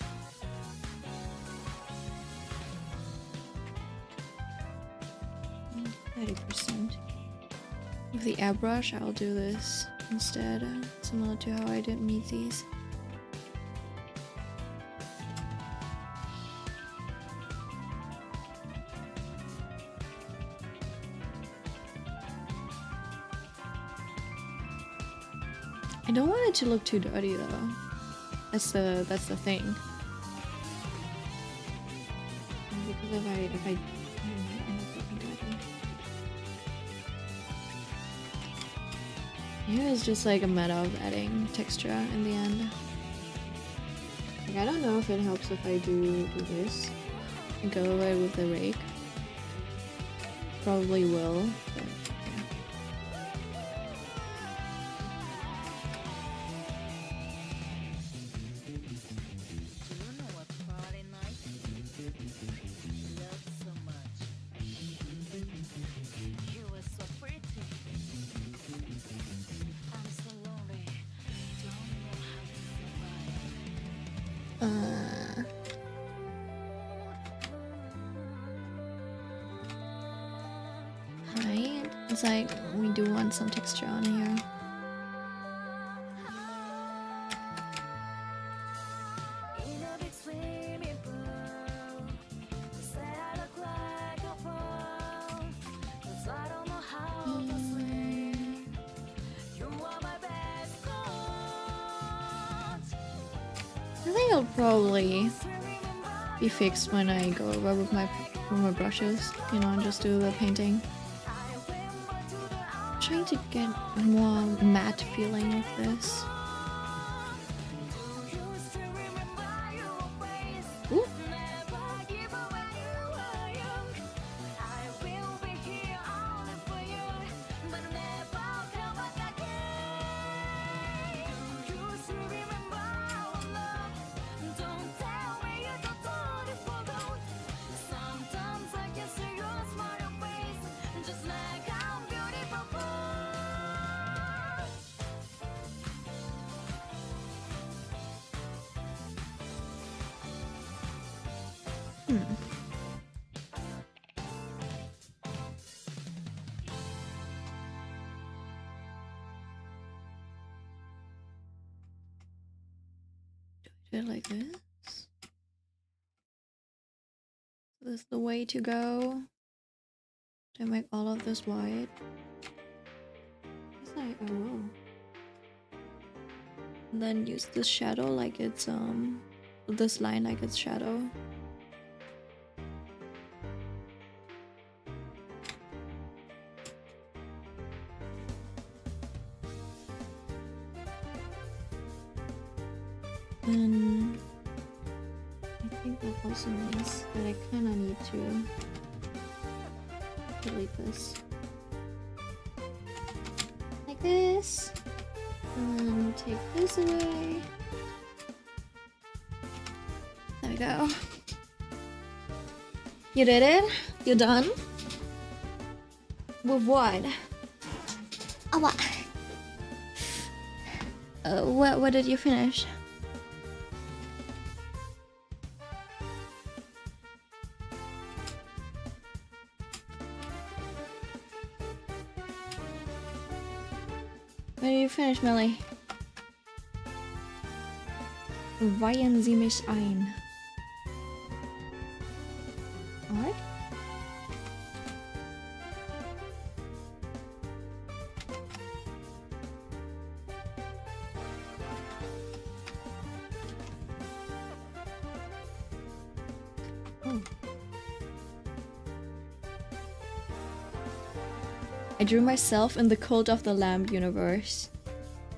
30%. With the airbrush, I'll do this instead, similar to how I did meet these. I don't want it to look too dirty though. That's the thing. Because if I end up looking dirty. Maybe it's just like a matter of adding texture in the end. Like, I don't know if it helps if I do this and go over it with the rake. Probably will, but yeah. Right? It's like we do want some texture on here. I think it'll probably be fixed when I go over with my brushes, you know, and just do the painting. I'm trying to get a more matte feeling of this. Ooh. Do it like this. This is the way to go. To make all of this white. It's like, oh. And then use this shadow like it's this line like it's shadow. And I think that also means that I kind of need to delete this. Like this. And then take this away. There we go. You did it? You're done? With what? Oh, what? What did you finish? When did you finish, Millie? Weihen Sie mich ein. Alright. Oh. I drew myself in the Cult of the Lamb universe.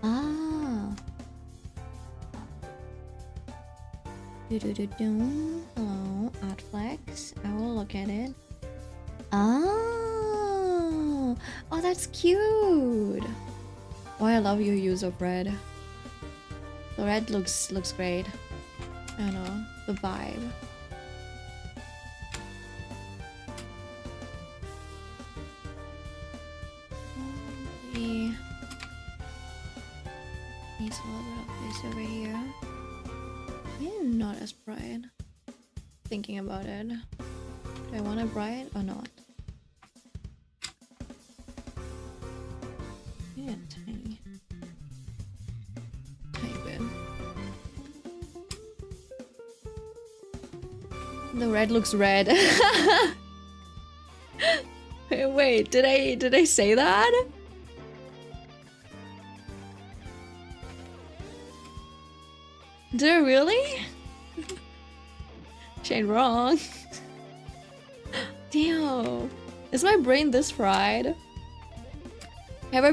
Ah. Hello, Artflex. I will look at it. Oh, oh, that's cute. Oh, I love your use of red. The red looks great. I don't know, the vibe. Needs a little bit of this over here. Yeah, not as bright. Thinking about it. Do I want it bright or not? Yeah, tiny. Tiny bit. The red looks red. Wait, did I say that? Did I really? She ain't wrong. Damn. Is my brain this fried? Have I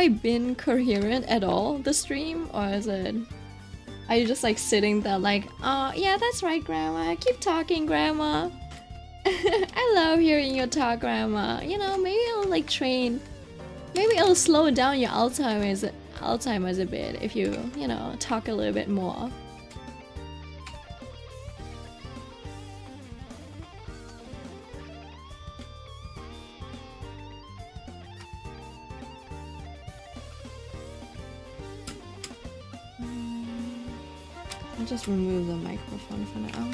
been coherent at all this stream? Or is it... Are you just like sitting there like, oh yeah, that's right, Grandma. Keep talking, Grandma. I love hearing you talk, Grandma. You know, maybe it'll like train... Maybe it'll slow down your Alzheimer's a bit if you know, talk a little bit more. I'll just remove the microphone for now.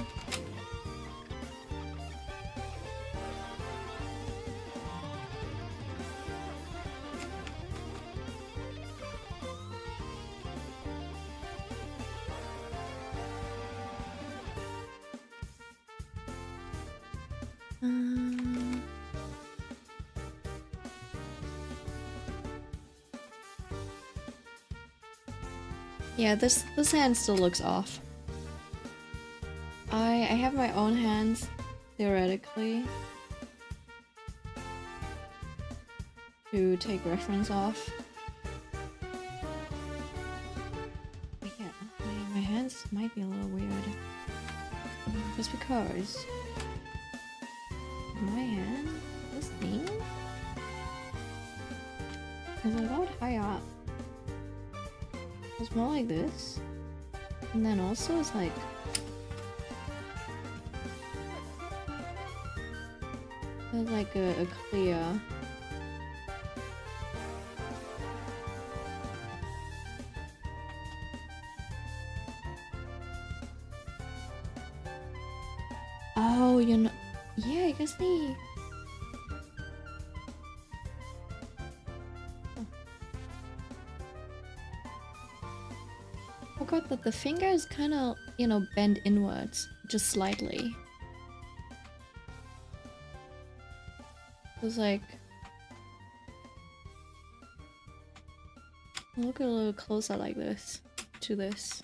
Yeah, this hand still looks off. I have my own hands, theoretically, to take reference off. But yeah, my hands might be a little weird. Just because my hand, this thing, is a lot higher up. It's more like this. And then also it's like there's like a clear oh, you know, yeah, I guess they forgot that the finger is kind of, you know, bent inwards just slightly. It's like, look a little closer like this to this.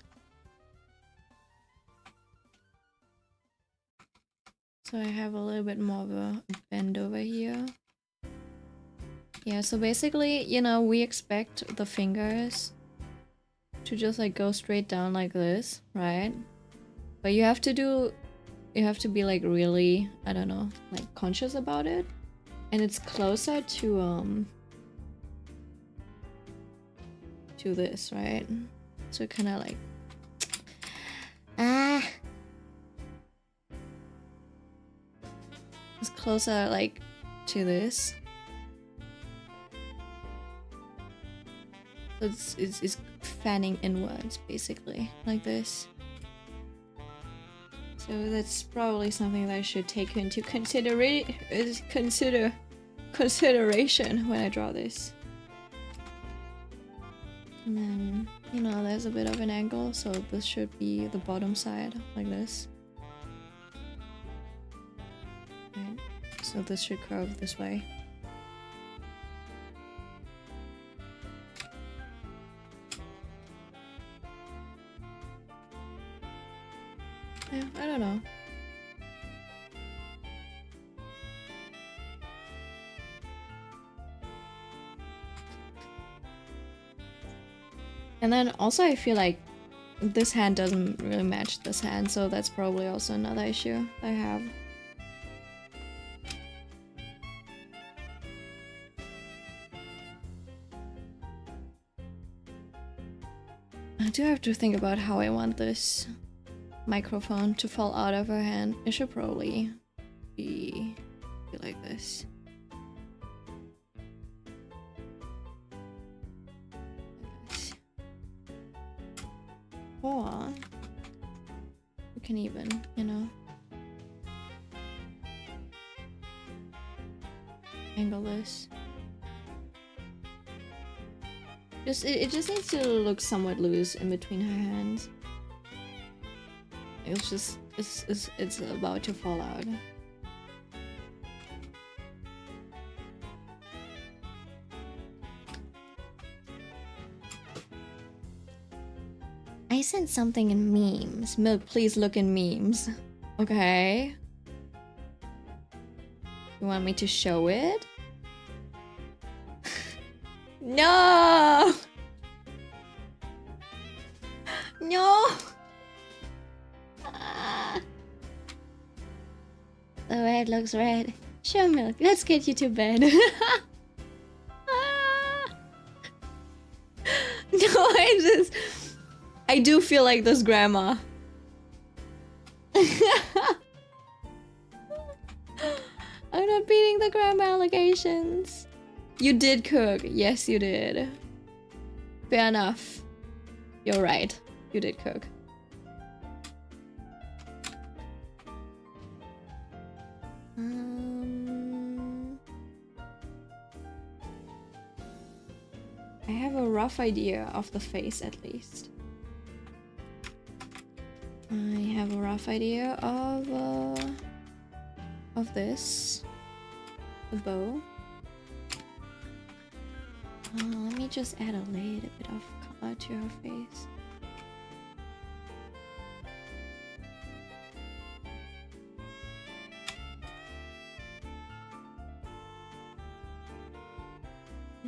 So I have a little bit more of a bend over here. Yeah, so basically, you know, we expect the fingers to just like go straight down like this, right? But you have to be like really, I don't know, like conscious about it. And it's closer to this, right? So kind of like it's closer like to this. So it's fanning inwards basically like this. So that's probably something that I should take into consideration when I draw this. And then, you know, there's a bit of an angle, so this should be the bottom side, like this. Right. So this should curve this way. Yeah, I don't know. And then also I feel like this hand doesn't really match this hand, so that's probably also another issue I have. I do have to think about how I want this microphone to fall out of her hand. It should probably be like this. Or we can even, you know, angle this. It just needs to look somewhat loose in between her hands. It's about to fall out. I sent something in memes. Milk, please look in memes. Okay. You want me to show it? No! No! The red looks red. Sure, Milk, let's get you to bed. No, I do feel like this grandma. I'm not beating the grandma allegations. You did cook. Yes, you did. Fair enough. You're right. You did cook. I have a rough idea of the face at least. I have a rough idea of this. The bow. Let me just add a little bit of color to her face.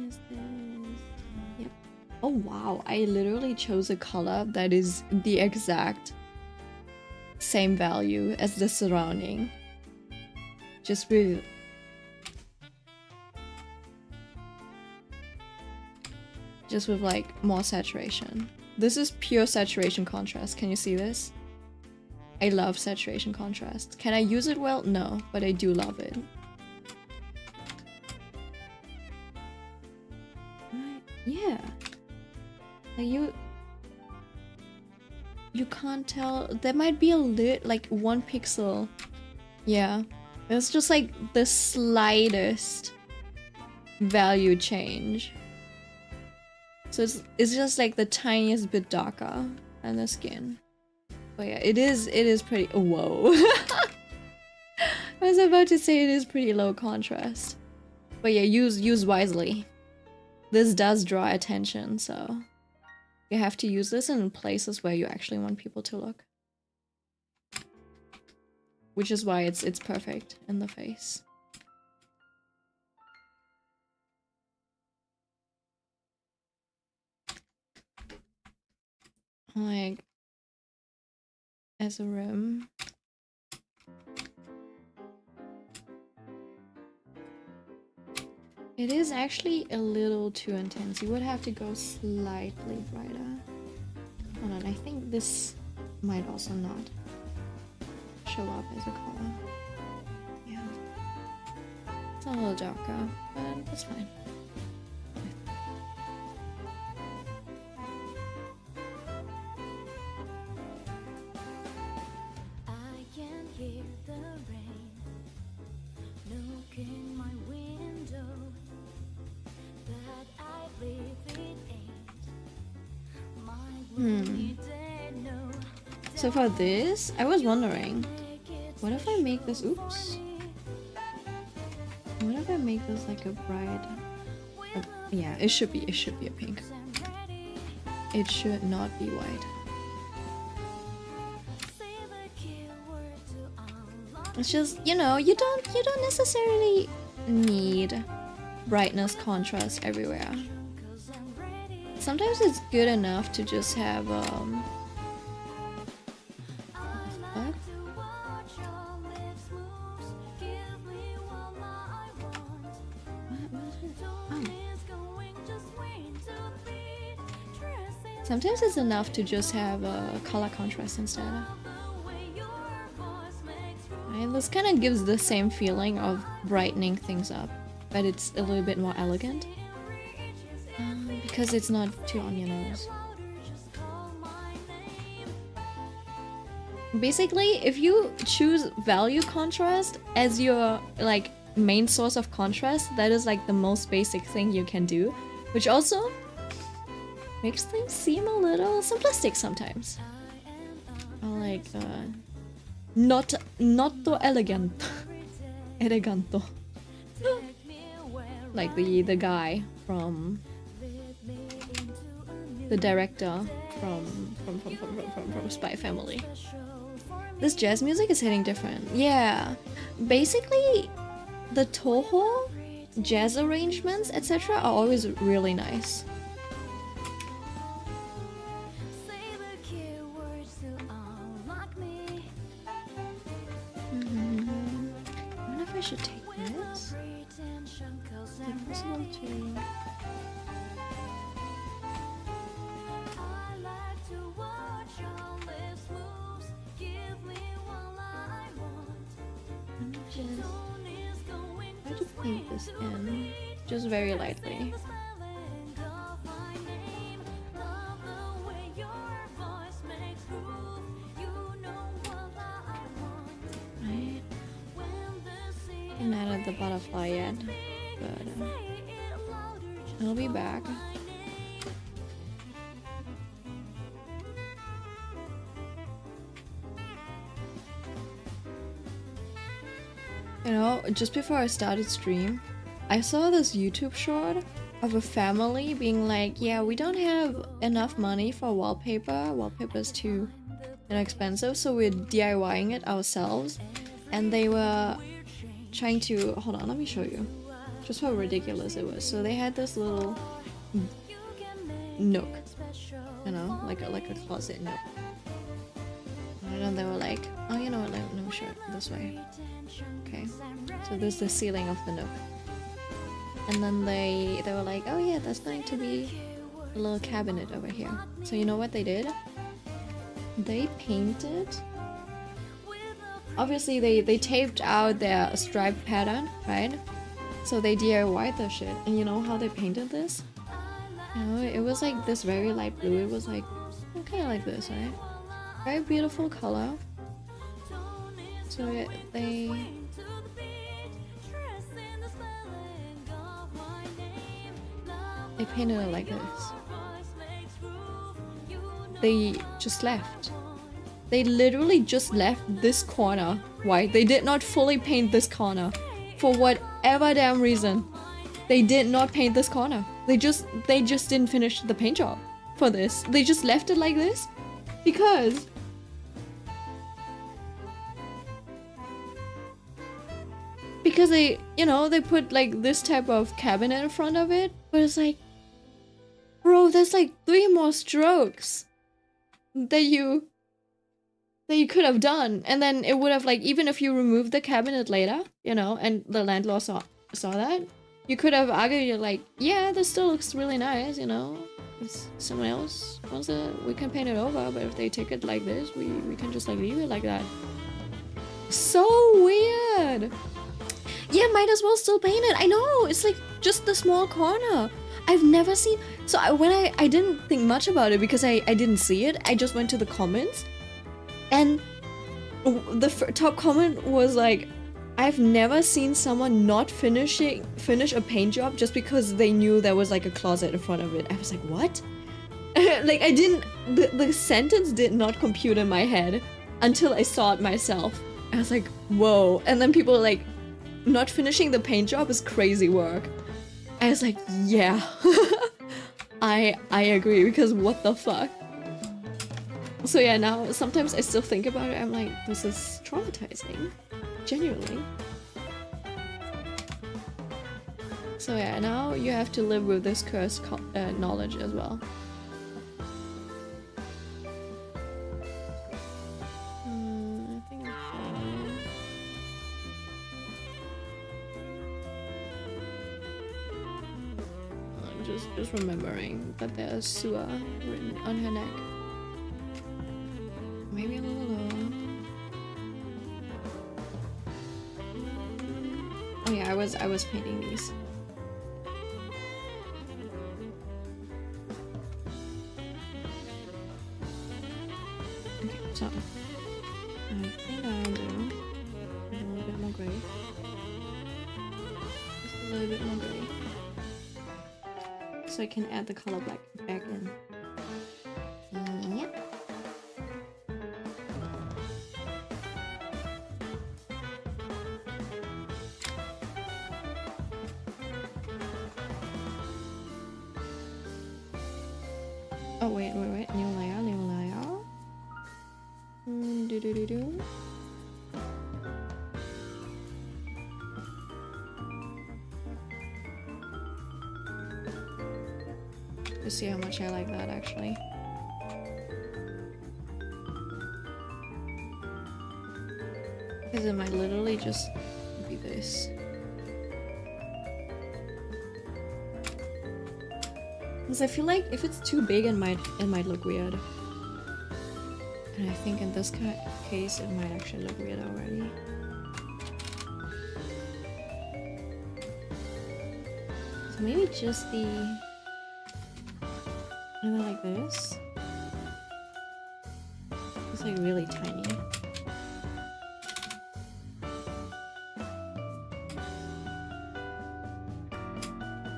is this? Yep. Oh wow, I literally chose a color that is the exact same value as the surrounding. Just with like more saturation. This is pure saturation contrast. Can you see this? I love saturation contrast. Can I use it well? No, but I do love it. Right. Yeah. Like you can't tell. There might be a like 1 pixel. Yeah. It's just like the slightest value change. So it's just like the tiniest bit darker on the skin. But yeah, it is pretty. Oh, whoa. I was about to say it is pretty low contrast. But yeah, use wisely. This does draw attention, so you have to use this in places where you actually want people to look. Which is why it's perfect in the face. Like as a rim. It is actually a little too intense. You would have to go slightly brighter. Hold on, I think this might also not show up as a color. Yeah. It's a little darker, but that's fine. I can hear the rain knocking my window, but I believe it ain't my no. So for this, I was wondering, what if I make this, oops. What if I make this like a bright, yeah, it should be a pink. It should not be white. It's just, you know, you don't necessarily need brightness contrast everywhere. Sometimes it's good enough to just have sometimes it's enough to just have a color contrast instead. Right? This kind of gives the same feeling of brightening things up, but it's a little bit more elegant. Because it's not too on your nose. Basically, if you choose value contrast as your like main source of contrast, that is like the most basic thing you can do, which also makes things seem a little simplistic sometimes. Or like not too elegant. Eleganto. Like the guy from the director from Spy Family. This jazz music is hitting different. Yeah, basically the Toho jazz arrangements, etc. are always really nice. I wonder if I should take this. Is it possible to... Try to paint this in, just very lightly. Right. I'm not at the butterfly yet, but I'll be back. You know, just before I started stream, I saw this YouTube short of a family being like, yeah, we don't have enough money for wallpaper. Wallpaper's too expensive, so we're DIYing it ourselves. And they were trying to, hold on, let me show you. just how ridiculous it was. So they had this little nook, you know, like a closet nook. And then they were like, oh, you know what, let me show it this way. Okay, so this is the ceiling of the nook. And then they were like, oh yeah, that's going to be a little cabinet over here. So you know what they did? They painted. Obviously they taped out their striped pattern, right? So they DIY'd the shit. And you know how they painted this? You know, it was like this very light blue. It was like kind of like this, right? Very beautiful color. So they painted it like this. They just left. They literally just left this corner white. They did not fully paint this corner. For whatever damn reason. They did not paint this corner. They just didn't finish the paint job for this. They just left it like this. Because they, you know, they put like this type of cabinet in front of it. But it's like, bro, there's like 3 more strokes that you could have done, and then it would have, like, even if you removed the cabinet later, you know, and the landlord saw that, you could have argued, you're like, yeah, this still looks really nice, you know, if someone else wants it, we can paint it over, but if they take it like this, we can just like leave it like that. So weird. Yeah, might as well still paint it. I know, it's like just the small corner. I've never seen, so when I didn't think much about it because I didn't see it. I just went to the comments, and the top comment was like, I've never seen someone not finish a paint job just because they knew there was like a closet in front of it. I was like, what? Like, I didn't, the sentence did not compute in my head until I saw it myself. I was like, whoa. And then people were like, not finishing the paint job is crazy work. I was like, yeah. I agree, because what the fuck? So yeah, now sometimes I still think about it. I'm like, this is traumatizing. Genuinely. So yeah, now you have to live with this cursed knowledge as well. I think I'm fine. Just remembering that there's Sua written on her neck. Maybe a little lower. Oh yeah, I was painting these. Okay, so I think I'll do a little bit more gray. Just a little bit more gray. So I can add the color black back in. Yep. Oh wait, new layer. Do. To see how much I like that, actually. Because it might literally just be this. Because I feel like if it's too big, it might look weird. And I think in this case, it might actually look weird already. So maybe just the... either like this. It's like really tiny.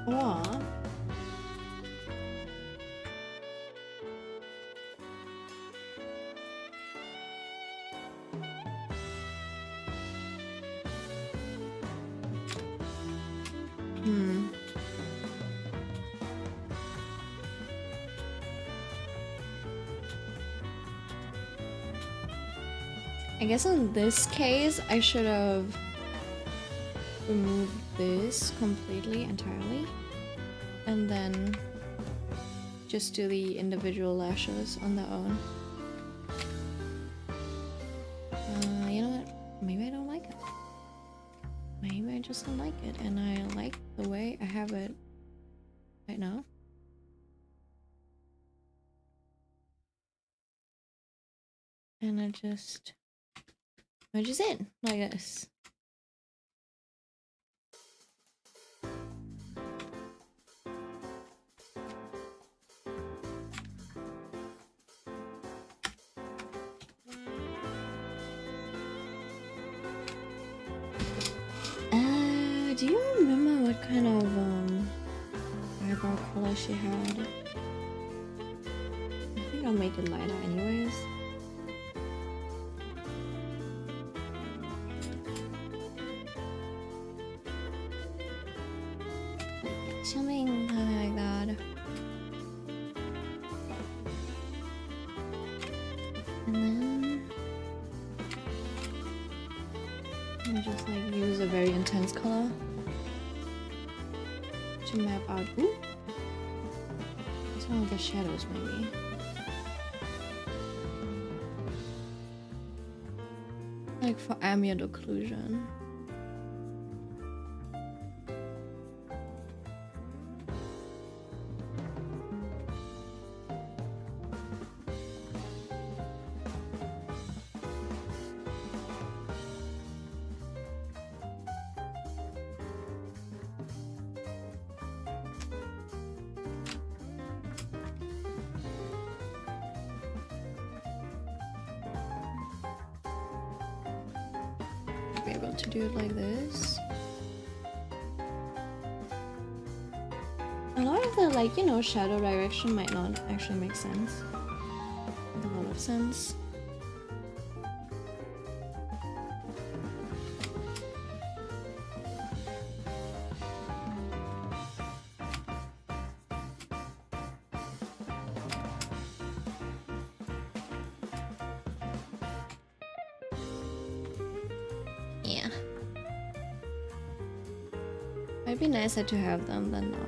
Or I guess in this case, I should have remove this completely, entirely, and then just do the individual lashes on their own. You know what? Maybe I don't like it. Maybe I just don't like it, and I like the way I have it right now. And I just merges in like this. Do you remember what kind of eyebrow color she had? I think I'll make it lighter anyways. Something like that. And then I just like use a very intense color to map out. Ooh, some of the shadows maybe. Like for ambient occlusion. Be able to do it like this. A lot of the, like, you know, shadow direction might not actually make sense. A lot of sense. Yeah. Might be nicer to have them than not.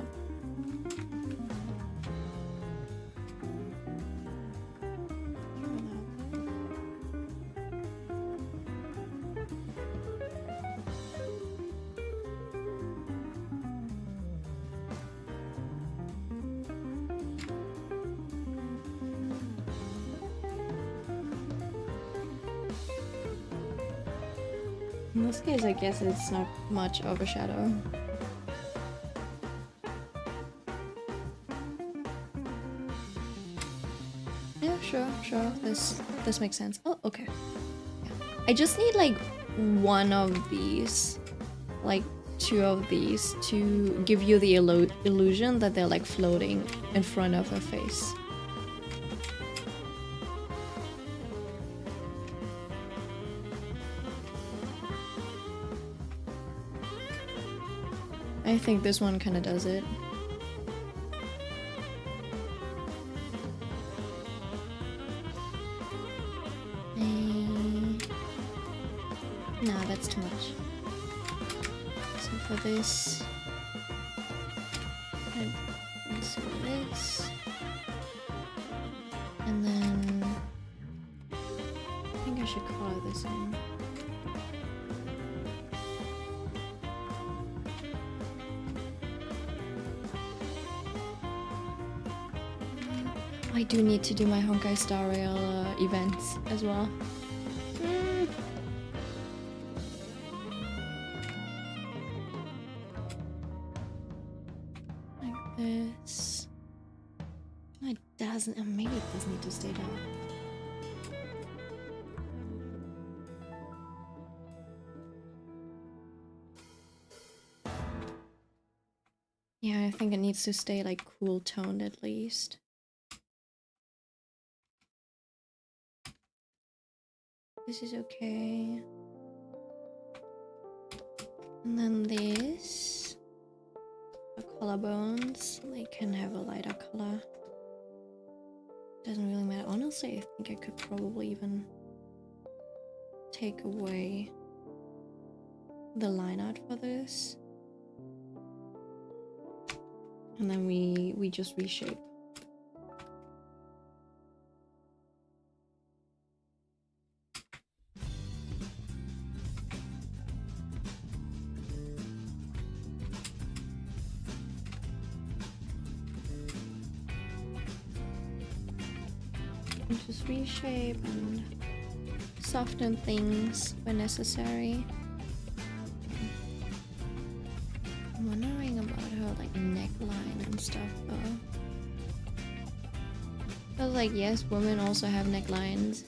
In this case, I guess it's not much of a shadow. Yeah, sure. This makes sense. Oh, okay. Yeah. I just need like one of these, like two of these, to give you the illusion that they're like floating in front of her face. I think this one kind of does it. No, that's too much. So for this, let's do this, and then I think I should color this in. I do need to do my Honkai Star Rail events as well. Like this. No, it doesn't. Maybe it does need to stay down. Yeah, I think it needs to stay like cool toned at least. This is okay. And then this, the collarbones, they can have a lighter color. Doesn't really matter. Honestly, I think I could probably even take away the line art for this. And then we just reshape. And just reshape and soften things when necessary. I'm wondering about her like neckline and stuff though. I was like, yes, women also have necklines.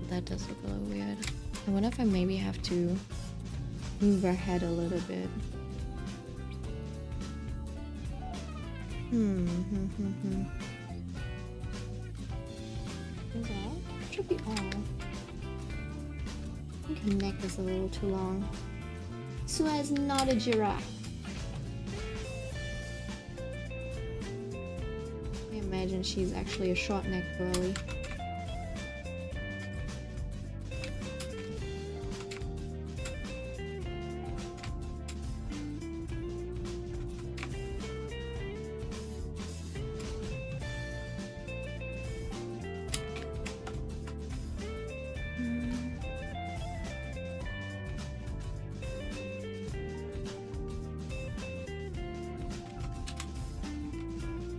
That does look a little weird. I wonder if I maybe have to move her head a little bit. Is all? Should be all. I think her neck is a little too long. Sua is not a giraffe. I imagine she's actually a short neck girly.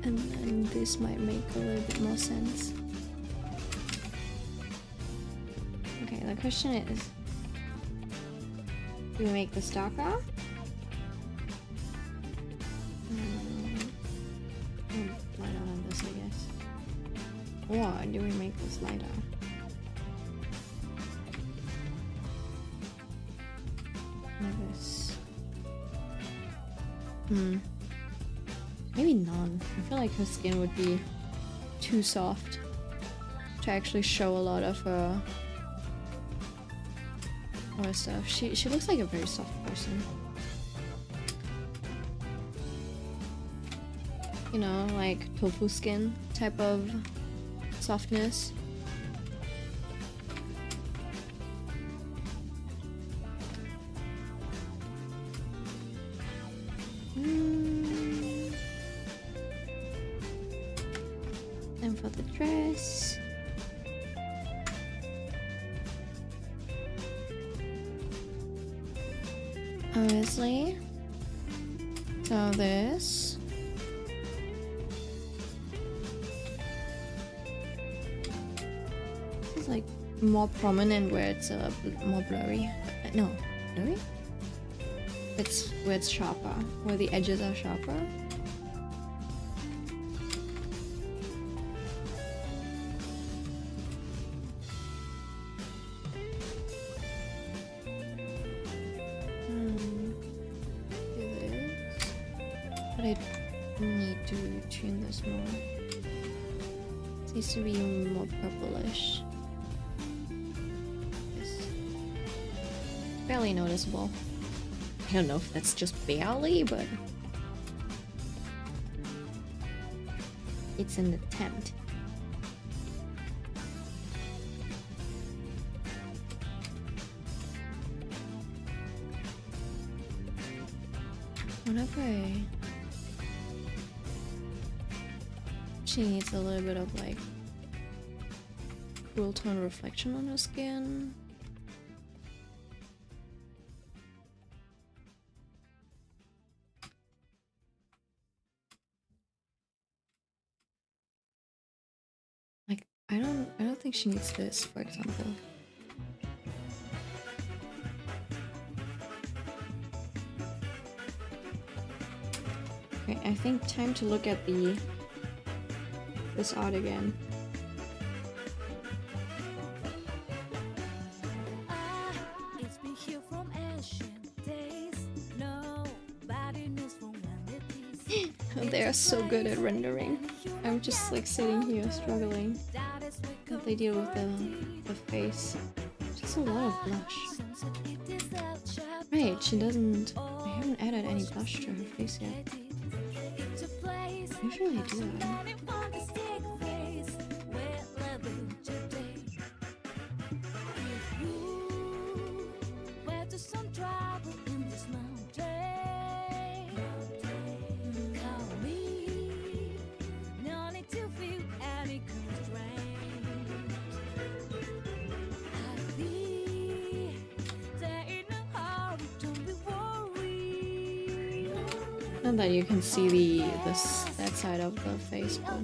And then this might make a little bit more sense. Okay, the question is, do we make this darker? Lighter than this, I guess. Or do we make this lighter? Like this. Maybe none. I feel like her skin would be too soft to actually show a lot of her stuff. She looks like a very soft person. You know, like tofu skin type of softness. And for the dress, obviously, so this. This is like more prominent where it's more blurry. No, blurry? It's where it's sharper, where the edges are sharper. But I need to tune this more. It needs to be more purplish. Yes. Barely noticeable. I don't know if that's just barely, but it's an attempt. Whenever she needs a little bit of like cool tone reflection on her skin. Like I don't think she needs this, for example. Okay, I think time to look at this art again. It's been here from ancient days. Nobody knows from when it is. They are so good at rendering. I'm just like sitting here struggling. But they deal with the face. Just That's a lot of blush. Right, she doesn't... I haven't added any blush to her face yet. Usually I do that. Not that you can see that side of the face, but...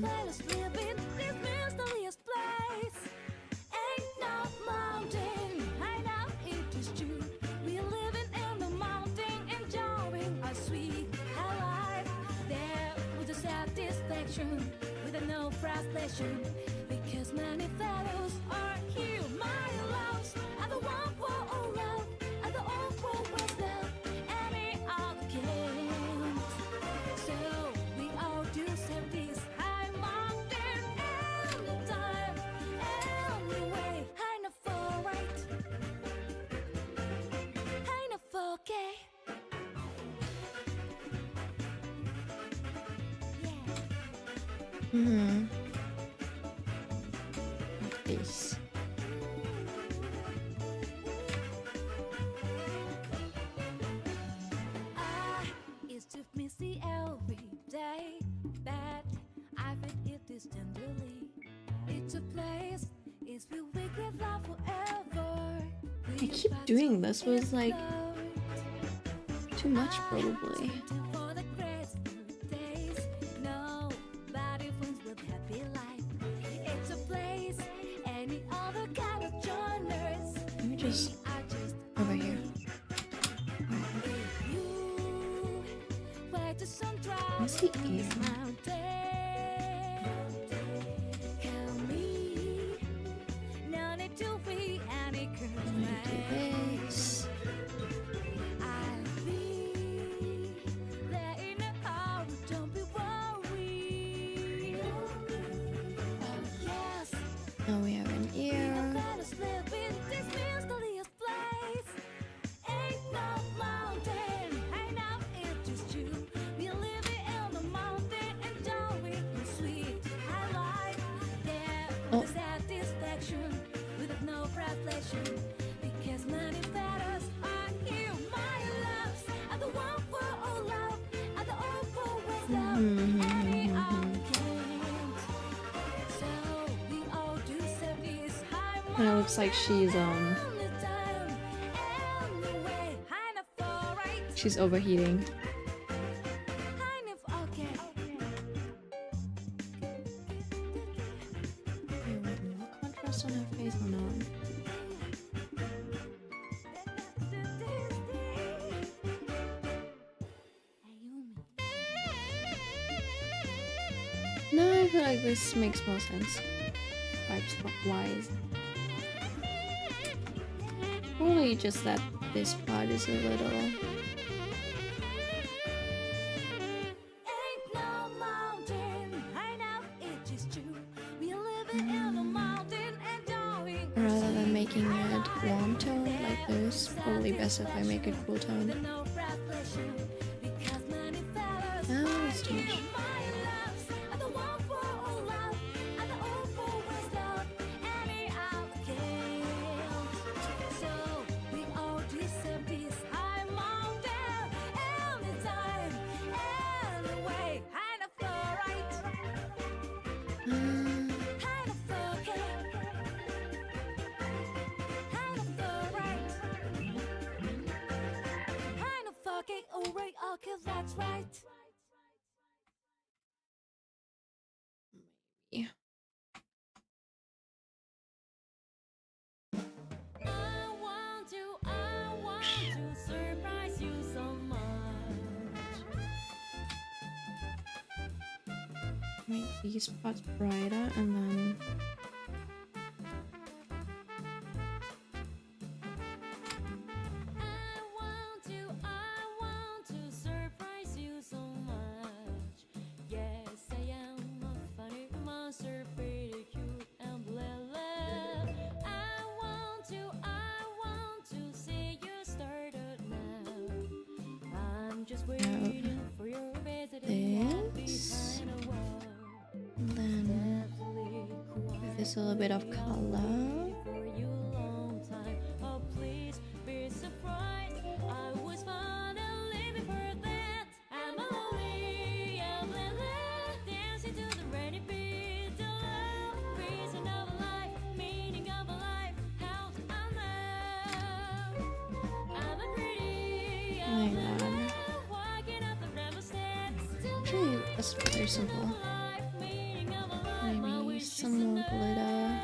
Because many fellows are here, my loves are the one for all love, are the all for what's love, any other can't. So we all do serve this high mountain and time, anyway, I know for right, I know for okay. Face. It's to miss the every day that I feel it is tenderly. It's a place, it's filled with great love forever. I keep doing this was like too much probably. Let me just over here. Where's the ear? This. Now we have an ear. Oh. Because many fellows are here, my loves are the one for all love, are the all for what's love, any other can't. So we all do serve this high And it looks like she's overheating. Okay, wait, more contrast on her face or not? No, I feel like this makes more sense. Vibes wise. Probably just that this part is a little. Rather than making it warm tone like this, probably best if I make it cool tone. Oh, it's too much. Okay, that's right. Yeah. I want to surprise you so much. Make these parts brighter and then. I want to surprise you so much. Yes, I am a funny monster, pretty cute and bleh. I want to Just a little bit of color. Oh my god. Actually, that's very simple. Maybe some more glitter.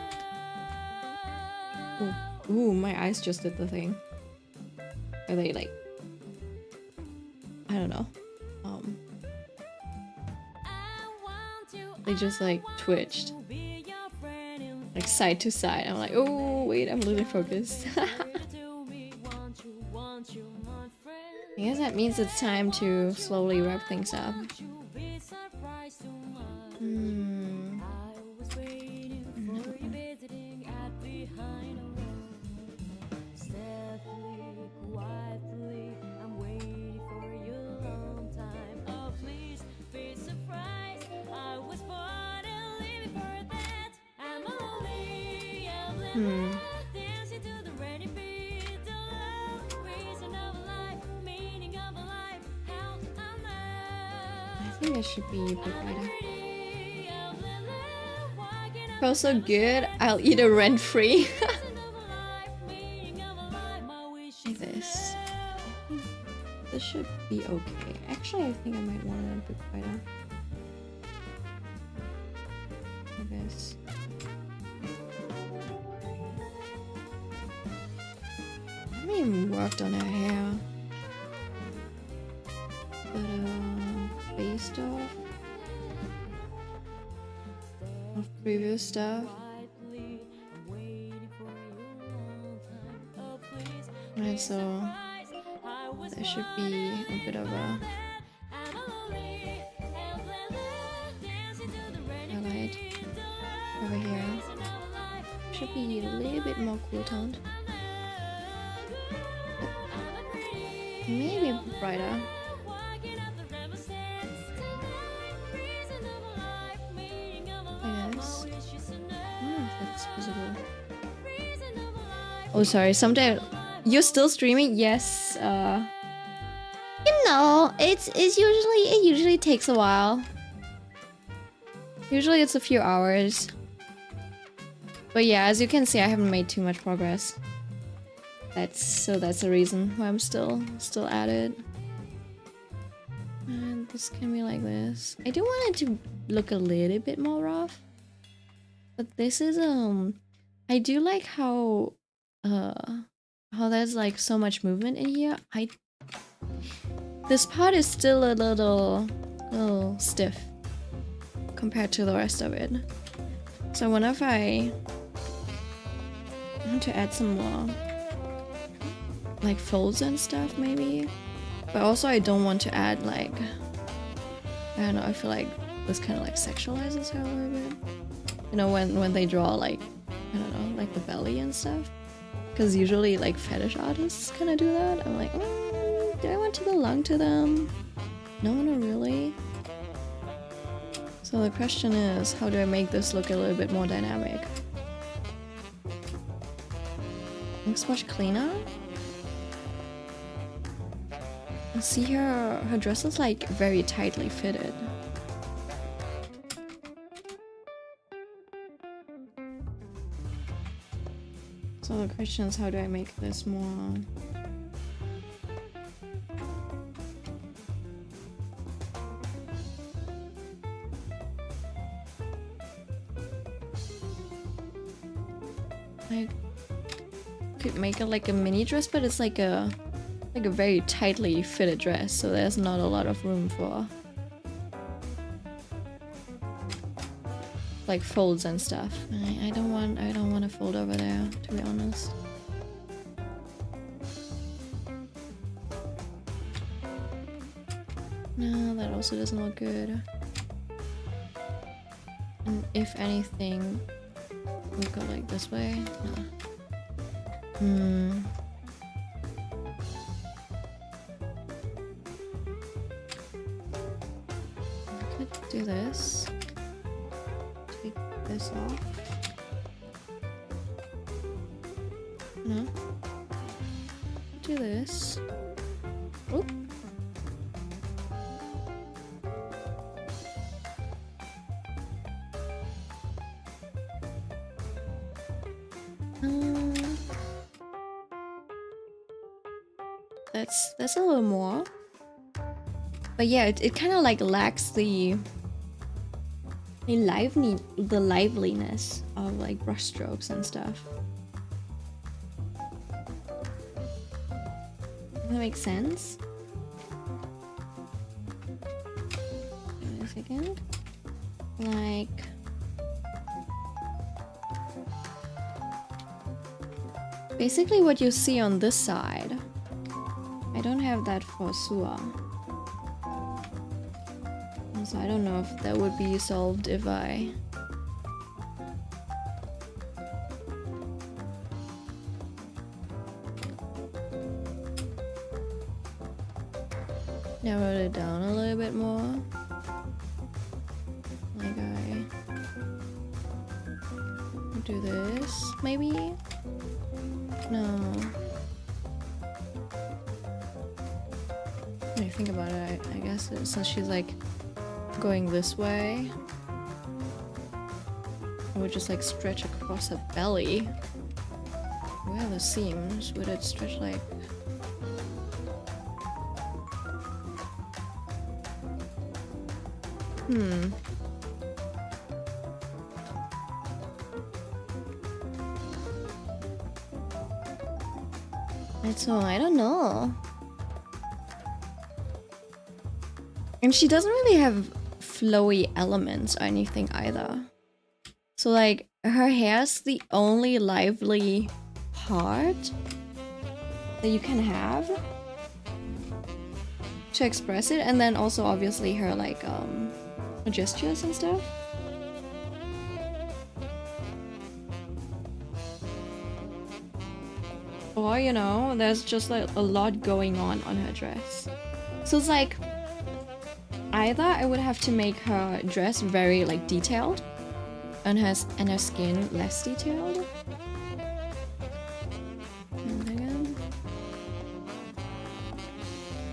Ooh, my eyes just did the thing. Are they like... I don't know. They just like twitched. Like side to side. I'm like, oh wait, I'm losing focus. I guess that means it's time to slowly wrap things up. I think it should be a bit brighter. Feels so good, I'll eat a rent-free. Like this. This should be okay. Actually, I think I might want it a bit brighter. Like this. I haven't even worked on her hair. But based of previous stuff. Right, so there should be a bit of a highlight over here. Should be a little bit more cool toned. Maybe a bit brighter. Oh, sorry. Someday you're still streaming? Yes. You know, it usually takes a while. Usually it's a few hours. But yeah, as you can see, I haven't made too much progress. That's the reason why I'm still at it. And this can be like this. I do want it to look a little bit more rough. But this is I do like how there's like so much movement in here. This part is still a little stiff compared to the rest of it. So I wonder if I want to add some more like folds and stuff maybe. But also I don't want to add like, I don't know, I feel like this kind of like sexualizes her a little bit. You know, when they draw like, I don't know, like the belly and stuff. Because usually like fetish artists kind of do that. I'm like, do I want to belong to them? No, not really. So the question is, how do I make this look a little bit more dynamic? Looks much cleaner. And see her dress is like very tightly fitted. So the question is, how do I make this more... I could make it like a mini dress, but it's like a very tightly fitted dress, so there's not a lot of room for like folds and stuff. I don't want to fold over there, to be honest. No, that also doesn't look good. And if anything, we'll go like this way. No. I could do this. Take this off. do this. Oop. That's a little more. But yeah, it kind of like lacks the liveliness of like brush strokes and stuff. Does that make sense? Wait a second. Like basically what you see on this side. I don't have that for Sua. So I don't know if that would be solved if I... narrowed it down a little bit more. Like I... do this, maybe? No. When you think about it, I guess since she's like going this way, I would just like stretch across her belly. Where are the seams? Would it stretch like... So I don't know. And she doesn't really have flowy elements or anything either. So like her hair's the only lively part that you can have to express it, and then also obviously her like her gestures and stuff. Or you know, there's just like a lot going on her dress. So it's like either I would have to make her dress very like detailed and her skin less detailed.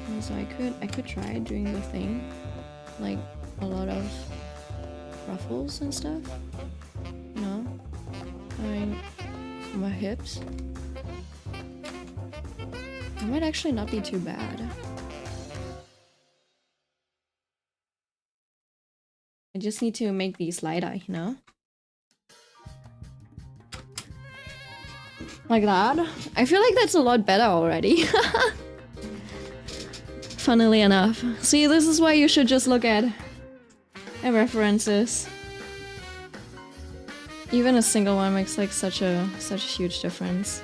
And so I could try doing the thing, like a lot of ruffles and stuff. You know, I mean, my hips. It might actually not be too bad. I just need to make these lighter, you know? Like that. I feel like that's a lot better already. Funnily enough. See, this is why you should just look at references. Even a single one makes like such a huge difference.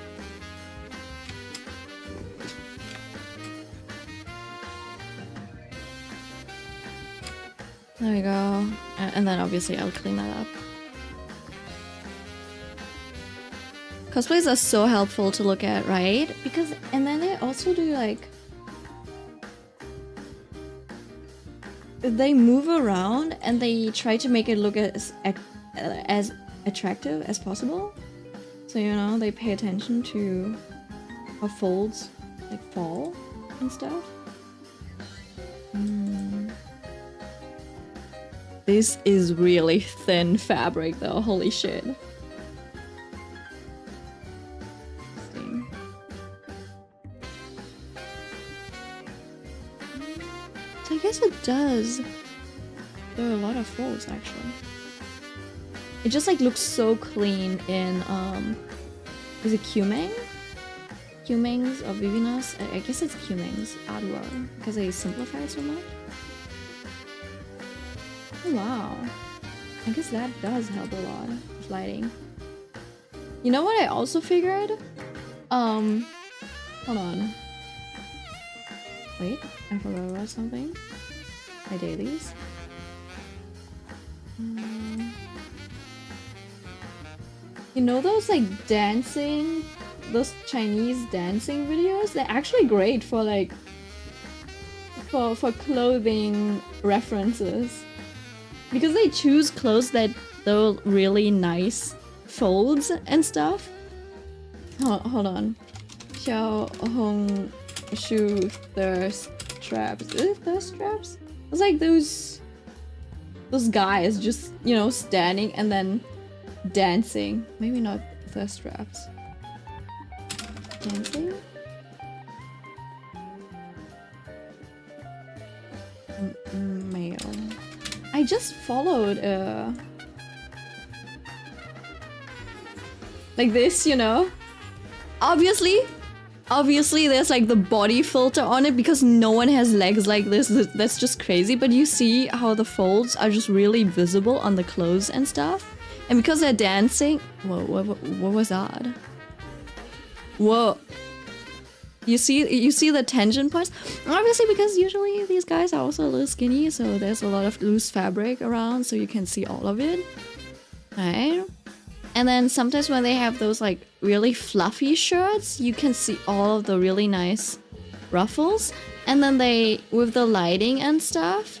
There we go. And then obviously I'll clean that up. Cosplays are so helpful to look at, right? Because, and then they also do like... they move around and they try to make it look as attractive as possible. So, you know, they pay attention to how folds like fall and stuff. This is really thin fabric though, holy shit. So I guess it does. There are a lot of folds actually. It just like looks so clean in is it Qmeng? Qmeng's or Vivinas? I guess it's Qmeng's artwork because they simplify it so much. Oh, wow. I guess that does help a lot with lighting. You know what I also figured? Hold on. Wait, I forgot about something. My dailies. You know those like dancing, those Chinese dancing videos? They're actually great for like for clothing references. Because they choose clothes that they're really nice folds and stuff. Hold on. Xiao Hong Shu thirst traps. Is it thirst traps? It's like those guys just, you know, standing and then dancing. Maybe not thirst traps. Dancing? Male. I just followed like this, you know? Obviously there's like the body filter on it because no one has legs like this. That's just crazy. But you see how the folds are just really visible on the clothes and stuff. And because they're dancing... Whoa, what was that? Whoa. You see the tension parts? Obviously because usually these guys are also a little skinny, so there's a lot of loose fabric around so you can see all of it. Right? And then sometimes when they have those like really fluffy shirts, you can see all of the really nice ruffles. And then they, with the lighting and stuff,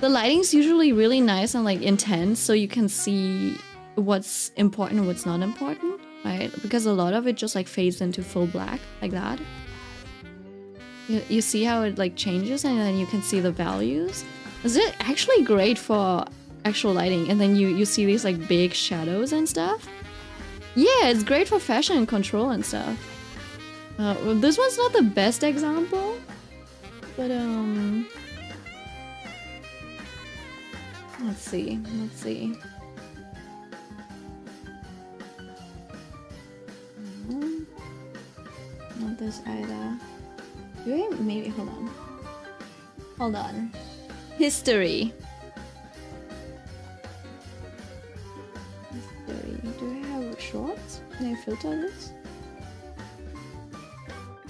the lighting's usually really nice and like intense, so you can see what's important and what's not important, right? Because a lot of it just like fades into full black, like that. You see how it like changes and then you can see the values. Is it actually great for actual lighting? And then you see these like big shadows and stuff. Yeah, it's great for fashion and control and stuff. This one's not the best example, but let's see. Not this either. Do I maybe hold on. History. Do I have shorts? Can I filter this?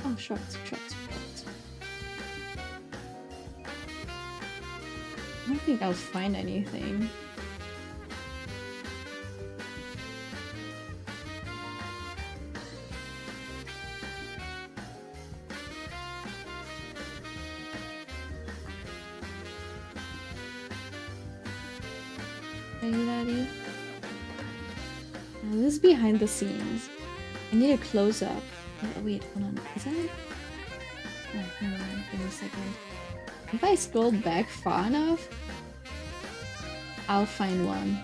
Oh, shorts. I don't think I'll find anything. Daddy. Now this is behind the scenes. I need a close up. Oh, wait, hold on. Is that it? Oh, never mind. Give me a second. If I scroll back far enough, I'll find one.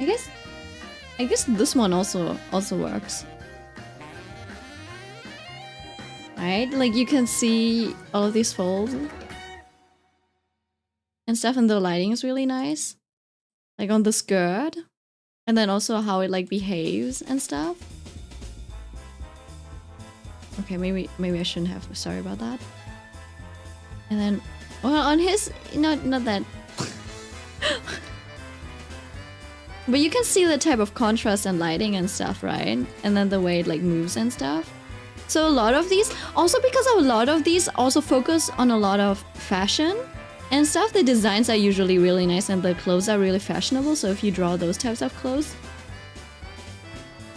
I guess this one also works. Right? Like you can see all of these folds and stuff, and the lighting is really nice. Like on the skirt. And then also how it like behaves and stuff. Okay, maybe I shouldn't have. Sorry about that. And then, well, on his, not that. But you can see the type of contrast and lighting and stuff, right? And then the way it like moves and stuff. So a lot of these, also because a lot of these also focus on a lot of fashion and stuff, the designs are usually really nice and the clothes are really fashionable. So if you draw those types of clothes,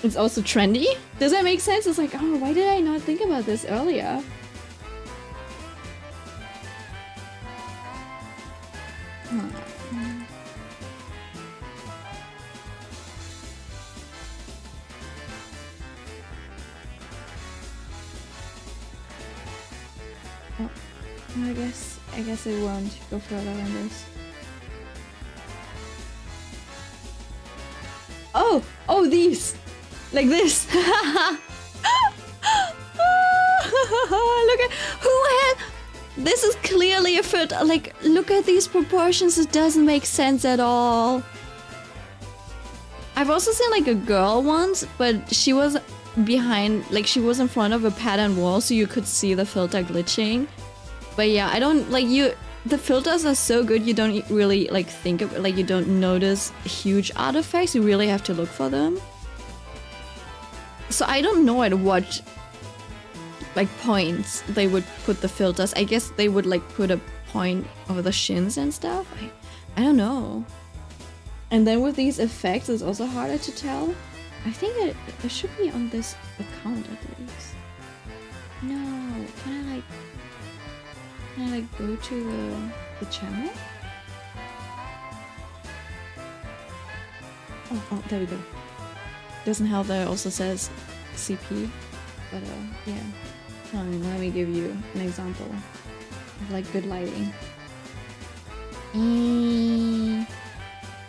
it's also trendy. Does that make sense? It's like, oh, why did I not think about this earlier? Oh, I guess it won't go further than this. Oh, these! Like this! Look at who had. This is clearly a fit. Like, look at these proportions. It doesn't make sense at all. I've also seen like a girl once, but she was behind, like she was in front of a pattern wall, so you could see the filter glitching. But yeah, I don't like you. The filters are so good, you don't really like think of, like you don't notice huge artifacts. You really have to look for them. So I don't know at what like points they would put the filters. I guess they would like put a point over the shins and stuff. I don't know. And then with these effects, it's also harder to tell. I think it should be on this account at least. No, can I like go to the channel? Oh, there we go. Doesn't help that it also says CP, but yeah. Let me give you an example of like good lighting. I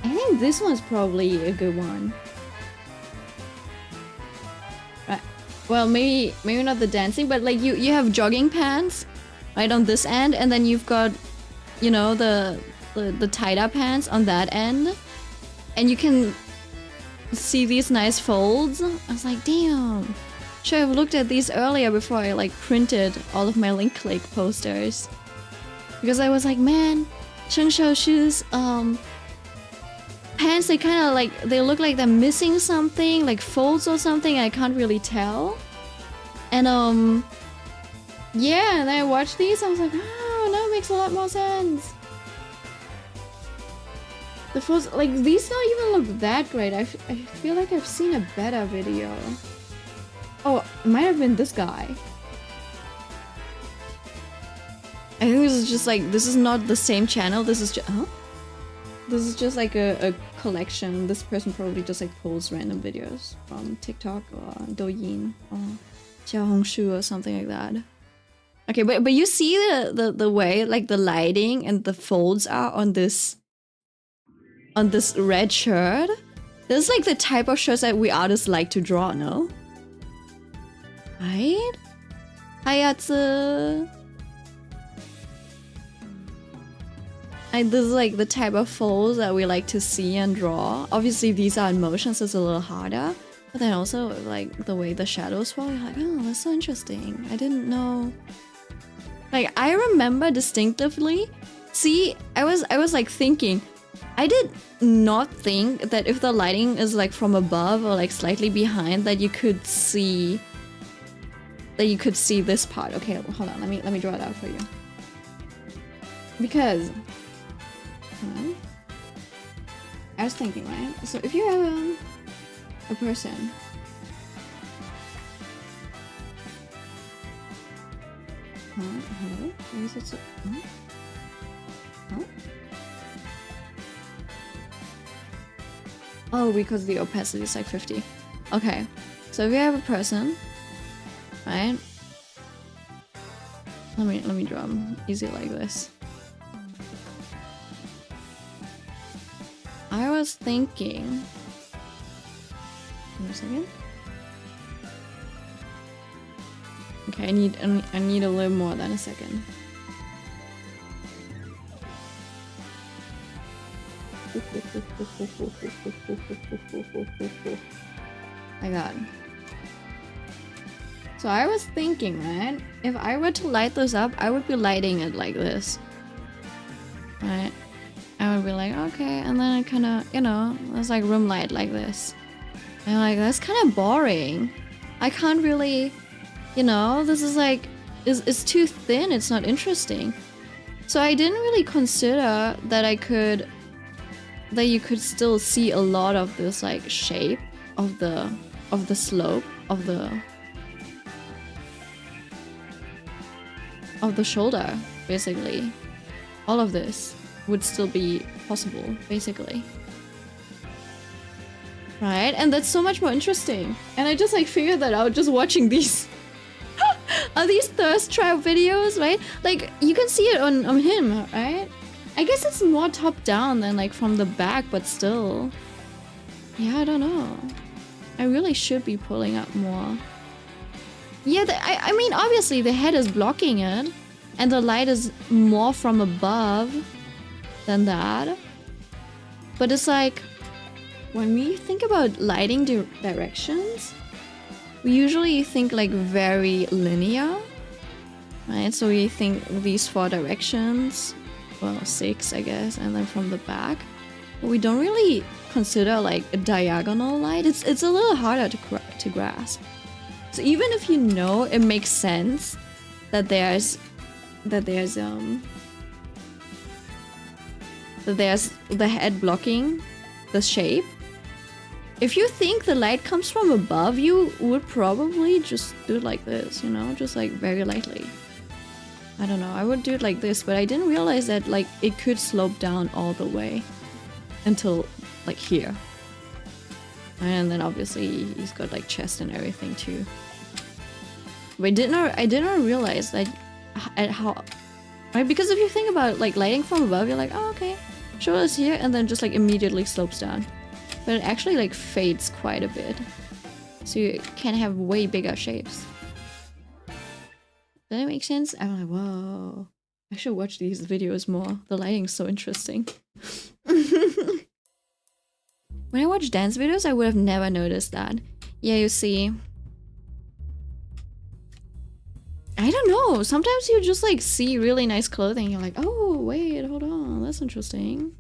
think this one's probably a good one. Right. Well, maybe not the dancing, but like you have jogging pants, right, on this end, and then you've got, you know, the tied up pants on that end, and you can see these nice folds. I was like, damn. Should have looked at these earlier before I like printed all of my Link Lake posters. Because I was like, man, Shengshou shoes, pants, they kind of like, they look like they're missing something, like folds or something, I can't really tell. And yeah, and then I watched these, I was like, oh, now it makes a lot more sense. The folds, like, these don't even look that great. I feel like I've seen a better video. Oh, it might have been this guy. I think this is just like, this is not the same channel, this is just, huh? This is just like a collection. This person probably just like pulls random videos from TikTok or Douyin or Xiaohongshu or something like that. Okay, but you see the way like the lighting and the folds are on this red shirt? This is like the type of shirts that we artists like to draw, no? Right? Hayatsu. This is like the type of folds that we like to see and draw. Obviously, these are in motion, so it's a little harder. But then also, like, the way the shadows fall, you're like, oh, that's so interesting. I didn't know. Like, I remember distinctively. See, I was like thinking, I did not think that if the lighting is like from above or like slightly behind, that you could see this part. Okay, hold on. Let me draw it out for you. Because I was thinking, right? So if you have a person, hello? Why is it so? Huh? Oh, because the opacity is like 50. Okay, so if you have a person, right? Let me draw them easy like this. I was thinking. Wait a second. Okay, I need a little more than a second. My God. So I was thinking, right? If I were to light this up, I would be lighting it like this, right? I would be like, okay, and then I kind of, you know, there's like room light like this. And I'm like, that's kind of boring. I can't really, you know, this is like, it's too thin, it's not interesting. So I didn't really consider that you could still see a lot of this like shape of the slope of the shoulder, basically. All of this would still be possible, basically. Right? And that's so much more interesting. And I just like figured that out just watching these are these thirst trap videos, right? Like you can see it on him, right? I guess it's more top down than like from the back, but still. Yeah, I don't know. I really should be pulling up more. Yeah, I mean, obviously the head is blocking it, and the light is more from above than that. But it's like, when we think about lighting directions, we usually think like very linear, right? So we think these 4 directions, well, 6, I guess, and then from the back. But we don't really consider like a diagonal light. It's a little harder to grasp. So even if you know it makes sense that there's the head blocking the shape, if you think the light comes from above, you would probably just do it like this, you know, just like very lightly. I don't know, I would do it like this, but I didn't realize that like it could slope down all the way until like here. And then obviously he's got like chest and everything too. But I did not realize that at how, right? Because if you think about like lighting from above, you're like, oh okay, sure it's here, and then just like immediately slopes down. But it actually like fades quite a bit, so you can have way bigger shapes. Does that make sense? I'm like, whoa, I should watch these videos more. The lighting's so interesting. When I watch dance videos, I would have never noticed that. Yeah, you see. I don't know. Sometimes you just like see really nice clothing. You're like, oh, wait, hold on. That's interesting.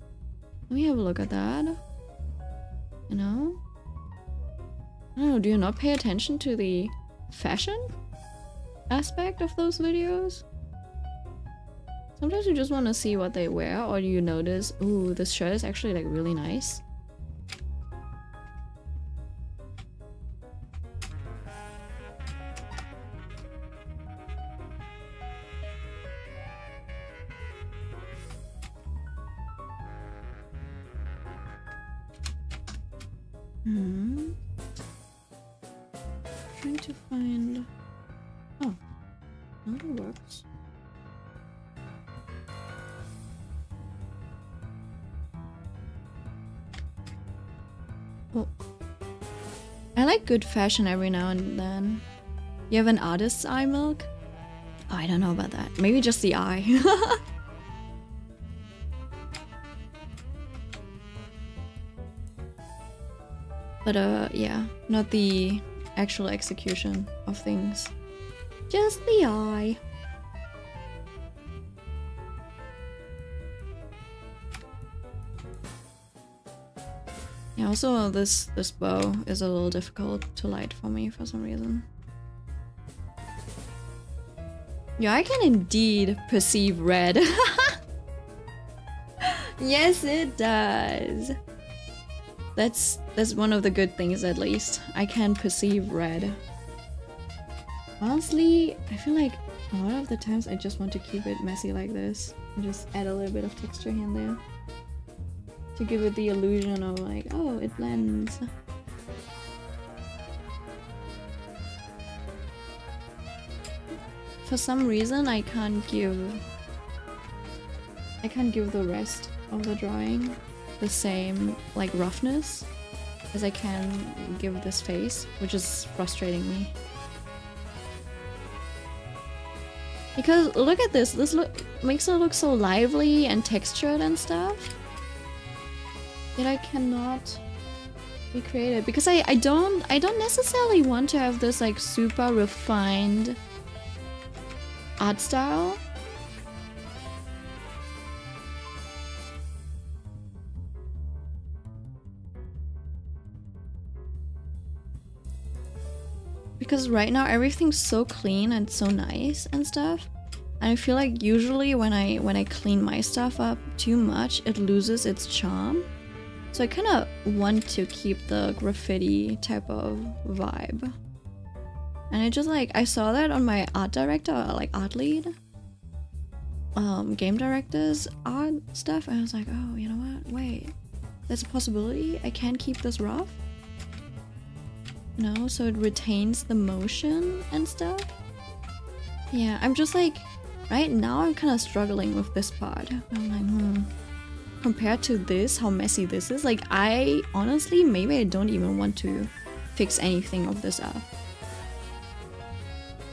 Let me have a look at that. You know? I don't know. Do you not pay attention to the fashion aspect of those videos? Sometimes you just want to see what they wear, or you notice, ooh, this shirt is actually like really nice. Trying to find. Oh, no, that works. Oh, I like good fashion every now and then. You have an artist's eye, Milk? Oh, I don't know about that. Maybe just the eye. But yeah, not the actual execution of things. Just the eye. Yeah, also this bow is a little difficult to light for me for some reason. Yeah, I can indeed perceive red. Yes, it does. That's one of the good things, at least. I can perceive red. Honestly, I feel like a lot of the times I just want to keep it messy like this and just add a little bit of texture here and there to give it the illusion of like, oh, it blends. For some reason, I can't give the rest of the drawing the same like roughness as I can give this face, which is frustrating me. Because look at this. This makes it look so lively and textured and stuff. Yet I cannot recreate it because I don't necessarily want to have this like super refined art style. Because right now everything's so clean and so nice and stuff. And I feel like usually when I clean my stuff up too much, it loses its charm. So I kind of want to keep the graffiti type of vibe. And it just like, I saw that on my art director, or like art lead, game director's art stuff. And I was like, oh, you know what? Wait, there's a possibility I can keep this rough. You know, so it retains the motion and stuff. Yeah, I'm just like, right now I'm kind of struggling with this part. I'm like, compared to this, how messy this is, like I honestly, maybe I don't even want to fix anything of this up.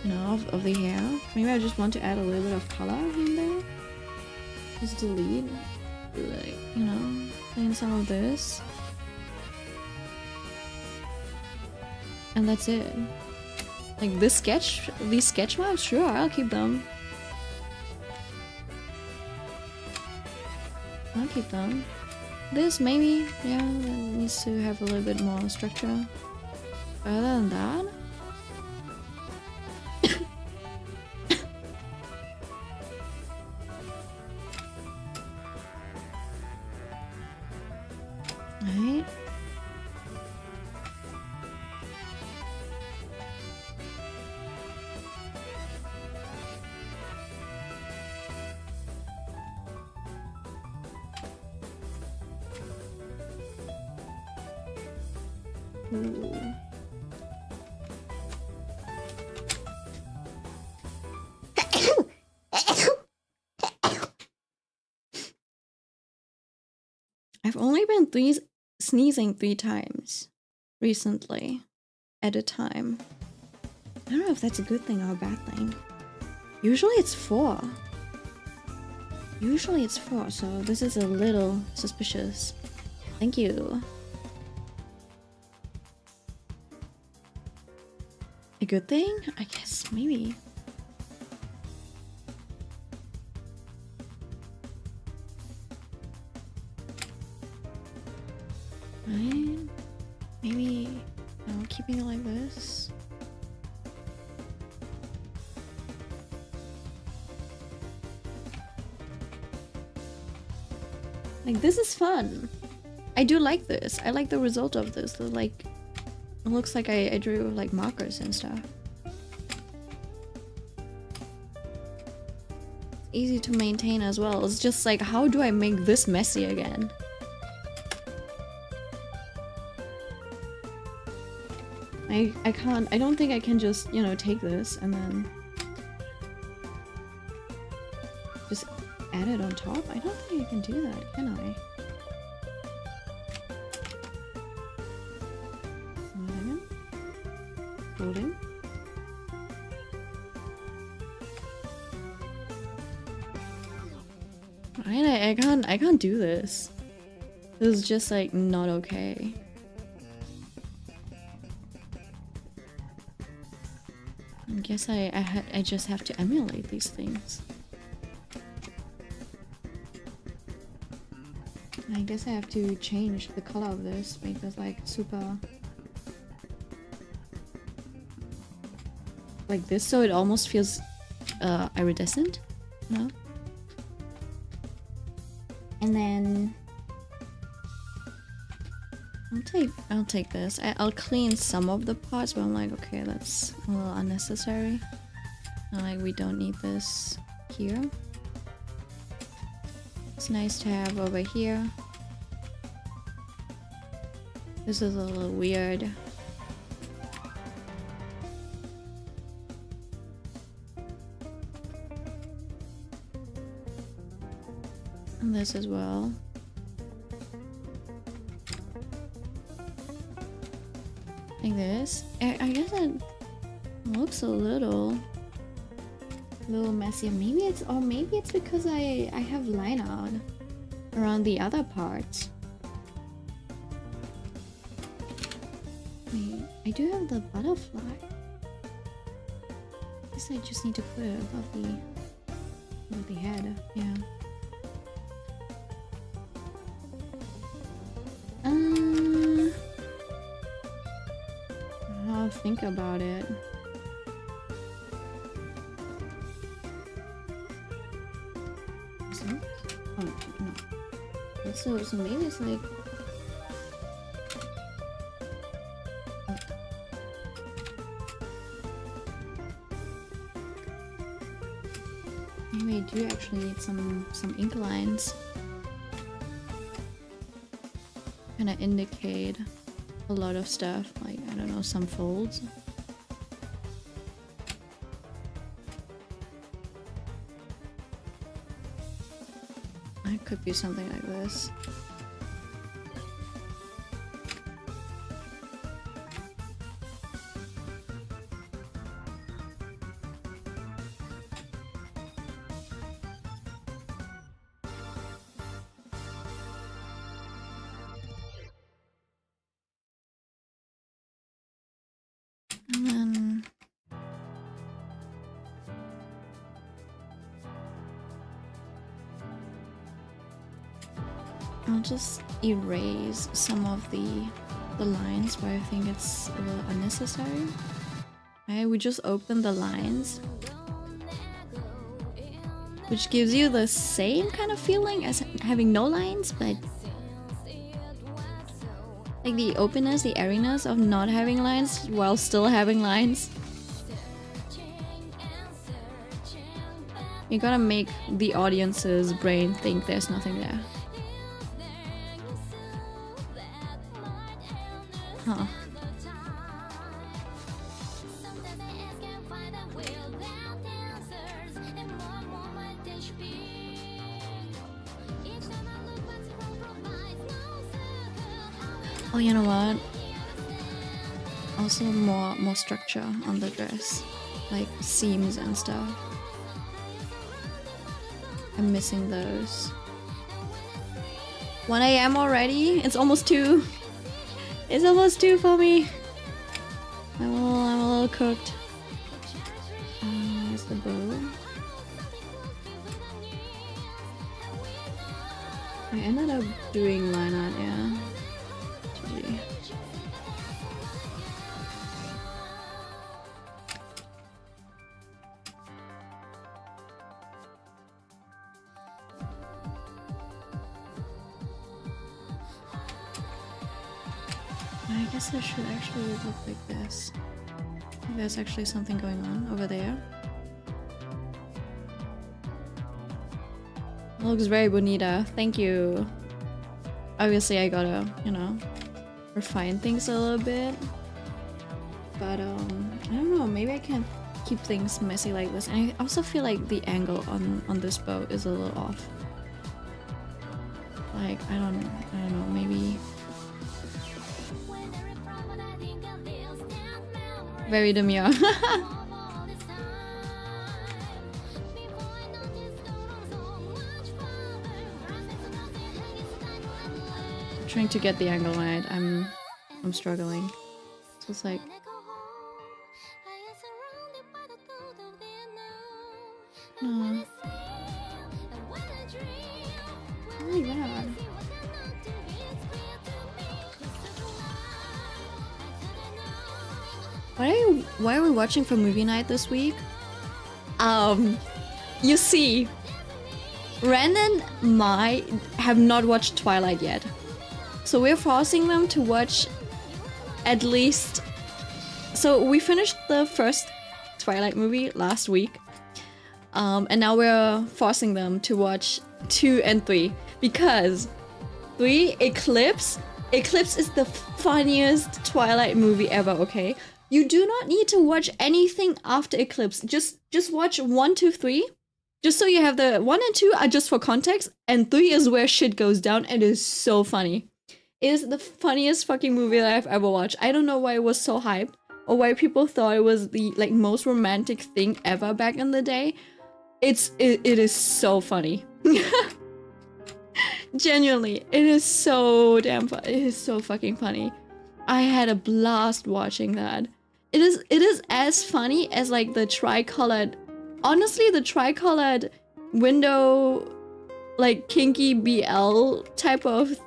You know, of the hair. Maybe I just want to add a little bit of color in there. Just delete, like, you know, clean some of this. And that's it. Like this sketch, these sketch marks, sure, I'll keep them. I'll keep them. This maybe, yeah, it needs to have a little bit more structure. But other than that, right? Ooh. I've only been sneezing 3 times recently at a time. I don't know if that's a good thing or a bad thing. Usually it's 4. Usually it's 4, so this is a little suspicious. Thank you. A good thing? I guess, maybe. Right? Maybe keeping it like this. Like, this is fun. I do like this. I like the result of this. The, like, it looks like I drew like markers and stuff. It's easy to maintain as well. It's just like, how do I make this messy again? I don't think I can just, you know, take this and then just add it on top. I don't think I can do that, can I? Loading. Right, I can't do this. This is just like not okay. I guess I just have to emulate these things. I guess I have to change the color of this, make this like super like this, so it almost feels iridescent. No? And then I'll take this. I'll clean some of the parts, but I'm like, okay, that's a little unnecessary. I'm like, we don't need this here. It's nice to have over here. This is a little weird. And this as well. Like this. I guess it looks a little messy. Maybe it's because I have line art around the other parts. Wait, I do have the butterfly. I guess I just need to put it above the head. Yeah. I'll think about it. So? Oh, no. So maybe it's like... Oh. Maybe I do actually need some ink lines. Kinda indicate a lot of stuff, like, I don't know, some folds. It could be something like this. And then I'll just erase some of the lines where I think it's a little unnecessary. Okay, we just open the lines, which gives you the same kind of feeling as having no lines, but like the openness, the airiness of not having lines while still having lines. You gotta make the audience's brain think there's nothing there. Huh. Oh, you know what? Also more structure on the dress, like seams and stuff. I'm missing those. 1 a.m. already? It's almost 2. It's almost 2 for me. I'm a little cooked. Where's the bow? I ended up doing line art, yeah. GG. I guess it should actually look like this. There's actually something going on over there. It looks very bonita. Thank you. Obviously, I gotta, you know, refine things a little bit. But, I don't know. Maybe I can keep things messy like this. And I also feel like the angle on this bow is a little off. Like, I don't know. Maybe... Very demure. Trying to get the angle right. I'm struggling. So it's like... Oh my god. Why are we watching for movie night this week? You see, Ren and Mai have not watched Twilight yet. So we're forcing them to watch at least... So we finished the first Twilight movie last week. And now we're forcing them to watch 2 and 3. Because 3, Eclipse is the funniest Twilight movie ever, okay? You do not need to watch anything after Eclipse. Just watch 1, 2, 3. Just so you have the 1 and 2 are just for context, and 3 is where shit goes down. It is so funny. It is the funniest fucking movie that I've ever watched. I don't know why it was so hyped, or why people thought it was the like most romantic thing ever back in the day. It is so funny. Genuinely, it is so damn fun. It is so fucking funny. I had a blast watching that. It is as funny as like the tricolored, honestly the tricolored window, like kinky BL type of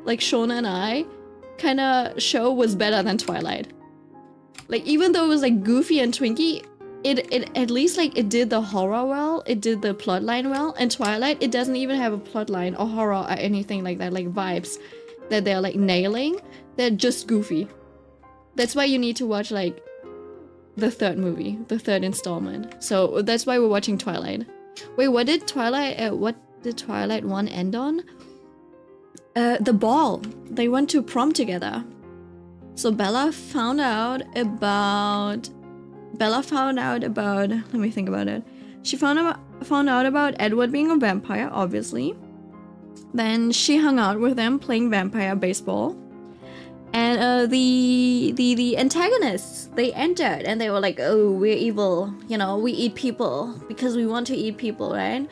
like Shonen Ai kind of show was better than Twilight. Like even though it was like goofy and twinky, it at least like it did the horror well, it did the plotline well. And Twilight, it doesn't even have a plotline or horror or anything like that, like vibes that they're like nailing. They're just goofy. That's why you need to watch like the third movie, the third installment. So that's why we're watching Twilight. Wait, what did Twilight 1 end on? The ball. They went to prom together. So Bella found out about, let me think about it. She found out about Edward being a vampire, obviously. Then she hung out with them playing vampire baseball. And the antagonists, they entered and they were like, oh, we're evil, you know, we eat people because we want to eat people, right?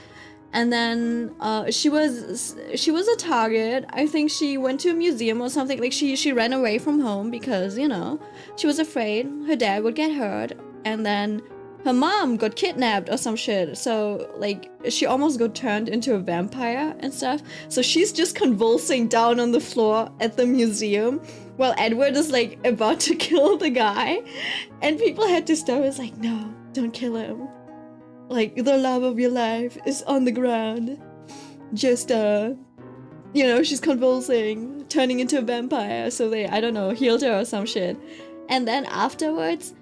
And then she was a target. I think she went to a museum or something. Like she ran away from home because, you know, she was afraid her dad would get hurt. And then her mom got kidnapped or some shit. So like she almost got turned into a vampire and stuff. So she's just convulsing down on the floor at the museum while Edward is like about to kill the guy. And people had to stop. It's like, no, don't kill him. Like the love of your life is on the ground. Just you know, she's convulsing, turning into a vampire. So they, I don't know, healed her or some shit. And then afterwards,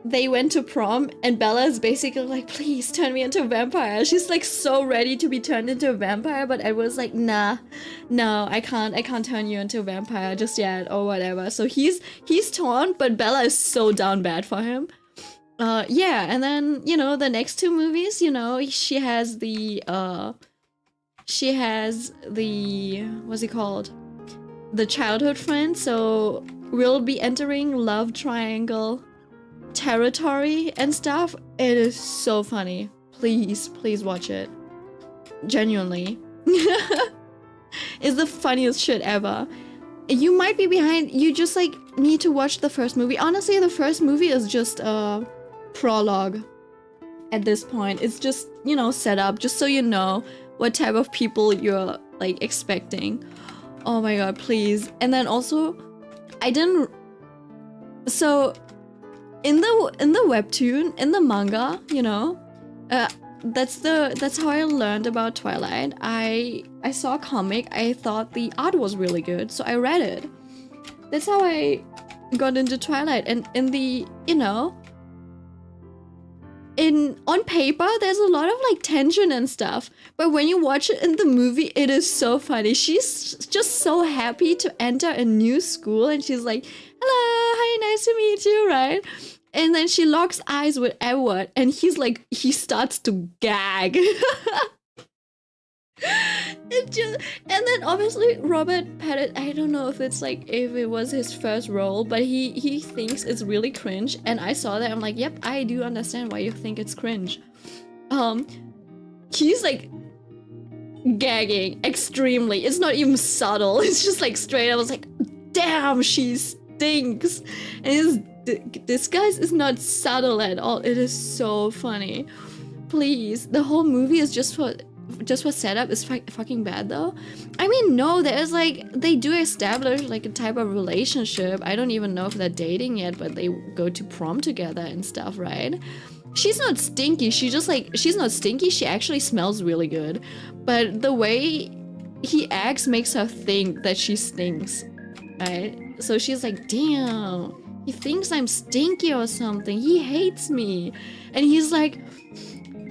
they went to prom and Bella is basically like, please turn me into a vampire. She's like so ready to be turned into a vampire, but Edward's like, nah, no, I can't turn you into a vampire just yet or whatever. So he's torn, but Bella is so down bad for him. Yeah, and then, you know, the next 2 movies, you know, she has the what's it called? the childhood friend, so we'll be entering love triangle territory and stuff. It is so funny. Please watch it. Genuinely. It's the funniest shit ever. You might be behind, you just like need to watch the first movie. Honestly, the first movie is just a prologue at this point. It's just, you know, set up just so you know what type of people you're like expecting. Oh my god, please. And then also, so in the webtoon, in the manga, you know, that's how I learned about Twilight. I saw a comic, I thought the art was really good, so I read it. That's how I got into Twilight. And in the, you know, on paper there's a lot of like tension and stuff, but when you watch it in the movie, it is so funny. She's just so happy to enter a new school, and she's like, hello, hi, nice to meet you, right? And then she locks eyes with Edward, and he's like, he starts to gag. And then obviously Robert Pattinson, I don't know if it's like, if it was his first role, but he thinks it's really cringe, and I saw that, I'm like, yep, I do understand why you think it's cringe. He's like gagging extremely. It's not even subtle, it's just like straight. I was like, damn, she stinks. And his disguise is not subtle at all. It is so funny. Please, the whole movie is just for setup. Is fucking bad though. I mean, no, there's like, they do establish like a type of relationship. I don't even know if they're dating yet, but they go to prom together and stuff, right? She's not stinky. She just like, she's not stinky. She actually smells really good, but the way he acts makes her think that she stinks, right? So she's like, damn, he thinks I'm stinky or something. He hates me. And he's like,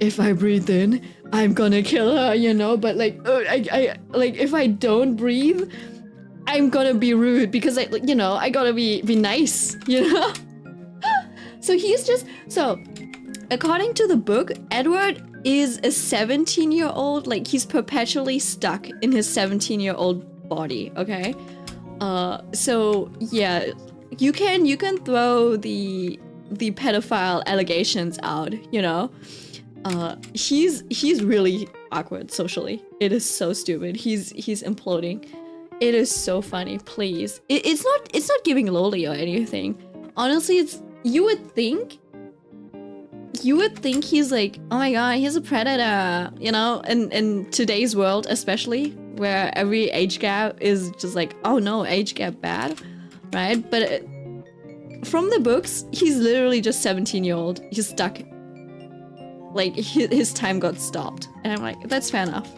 if I breathe in, I'm gonna kill her, you know? But like, I like, if I don't breathe, I'm gonna be rude because I, you know, I gotta be nice, you know? So he's just, so according to the book, Edward is a 17-year-old, like he's perpetually stuck in his 17-year-old body, okay? So yeah, you can throw the pedophile allegations out, you know? He's really awkward socially. It is so stupid. He's imploding. It is so funny. Please, it's not giving lowly or anything. Honestly, it's, you would think he's like, oh my god, he's a predator, you know? In today's world, especially where every age gap is just like, oh no, age gap bad, right? But from the books, he's literally just 17-year-old. He's stuck. Like, his time got stopped. And I'm like, that's fair enough.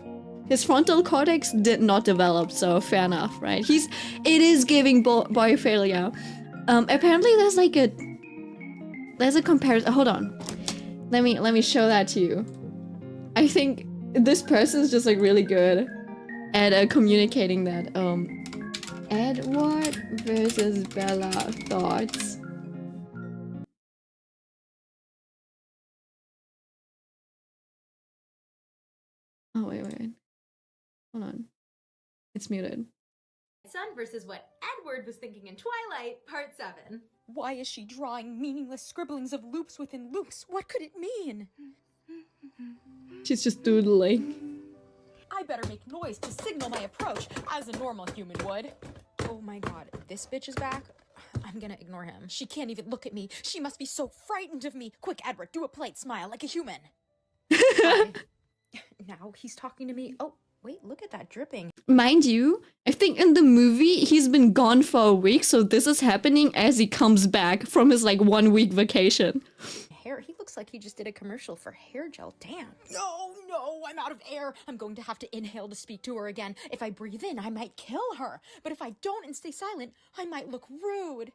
His frontal cortex did not develop, so fair enough, right? It is giving boy failure. Apparently there's like there's a comparison. Hold on. Let me show that to you. I think this person's just like really good at communicating that. Edward versus Bella thoughts. Oh, wait. Hold on. It's muted. Son versus what Edward was thinking in Twilight, Part 7. Why is she drawing meaningless scribblings of loops within loops? What could it mean? She's just doodling. I better make noise to signal my approach, as a normal human would. Oh my god, this bitch is back? I'm gonna ignore him. She can't even look at me. She must be so frightened of me. Quick, Edward, do a polite smile like a human. Hi. Now he's talking to me. Oh, wait, look at that dripping. Mind you, I think in the movie, he's been gone for a week, so this is happening as he comes back from his like 1 week vacation. Hair, he looks like he just did a commercial for hair gel. Damn. No, I'm out of air. I'm going to have to inhale to speak to her again. If I breathe in, I might kill her. But if I don't and stay silent, I might look rude.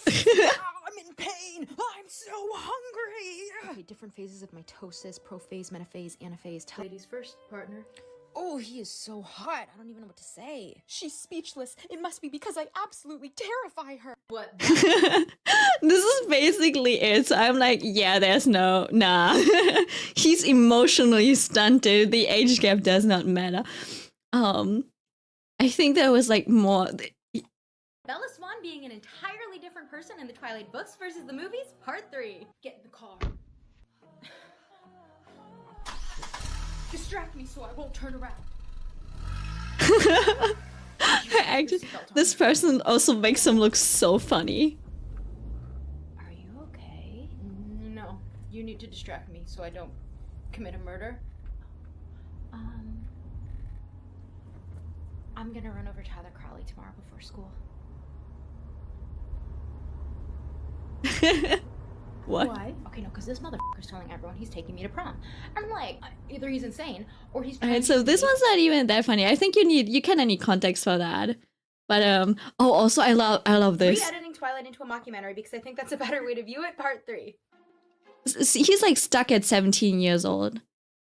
I'm in pain. I'm so hungry. Okay, different phases of mitosis, prophase, metaphase, anaphase. Ladies first, partner. Oh, he is so hot. I don't even know what to say. She's speechless. It must be because I absolutely terrify her. What? This is basically it. So I'm like, yeah, there's nah. He's emotionally stunted. The age gap does not matter. I think there was like more. Bella Swan being an entirely different person in the Twilight books versus the movies, part 3. Get in the car. Distract me so I won't turn around. This person also makes him look so funny. Are you okay? No. You need to distract me so I don't commit a murder. I'm gonna run over Tyler Crowley tomorrow before school. What? Why? Okay, no, because this motherfucker's telling everyone he's taking me to prom. I'm like, either he's insane or he's trying Alright, to so use this me. one's not even that funny. I think you kind of need context for that. But oh, also I love this. Re-editing Twilight into a mockumentary because I think that's a better way to view it, part 3. He's like stuck at 17 years old.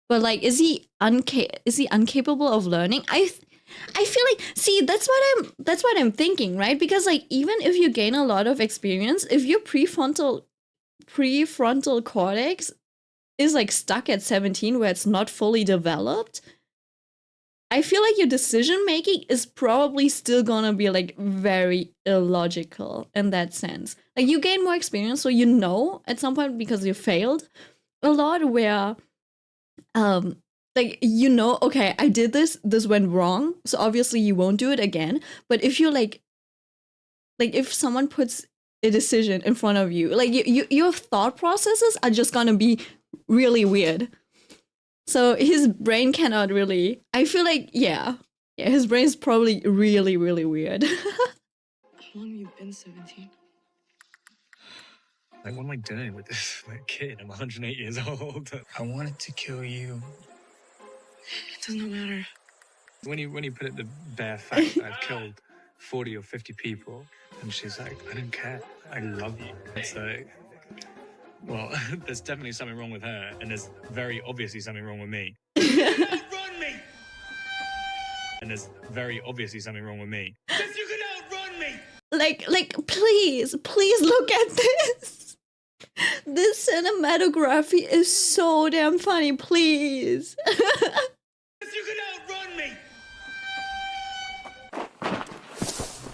But like, is he incapable of learning? I feel like, see, that's what I'm thinking, right? Because like, even if you gain a lot of experience, if your prefrontal cortex is like stuck at 17 where it's not fully developed, I feel like your decision making is probably still gonna be like very illogical in that sense. Like, you gain more experience, so you know at some point, because you failed a lot, where like, you know, okay, I did this went wrong, so obviously you won't do it again. But if you like if someone puts a decision in front of you, like your thought processes are just gonna be really weird. So his brain cannot really, I feel like, yeah, his brain's probably really, really weird. How long have you been 17? Like, what am I doing with this kid? I'm 108 years old. I wanted to kill you. It does not matter. When you put it the bare fact that I've killed 40 or 50 people, and she's like, I don't care. I love you. It's like, well, there's definitely something wrong with her, and there's very obviously something wrong with me. Outrun me! And there's very obviously something wrong with me. Because you can outrun me! Like, please look at this. This cinematography is so damn funny, please. You can outrun me!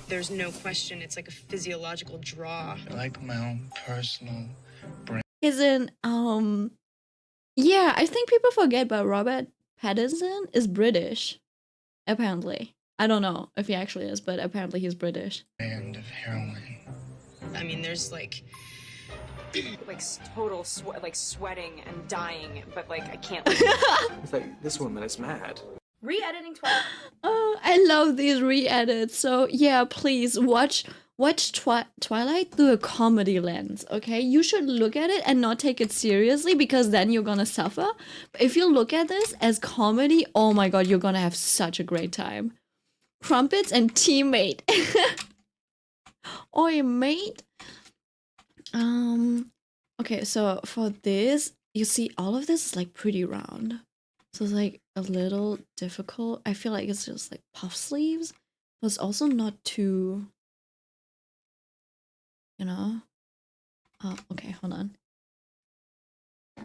There's no question, it's like a physiological draw. I like my own personal brain. Isn't yeah, I think people forget, but Robert Pattinson is British, apparently. I don't know if he actually is, but apparently he's British. Brand of heroin. I mean, there's like total sweating and dying, but like I can't. It's like, this woman is mad. Re-editing Twilight. Oh, I love these re-edits. So yeah, please watch Twilight through a comedy lens, okay? You should look at it and not take it seriously, because then you're gonna suffer. But if you look at this as comedy, oh my god, you're gonna have such a great time. Crumpets and teammate. Oi, mate. Okay, so for this, you see all of this is like pretty round. So it's like a little difficult. I feel like it's just like puff sleeves, but it's also not too, you know? Oh, okay, hold on.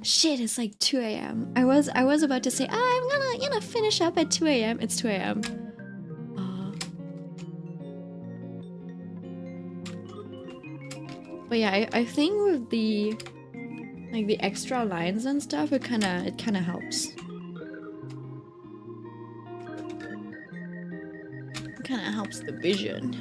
Shit, it's like 2 a.m. I was about to say, I'm gonna, you know, finish up at 2 a.m. It's 2 a.m. But yeah, I think with the like the extra lines and stuff, it kind of helps. It kind of helps the vision.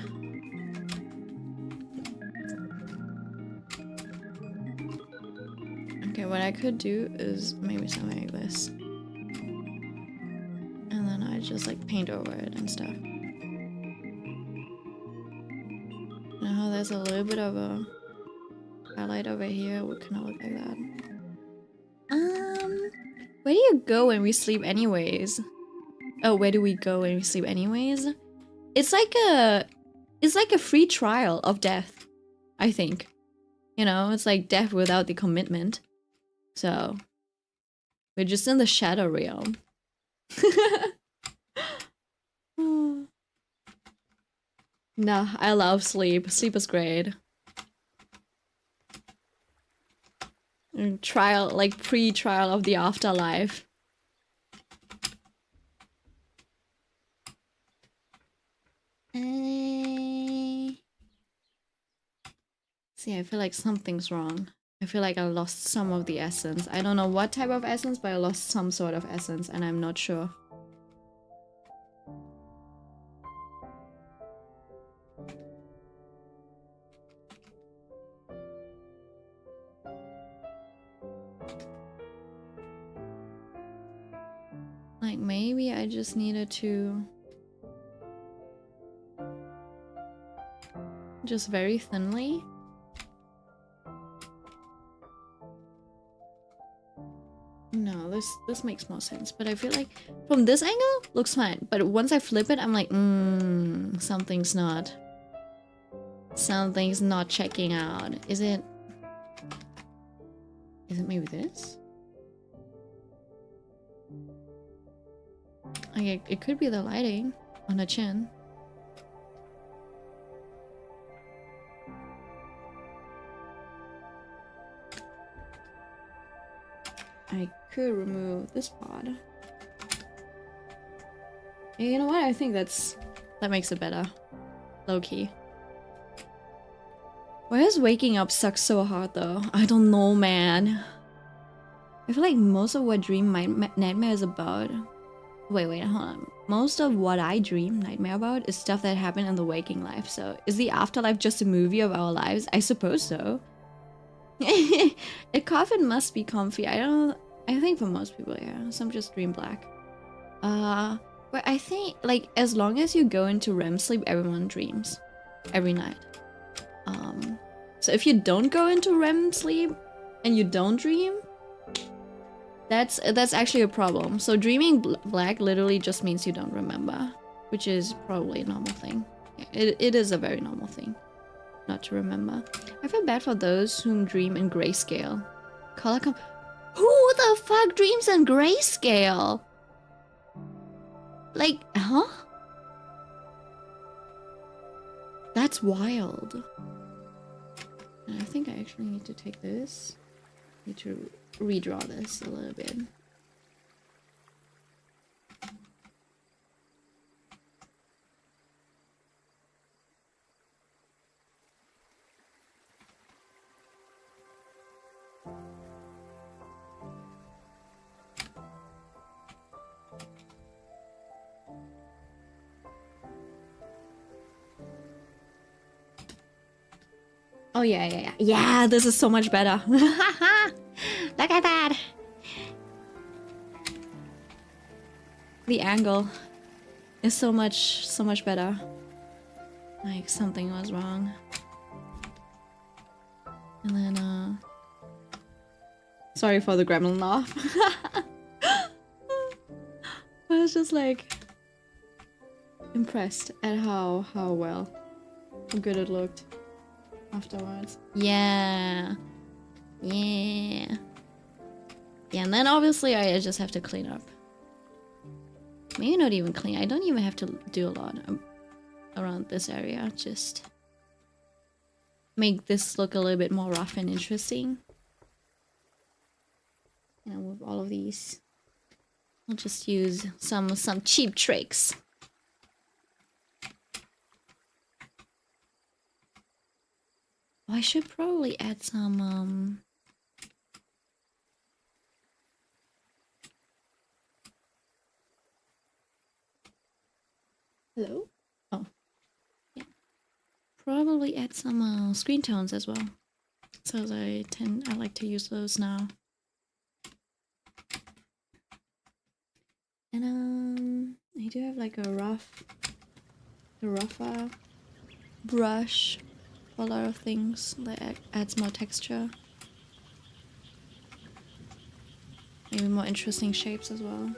Okay, what I could do is maybe something like this. And then I just like paint over it and stuff. Now there's a little bit of a highlight over here, would kind of look like that. Where do you go when we sleep anyways? Oh, where do we go when we sleep anyways? It's like a free trial of death, I think. You know, it's like death without the commitment. So we're just in the shadow realm. No, I love sleep. Sleep is great. trial, like pre-trial of the afterlife. See, I feel like something's wrong. I feel like I lost some of the essence. I don't know what type of essence, but I lost some sort of essence, and I'm not sure. Like, maybe I just needed to... just very thinly? No, this makes more sense. But I feel like from this angle, looks fine. But once I flip it, I'm like, something's not... something's not checking out. Is it maybe this? Like, it could be the lighting on the chin. I could remove this part. You know what? I think that makes it better. Low-key. Why does waking up suck so hard though? I don't know, man. I feel like most of what Dream Nightmare is about... Wait, hold on. Most of what I dream nightmare about is stuff that happened in the waking life. So, is the afterlife just a movie of our lives? I suppose so. A coffin must be comfy. I think for most people, yeah. Some just dream black. But I think, like, as long as you go into REM sleep, everyone dreams. Every night. So if you don't go into REM sleep, and you don't dream, that's actually a problem. So dreaming black literally just means you don't remember, which is probably a normal thing. It is a very normal thing not to remember. I feel bad for those who dream in grayscale. Who the fuck dreams in grayscale? Like, huh? That's wild. And I think I actually need to take this. Need to redraw this a little bit. Oh yeah. Yeah, this is so much better. Look at that. The angle is so much better. Like something was wrong. And then sorry for the gremlin laugh. I was just like impressed at how good it looked afterwards. Yeah, and then obviously I just have to clean up. Maybe not even clean. I don't even have to do a lot around this area. Just make this look a little bit more rough and interesting. You know, with all of these, I'll just use some cheap tricks. Oh, I should probably add some hello? Oh. Yeah. Probably add some screen tones as well. So I like to use those now. And I do have like a rougher brush for a lot of things that adds more texture. Maybe more interesting shapes as well.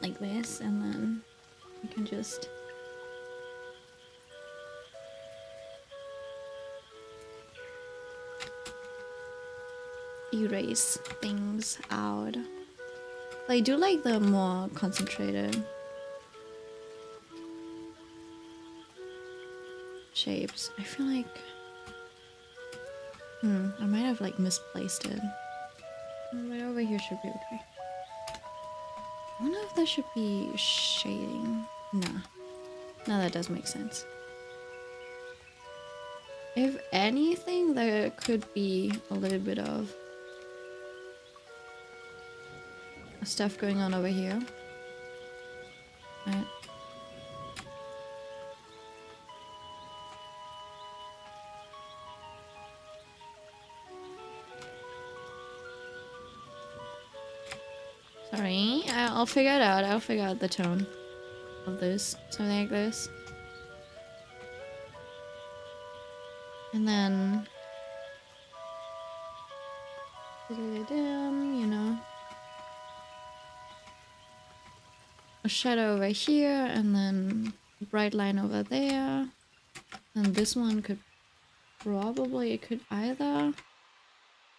Like this, and then you can just erase things out. I do like the more concentrated. shapes. I feel like I might have like misplaced it. Right over here should be okay. I wonder if that should be shading. Nah. No, that does make sense. If anything, there could be a little bit of stuff going on over here. Right. Sorry, I'll figure it out. I'll figure out the tone of this. Something like this. And then you know, a shadow over here, and then a bright line over there. And this one could probably, it could either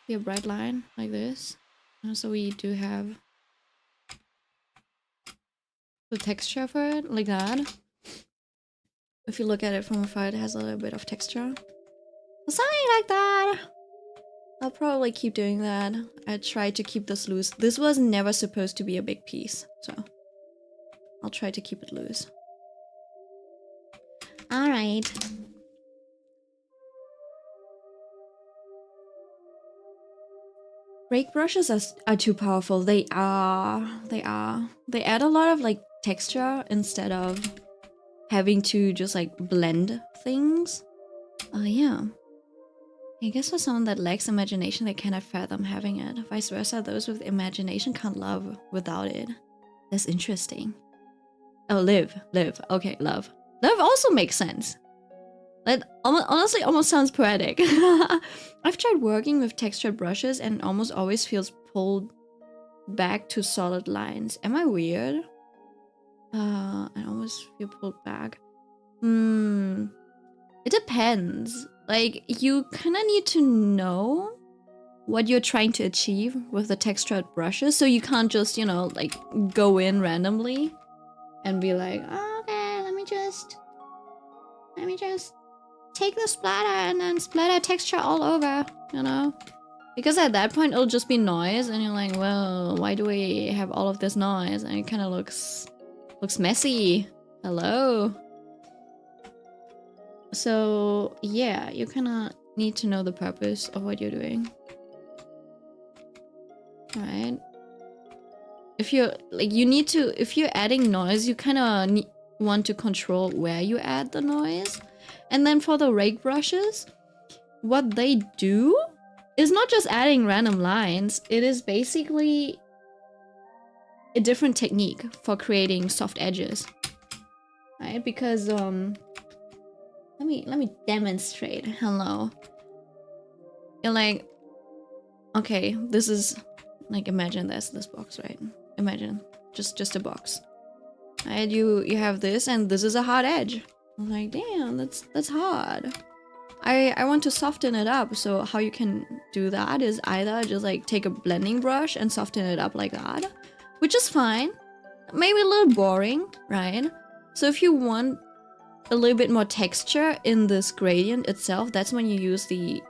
be a bright line like this. And so we do have the texture for it, like that. If you look at it from afar, it has a little bit of texture. Something like that. I'll probably keep doing that. I try to keep this loose. This was never supposed to be a big piece, so I'll try to keep it loose. Alright. Rake brushes are too powerful. They are. They add a lot of like texture instead of having to just like blend things. Yeah. I guess for someone that lacks imagination, they cannot fathom having it. Vice versa, those with imagination can't love without it. That's interesting. Oh, live. Okay, love. Love also makes sense. That honestly almost sounds poetic. I've tried working with textured brushes and it almost always feels pulled back to solid lines. Am I weird? I almost feel pulled back. It depends. Like, you kind of need to know what you're trying to achieve with the textured brushes, so you can't just, you know, like, go in randomly and be like, oh, okay, let me just take the splatter and then splatter texture all over, you know? Because at that point, it'll just be noise, and you're like, well, why do we have all of this noise? And it kind of looks messy. Hello? So, yeah, you kind of need to know the purpose of what you're doing. Right? If you're, like, you need to, if you're adding noise, you kind of want to control where you add the noise. And then for the rake brushes, what they do is not just adding random lines, it is basically a different technique for creating soft edges. Right? Because, let me demonstrate. Hello. You're like, okay, this is like, imagine this box, right? Imagine just a box. Right? You have this, and this is a hard edge. I'm like, damn, that's hard. I want to soften it up. So how you can do that is either just like take a blending brush and soften it up like that, which is fine. Maybe a little boring, right? So if you want a little bit more texture in this gradient itself, that's when you use the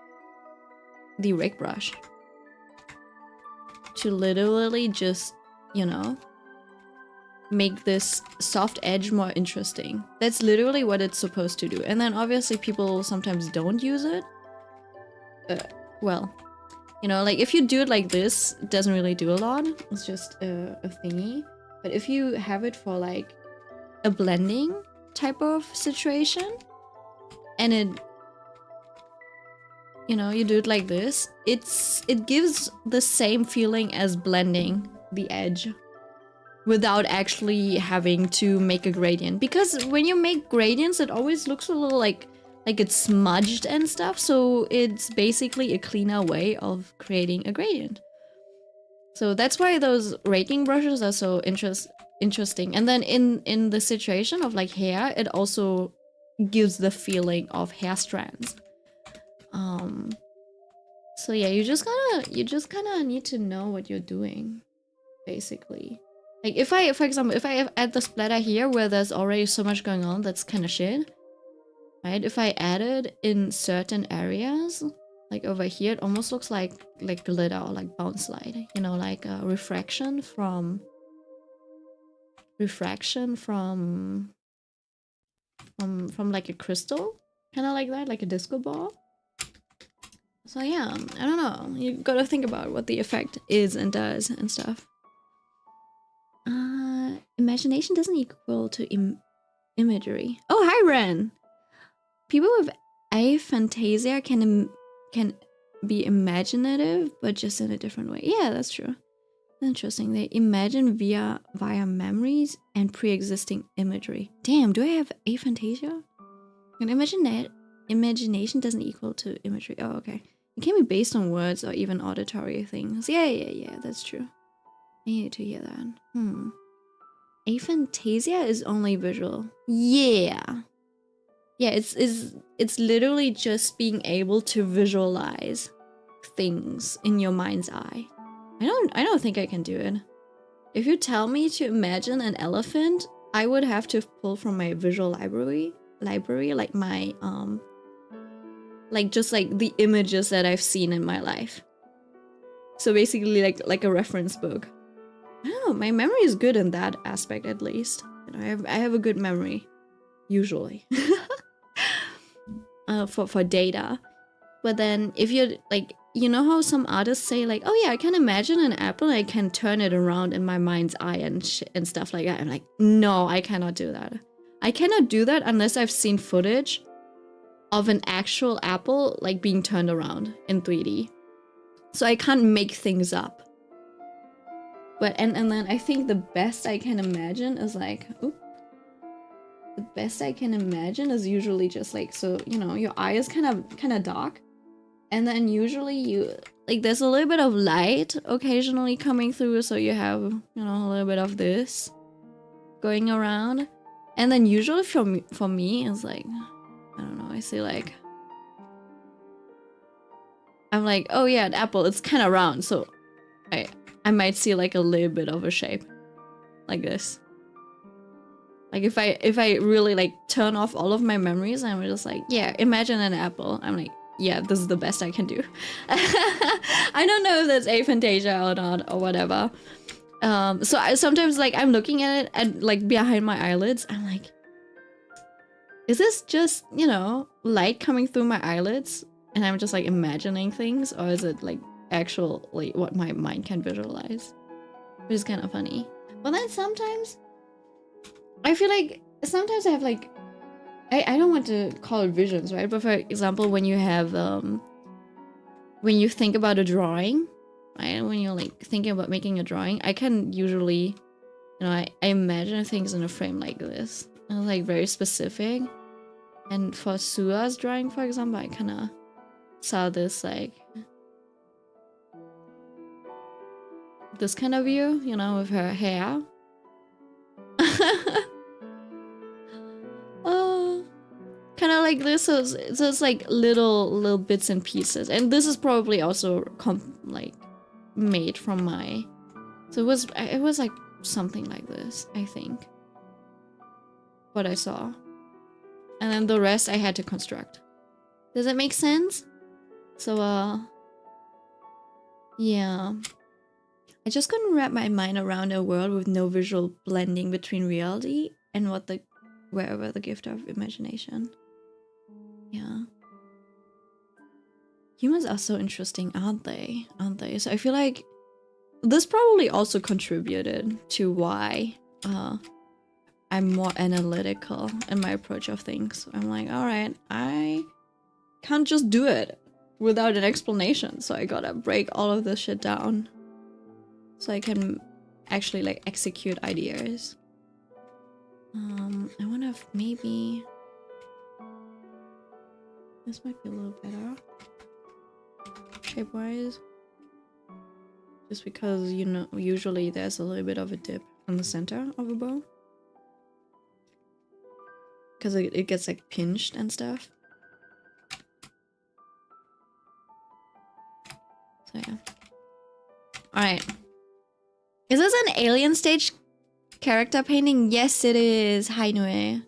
rake brush to literally just, you know, make this soft edge more interesting. That's literally what it's supposed to do. And then obviously people sometimes don't use it. Well, you know, like if you do it like this, it doesn't really do a lot. It's just a thingy. But if you have it for like a blending type of situation, and it, you know, you do it like this, it gives the same feeling as blending the edge without actually having to make a gradient. Because when you make gradients, it always looks a little like it's smudged and stuff, so it's basically a cleaner way of creating a gradient. So that's why those raking brushes are so interesting. And then in the situation of like hair, it also gives the feeling of hair strands. So yeah, you just kind of need to know what you're doing, basically. Like for example, if I add the splatter here where there's already so much going on, that's kind of shit. right? If I add it in certain areas, like over here, it almost looks like glitter or like bounce light, you know, like a refraction from like a crystal, kind of like that, like a disco ball. So yeah, I don't know. You gotta think about what the effect is and does and stuff. Imagination doesn't equal to imagery. Oh, hi Ren. People with aphantasia can be imaginative, but just in a different way. Yeah, that's true. Interesting. They imagine via memories and pre-existing imagery. Damn, do I have aphantasia? And imagination doesn't equal to imagery. Oh, okay. It can be based on words or even auditory things. Yeah, that's true. I need to hear that. Aphantasia is only visual. Yeah. Yeah, it's literally just being able to visualize things in your mind's eye. I don't think I can do it. If you tell me to imagine an elephant, I would have to pull from my visual library, like my like just like the images that I've seen in my life. So basically like a reference book. I don't know, my memory is good in that aspect at least. You know, I have a good memory usually. For data. But then if you're like, you know how some artists say like, oh yeah, I can imagine an apple and I can turn it around in my mind's eye and stuff like that. I'm like, no, I cannot do that. I cannot do that unless I've seen footage of an actual apple like being turned around in 3D. So I can't make things up. But and then I think the best I can imagine is like, the best I can imagine is usually just like, so you know, your eye is kind of dark. And then usually you, like there's a little bit of light occasionally coming through, so you have, you know, a little bit of this going around. And then usually for me, it's like, I don't know, I see like, I'm like, oh yeah, an apple, it's kind of round, so I might see like a little bit of a shape, like this. Like if I really like turn off all of my memories, I'm just like, yeah, imagine an apple. I'm like, yeah, this is the best I can do. I don't know if that's aphantasia or not or whatever. So I sometimes like I'm looking at it and like behind my eyelids, I'm like, is this just, you know, light coming through my eyelids and I'm just like imagining things, or is it like actually what my mind can visualize? Which is kind of funny. But then sometimes I feel like sometimes I have like, I don't want to call it visions, right? But for example, when you have, when you think about a drawing, right? When you're like thinking about making a drawing, I can usually, you know, I imagine things in a frame like this. And it's like very specific. And for Sua's drawing, for example, I kind of saw this like, this kind of view, you know, with her hair. Kind of like this, so it's like little bits and pieces, and this is probably also like made from my, so it was like something like this, I think, what I saw, and then the rest I had to construct. Does it make sense? So yeah, I just couldn't wrap my mind around a world with no visual blending between reality and wherever the gift of imagination. Yeah. Humans are so interesting, aren't they? So I feel like this probably also contributed to why I'm more analytical in my approach of things. I'm like, alright, I can't just do it without an explanation, so I gotta break all of this shit down so I can actually like execute ideas. I wonder if maybe this might be a little better shape-wise, just because, you know, usually there's a little bit of a dip in the center of a bow because it gets like pinched and stuff. So yeah. Alright. Is this an alien stage character painting? Yes, it is. Hi, Noe.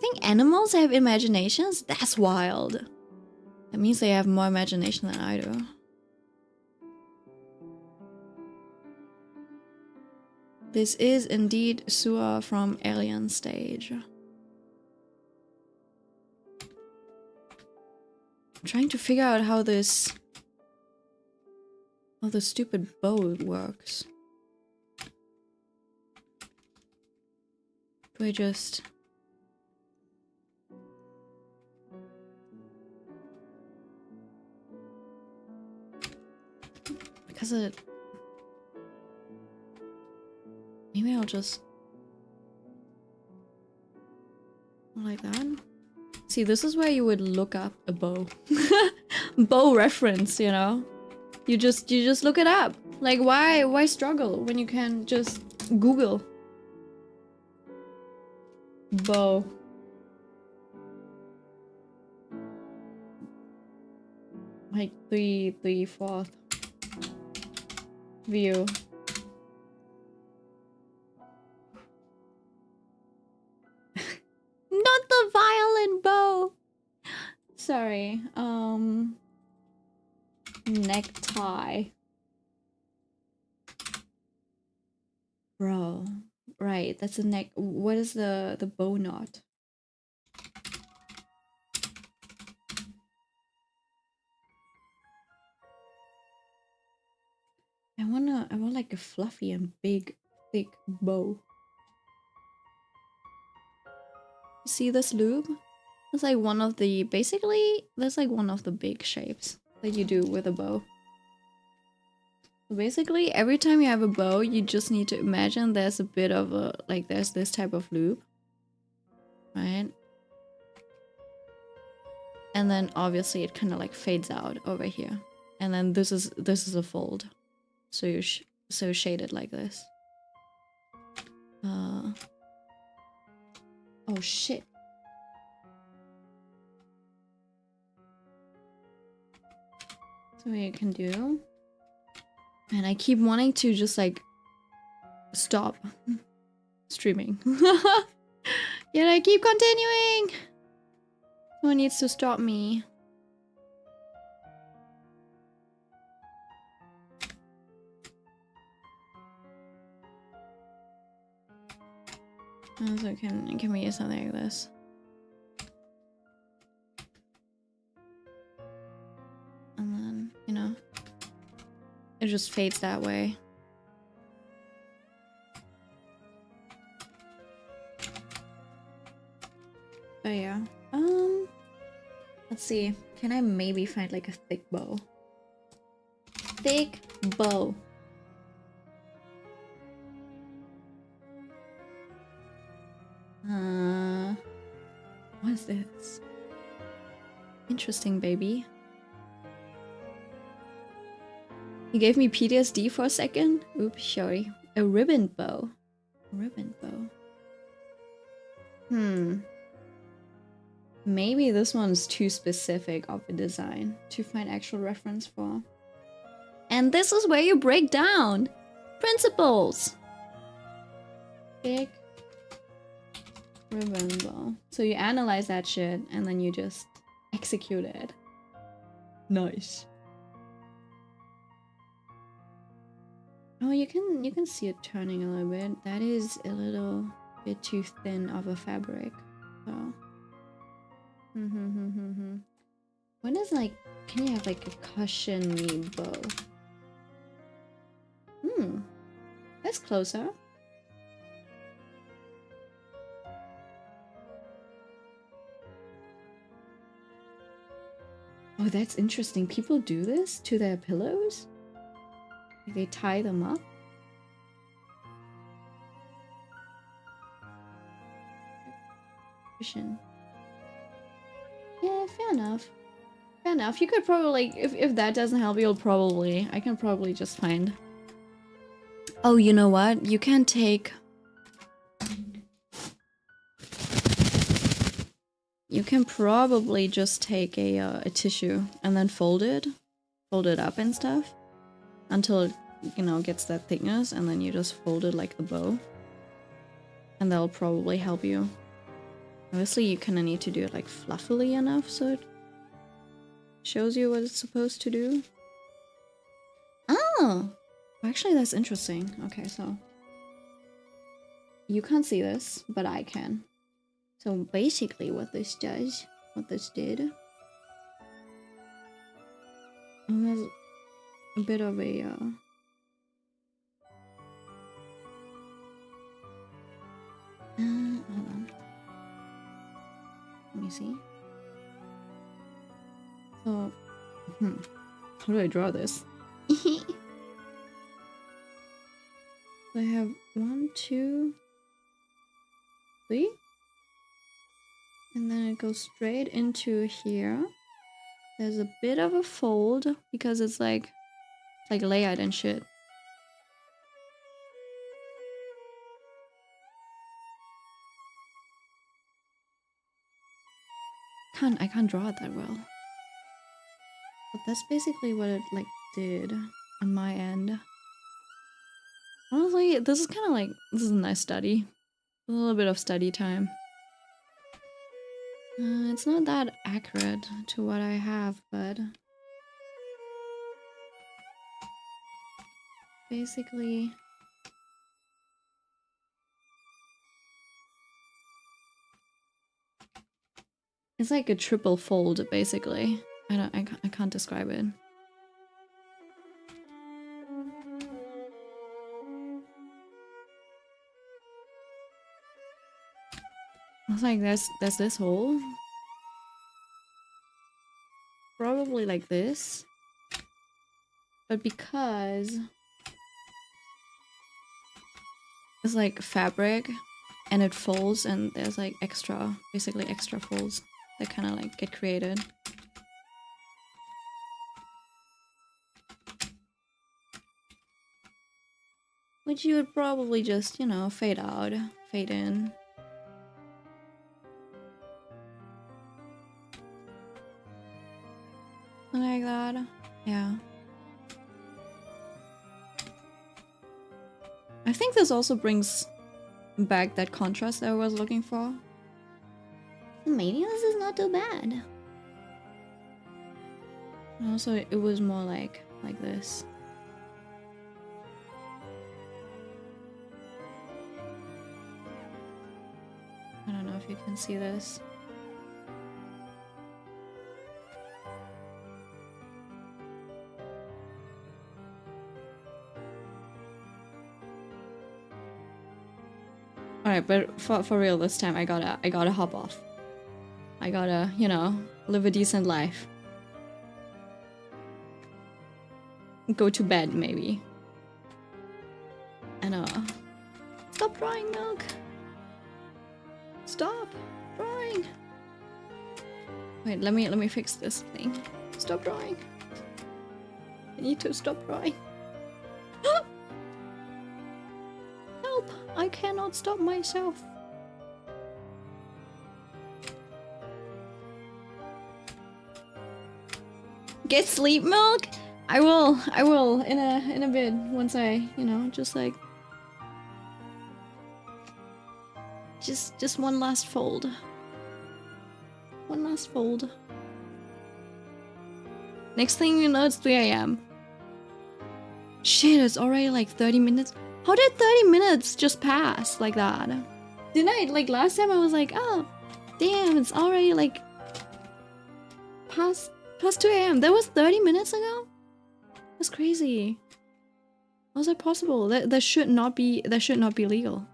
think animals have imaginations? That's wild. That means they have more imagination than I do. This is indeed Sua from Alien Stage. I'm trying to figure out how the stupid bow works. Do I just... Because it... Maybe I'll just... Like that? See, this is where you would look up a bow. Bow reference, you know? You just look it up. Like, why struggle when you can just Google? Bow. Like, 3/4 view. Not the violin bow. Sorry. Necktie. Bro. Right, that's a neck. What is the bow knot? I want like a fluffy and big, thick bow. See this loop? That's like one of the, basically, that's like one of the big shapes that you do with a bow. So basically, every time you have a bow, you just need to imagine there's a bit of a, like there's this type of loop. Right? And then obviously it kind of like fades out over here. And then this is a fold. So you so shaded like this. Oh shit. So what you can do. And I keep wanting to just like stop streaming. Yet I keep continuing. Someone needs to stop me. So can we use something like this? And then, you know, it just fades that way. But yeah, let's see. Can I maybe find like a thick bow? Thick bow. What is this? Interesting, baby. You gave me PTSD for a second? Oops, sorry. A ribbon bow. Ribbon bow. Maybe this one's too specific of a design to find actual reference for. And this is where you break down principles. Big ribbon bow. So you analyze that shit and then you just execute it. Nice. Oh, you can see it turning a little bit. That is a little bit too thin of a fabric. So. When is like, can you have like a cushiony bow? That's closer. Oh, that's interesting. People do this to their pillows? They tie them up? Cushion. Yeah, fair enough. Fair enough. You could probably, if that doesn't help, I can probably just find. Oh, you know what? You can take. You can probably just take a tissue and then fold it up and stuff until it, you know, gets that thickness, and then you just fold it like the bow, and that'll probably help you. Obviously, you kind of need to do it like fluffily enough so it shows you what it's supposed to do. Oh! Actually, that's interesting. Okay, so you can't see this, but I can. So basically what this does, what this did, there's a bit of a hold on. Let me see. So, how do I draw this? I have 1, 2, 3, and then it goes straight into here. There's a bit of a fold because it's like layout and shit. I can't draw it that well. But that's basically what it like did on my end. Honestly, this is kind of like, this is a nice study. A little bit of study time. It's not that accurate to what I have, but basically it's like a triple fold, basically. I can't describe it. It's like there's this hole. Probably like this. But because it's like fabric and it folds and there's like basically extra folds that kind of like get created. Which you would probably just, you know, fade out, fade in. Like that. Yeah. I think this also brings back that contrast that I was looking for. Maybe this is not too bad. And also, it was more like this. I don't know if you can see this. Alright, but for real this time I gotta hop off. I gotta, you know, live a decent life. Go to bed, maybe. And stop drawing, Milk! Stop drawing! Wait, let me fix this thing. Stop drawing. I need to stop drawing. Help! I cannot stop myself. Get sleep, Milk? I will in a bit once I, you know, just like just one last fold. One last fold. Next thing you know, it's 3 AM. Shit, it's already like 30 minutes. How did 30 minutes just pass like that? Didn't I, like last time I was like, oh, damn, it's already like past 2 AM. That was 30 minutes ago? That's crazy. How is that possible? That should not be legal.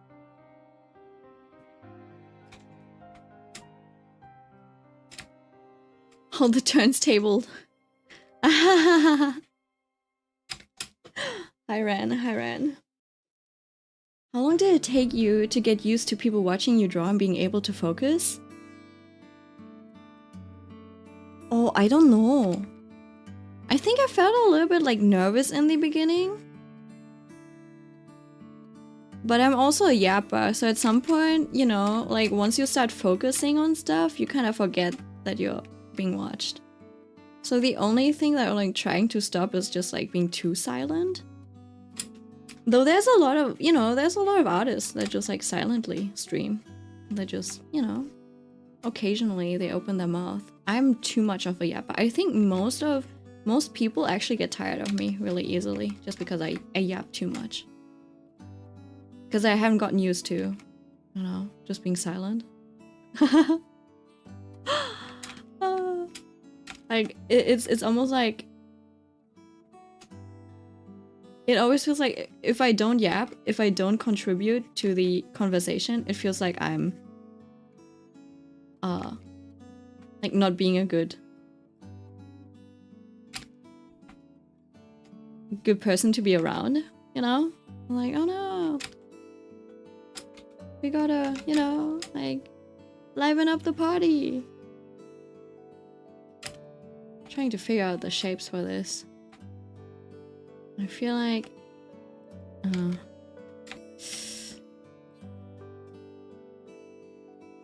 All the turns tabled. Hi Ren. How long did it take you to get used to people watching you draw and being able to focus? Oh, I don't know. I think I felt a little bit like nervous in the beginning. But I'm also a yapper, so at some point, you know, like once you start focusing on stuff, you kind of forget that you're being watched. So the only thing that I'm like trying to stop is just like being too silent. Though there's a lot of, you know, there's a lot of artists that just like silently stream. That just, you know, occasionally they open their mouth. I'm too much of a yapper. I think most people actually get tired of me really easily just because I yap too much. Because I haven't gotten used to, you know, just being silent. Like it's almost like it always feels like if I don't yap, if I don't contribute to the conversation, it feels like I'm like not being a good person to be around, you know? I'm like, oh no, we gotta, you know, like liven up the party. Trying to figure out the shapes for this. I feel like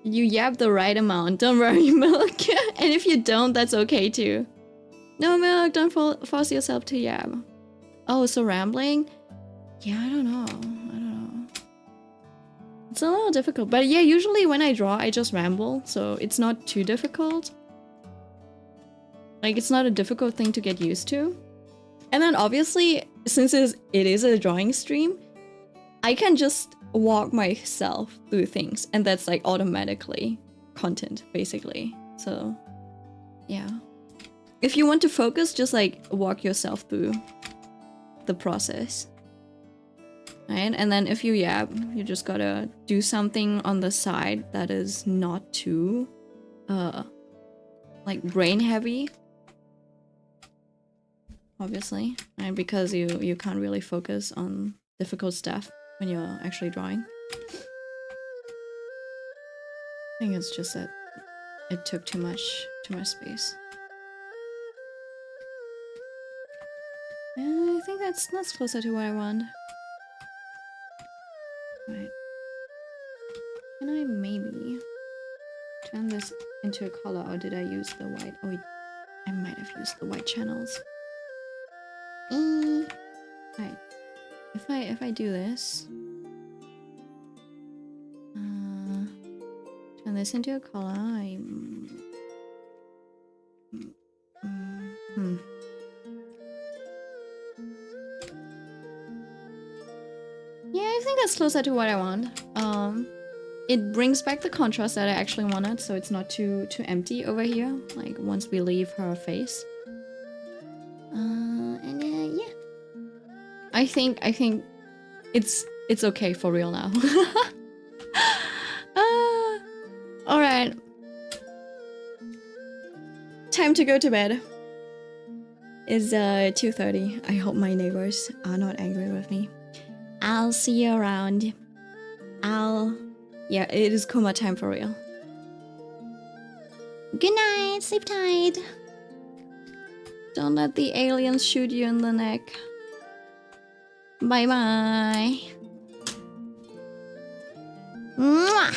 you yap the right amount, don't worry, Milk. And if you don't, that's okay too. No, Milk, don't force yourself to yap. Oh, so rambling? Yeah, I don't know. It's a little difficult, but yeah, usually when I draw, I just ramble, so it's not too difficult. Like, it's not a difficult thing to get used to. And then obviously, since it is a drawing stream, I can just walk myself through things, and that's like automatically content, basically. So, yeah. If you want to focus, just like walk yourself through the process. Right? And then if you yap, you just gotta do something on the side that is not too like brain heavy. Obviously, and because you can't really focus on difficult stuff when you're actually drawing. I think it's just that it took too much space. And I think that's closer to what I want. Right. Can I maybe turn this into a color, or did I use the white? Oh, I might have used the white channels. Right. If I do this, turn this into a color. Yeah, I think that's closer to what I want. It brings back the contrast that I actually wanted, so it's not too empty over here. Like once we leave her face. Yeah. I think it's okay for real now. All right. Time to go to bed. It's 2:30. I hope my neighbors are not angry with me. I'll see you around. Yeah, it is coma time for real. Good night. Sleep tight. Don't let the aliens shoot you in the neck. Bye bye. Mwah!